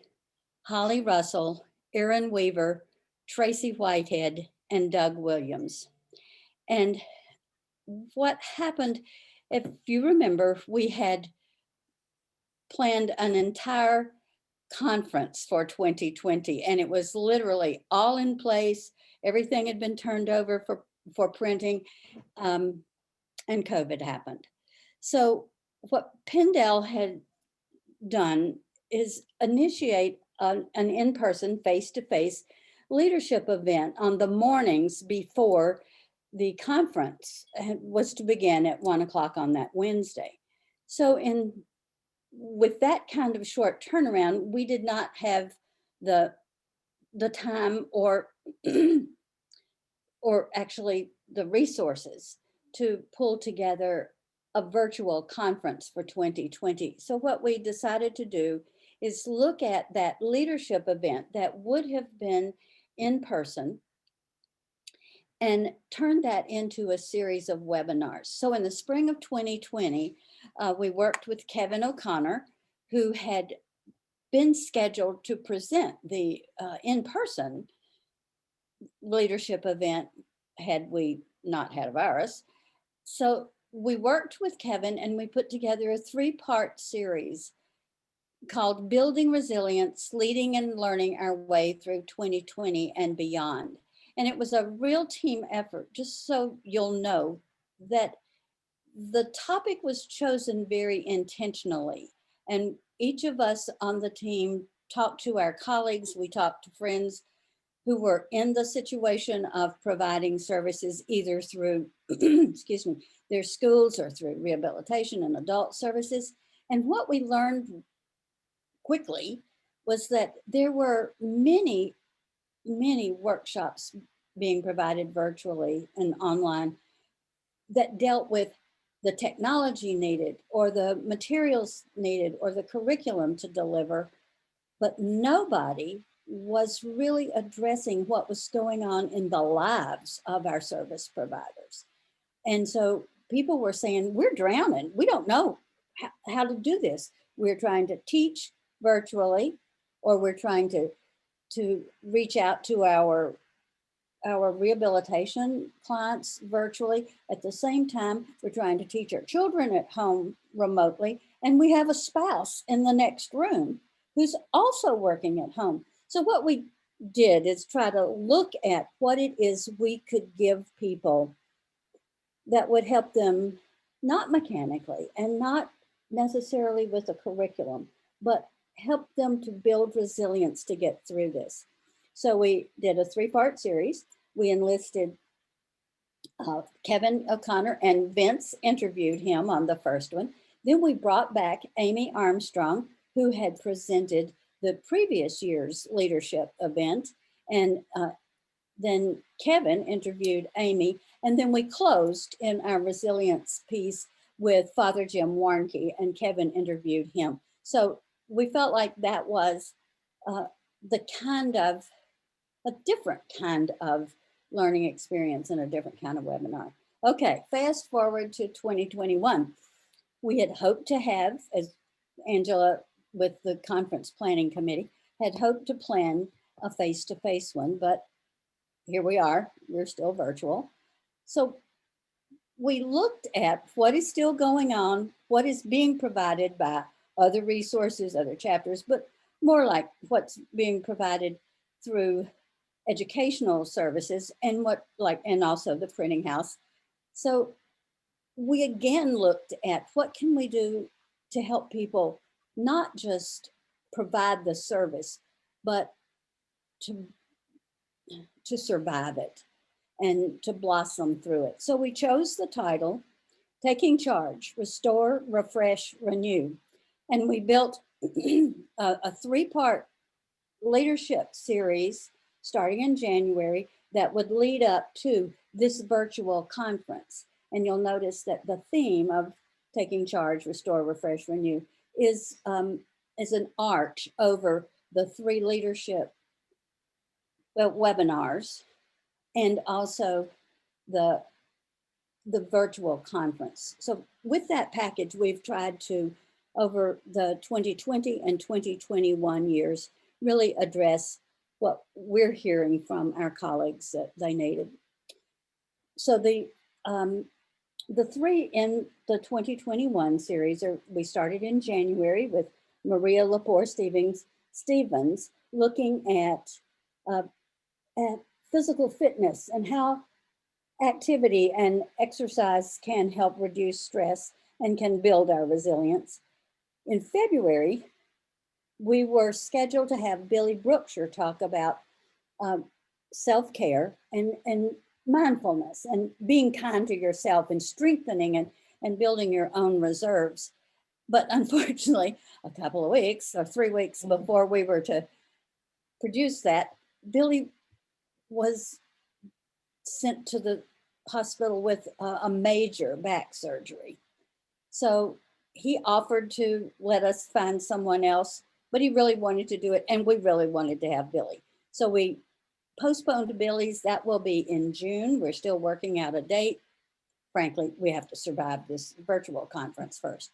Holly Russell, Erin Weaver, Tracy Whitehead, and Doug Williams. And what happened, if you remember, we had planned an entire conference for 2020, and it was literally all in place. Everything had been turned over for printing, and COVID happened. So what Pendel had done is initiate an in-person, face-to-face leadership event on the mornings before the conference was to begin at 1 o'clock on that Wednesday. So with that kind of short turnaround, we did not have the time or actually the resources to pull together a virtual conference for 2020. So what we decided to do is look at that leadership event that would have been in person and turn that into a series of webinars. So in the spring of 2020, we worked with Kevin O'Connor, who had been scheduled to present the in-person leadership event had we not had a virus. So we worked with Kevin and we put together a 3-part series called Building Resilience, Leading and Learning Our Way Through 2020 and Beyond. And it was a real team effort, just so you'll know that the topic was chosen very intentionally. And each of us on the team talked to our colleagues, we talked to friends who were in the situation of providing services either through, excuse me, their schools or through rehabilitation and adult services. And what we learned quickly was that there were many workshops being provided virtually and online that dealt with the technology needed or the materials needed or the curriculum to deliver, but nobody was really addressing what was going on in the lives of our service providers. And so people were saying, we're drowning. We don't know how to do this. We're trying to teach virtually, or we're trying to reach out to our rehabilitation clients virtually. At the same time, we're trying to teach our children at home remotely, and we have a spouse in the next room who's also working at home. So what we did is try to look at what it is we could give people that would help them, not mechanically and not necessarily with a curriculum, but help them to build resilience to get through this. So we did a 3-part series. We enlisted Kevin O'Connor, and Vince interviewed him on the first one. Then we brought back Amy Armstrong, who had presented the previous year's leadership event. And then Kevin interviewed Amy. And then we closed in our resilience piece with Father Jim Warnke, and Kevin interviewed him. So we felt like that was the kind of, a different kind of learning experience and a different kind of webinar. Okay, fast forward to 2021. We had hoped to have, as Angela with the conference planning committee, had hoped to plan a face-to-face one, but here we are, we're still virtual. So we looked at what is still going on, what is being provided by other resources, other chapters, but more like what's being provided through educational services and and also the printing house. So we again looked at what can we do to help people not just provide the service, but to survive it and to blossom through it. So we chose the title, Taking Charge, Restore, Refresh, Renew. And we built a 3-part leadership series starting in January that would lead up to this virtual conference. And you'll notice that the theme of Taking Charge, Restore, Refresh, Renew is an arch over the 3 leadership webinars and also the virtual conference. So with that package, we've tried to, over the 2020 and 2021 years, really address what we're hearing from our colleagues that they needed. So the 3 in the 2021 series we started in January with Maria Lepore Stevens looking at physical fitness and how activity and exercise can help reduce stress and can build our resilience. In February, we were scheduled to have Billy Brookshire talk about self-care and mindfulness and being kind to yourself and strengthening and building your own reserves. But unfortunately, a couple of weeks or 3 weeks before we were to produce that, Billy was sent to the hospital with a major back surgery. So he offered to let us find someone else, but he really wanted to do it, and we really wanted to have Billy. So we postponed Billy's. That will be in June. We're still working out a date. Frankly, we have to survive this virtual conference first.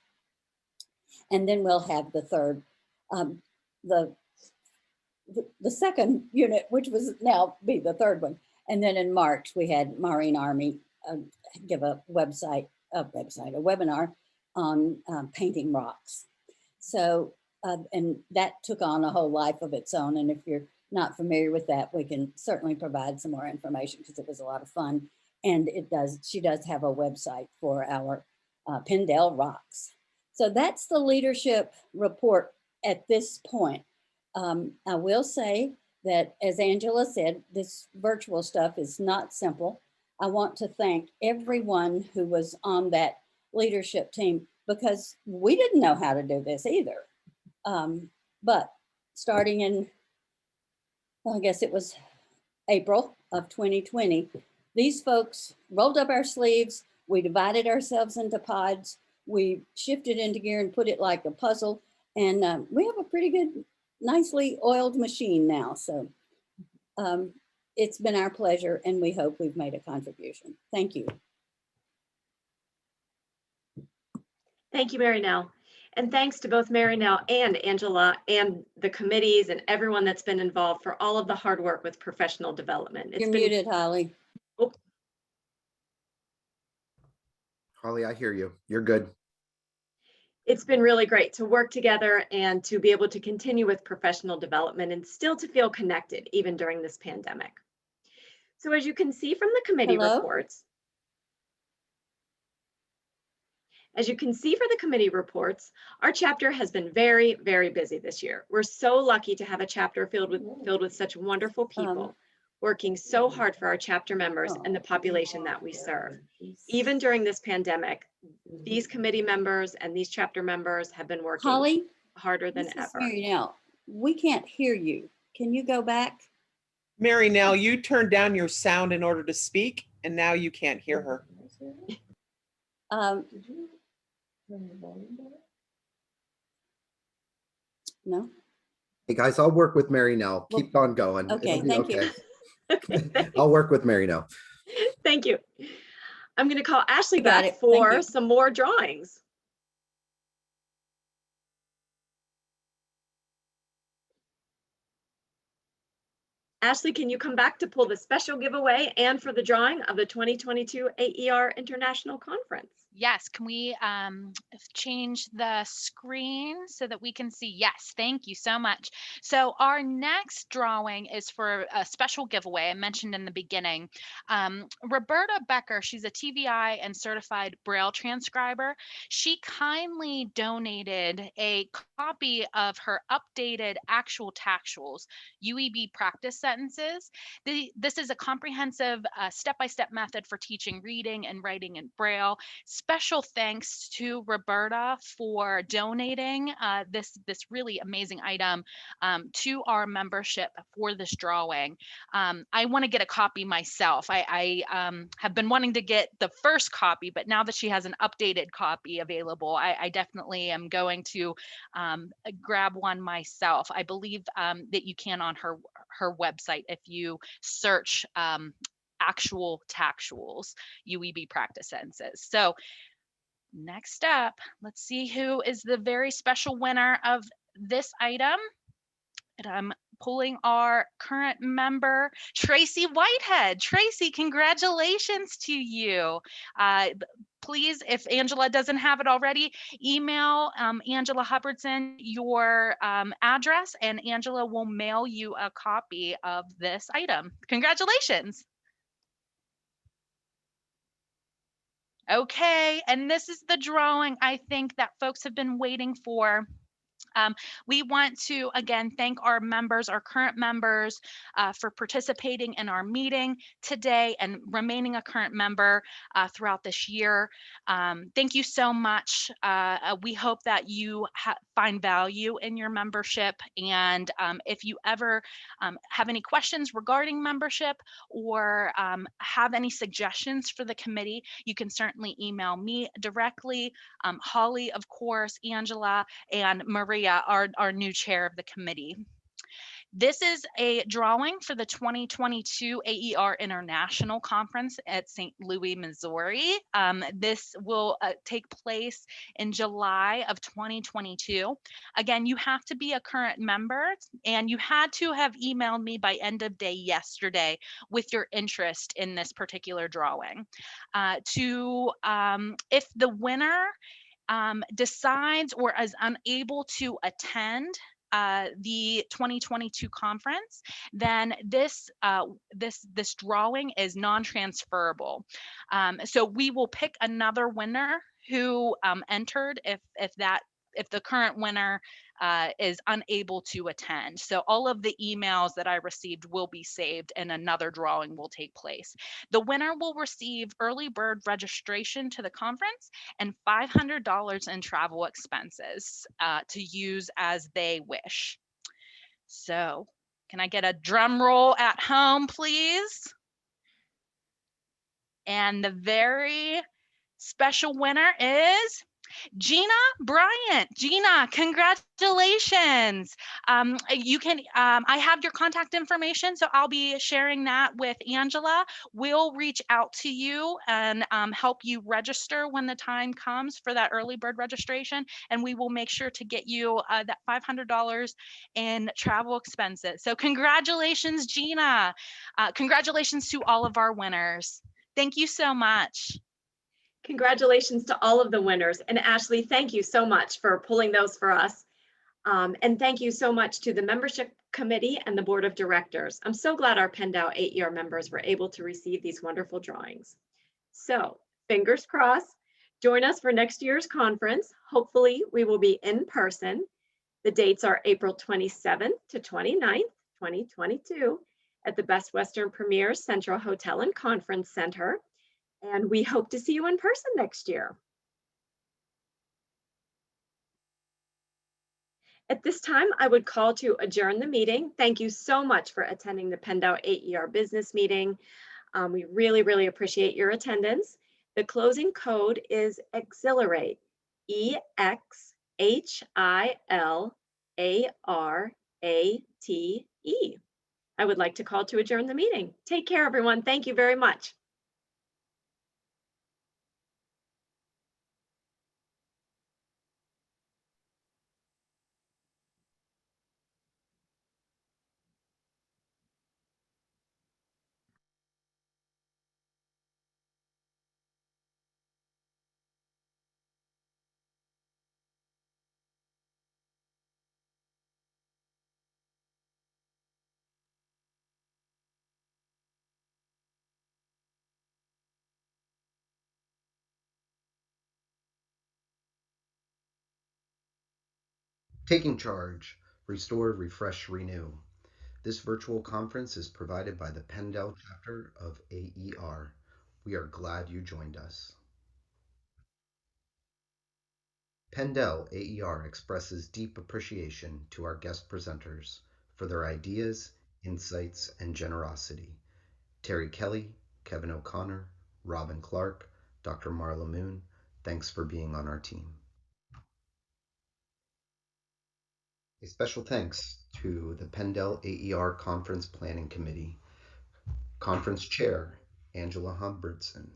And then we'll have the third, the second unit, which was now be the third one. And then in March, we had Maureen Army give a webinar on painting rocks. So, and that took on a whole life of its own. And if you're not familiar with that, we can certainly provide some more information because it was a lot of fun. And she does have a website for our Pendel Rocks. So that's the leadership report at this point. I will say that, as Angela said, this virtual stuff is not simple. I want to thank everyone who was on that leadership team because we didn't know how to do this either. But starting in, well, I guess it was April of 2020, these folks rolled up our sleeves. We divided ourselves into pods. We shifted into gear and put it like a puzzle. And we have a pretty good, nicely oiled machine now. So it's been our pleasure, and we hope we've made a contribution. Thank you. Thank you, Mary Nell. And thanks to both Marinelle and Angela and the committees and everyone that's been involved for all of the hard work with professional development. You're muted, Holly. Holly, I hear you. You're good. It's been really great to work together and to be able to continue with professional development and still to feel connected even during this pandemic. So as you can see from the committee reports, our chapter has been very, very busy this year. We're so lucky to have a chapter filled with such wonderful people working so hard for our chapter members and the population that we serve. Even during this pandemic, these committee members and these chapter members have been working Holly, harder than this is ever. Marinelle. We can't hear you. Can you go back? Marinelle, you turned down your sound in order to speak, and now you can't hear her. No. Hey guys, I'll work with Mary now. Keep on going. Okay, It'll be thank you. I'll work with Mary now. Thank you. I'm going to call Ashley You got back it. Thank for you. some more drawings. Ashley, can you come back to pull the special giveaway and for the drawing of the 2022 AER International Conference? Yes, can we change the screen so that we can see? Yes, thank you so much. So our next drawing is for a special giveaway I mentioned in the beginning. Roberta Becker, she's a TVI and certified Braille transcriber. She kindly donated a copy of her updated actual tactuals, UEB practice sentences. This is a comprehensive step-by-step method for teaching reading and writing in Braille. Special thanks to Roberta for donating this really amazing item to our membership for this drawing. I want to get a copy myself. I have been wanting to get the first copy, but now that she has an updated copy available, I definitely am going to grab one myself. I believe that you can on her website if you search actual tactuals, UEB practice sentences. So next up, let's see who is the very special winner of this item. And I'm pulling our current member, Tracy Whitehead. Tracy, congratulations to you. Please, if Angela doesn't have it already, email Angela Hubbardson your address and Angela will mail you a copy of this item. Congratulations. Okay, and this is the drawing I think that folks have been waiting for. We want to, again, thank our members, our current members, for participating in our meeting today and remaining a current member throughout this year. Thank you so much. We hope that you find value in your membership. And if you ever have any questions regarding membership or have any suggestions for the committee, you can certainly email me directly, Holly, of course, Angela, and Maria, our new chair of the committee. This is a drawing for the 2022 AER International Conference at St. Louis, Missouri. This will take place in July of 2022. Again, you have to be a current member and you had to have emailed me by end of day yesterday with your interest in this particular drawing. If the winner decides or is unable to attend the 2022 conference, then this drawing is non-transferable. So we will pick another winner who entered if the current winner is unable to attend. So all of the emails that I received will be saved and another drawing will take place. The winner will receive early bird registration to the conference and $500 in travel expenses to use as they wish. So can I get a drum roll at home, please? And the very special winner is Gina Bryant. Gina, congratulations. I have your contact information, so I'll be sharing that with Angela. We'll reach out to you and help you register when the time comes for that early bird registration. And we will make sure to get you that $500 in travel expenses. So congratulations, Gina. Congratulations to all of our winners. Thank you so much. Congratulations to all of the winners. And Ashley, thank you so much for pulling those for us. And thank you so much to the membership committee and the board of directors. I'm so glad our PennDOW AER members were able to receive these wonderful drawings. So fingers crossed, join us for next year's conference. Hopefully we will be in person. The dates are April 27th to 29th, 2022 at the Best Western Premier Central Hotel and Conference Center. And we hope to see you in person next year. At this time, I would call to adjourn the meeting. Thank you so much for attending the PennDOW AER business meeting. We really, really appreciate your attendance. The closing code is Exhilarate, EXHILARATE. I would like to call to adjourn the meeting. Take care, everyone. Thank you very much. Taking charge, restore, refresh, renew. This virtual conference is provided by the PennDOW chapter of AER. We are glad you joined us. PennDOW AER expresses deep appreciation to our guest presenters for their ideas, insights, and generosity. Terry Kelly, Kevin O'Connor, Robin Clark, Dr. Marla Moon, thanks for being on our team. A special thanks to the PennDOW AER Conference Planning Committee, Conference Chair, Angela Humbertson,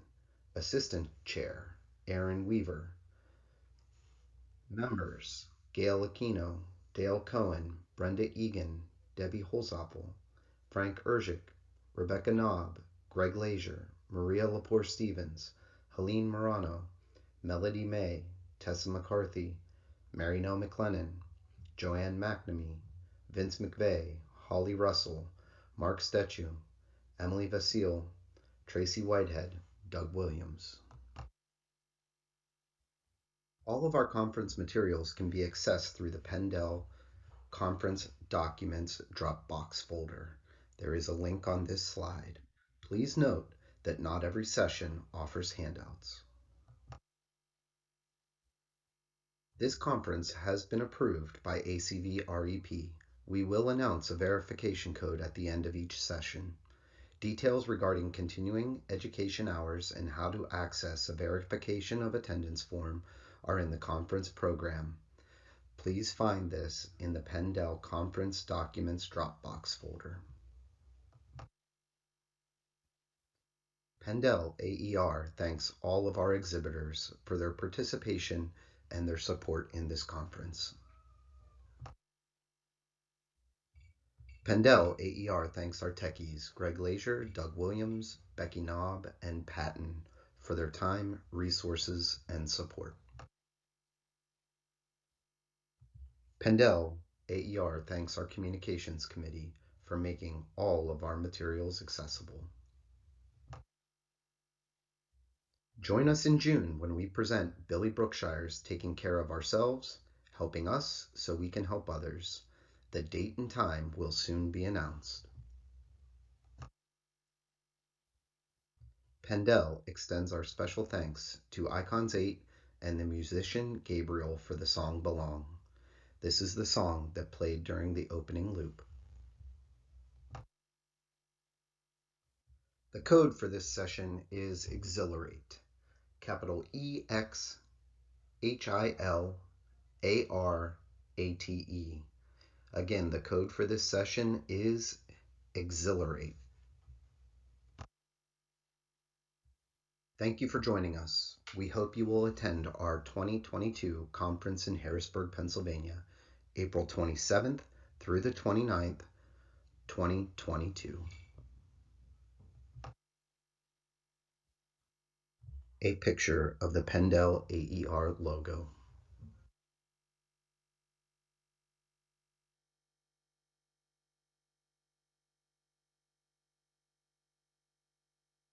Assistant Chair, Aaron Weaver, members, Gail Aquino, Dale Cohen, Brenda Egan, Debbie Holzapfel, Frank Erzik, Rebecca Knob, Greg Lazier, Maria Lepore Stevens, Helene Morano, Melody May, Tessa McCarthy, Mary Nell McLennan, Joanne McNamee, Vince McVeigh, Holly Russell, Mark Stechu, Emily Vasile, Tracy Whitehead, Doug Williams. All of our conference materials can be accessed through the PennDOW Conference Documents Dropbox folder. There is a link on this slide. Please note that not every session offers handouts. This conference has been approved by ACV REP. We will announce a verification code at the end of each session. Details regarding continuing education hours and how to access a verification of attendance form are in the conference program. Please find this in the PennDOW Conference Documents Dropbox folder. PennDOW AER thanks all of our exhibitors for their participation and their support in this conference. PennDOW AER thanks our techies, Greg Lazier, Doug Williams, Becky Knob, and Patton for their time, resources, and support. PennDOW AER thanks our communications committee for making all of our materials accessible. Join us in June when we present Billy Brookshire's Taking Care of Ourselves, Helping Us So We Can Help Others. The date and time will soon be announced. PennDOW extends our special thanks to Icons 8 and the musician Gabriel for the song Belong. This is the song that played during the opening loop. The code for this session is Exhilarate, capital EXHILARATE. HILARATE. Again, the code for this session is exhilarate. Thank you for joining us. We hope you will attend our 2022 conference in Harrisburg, Pennsylvania, April 27th through the 29th, 2022. A picture of the Pendel AER logo.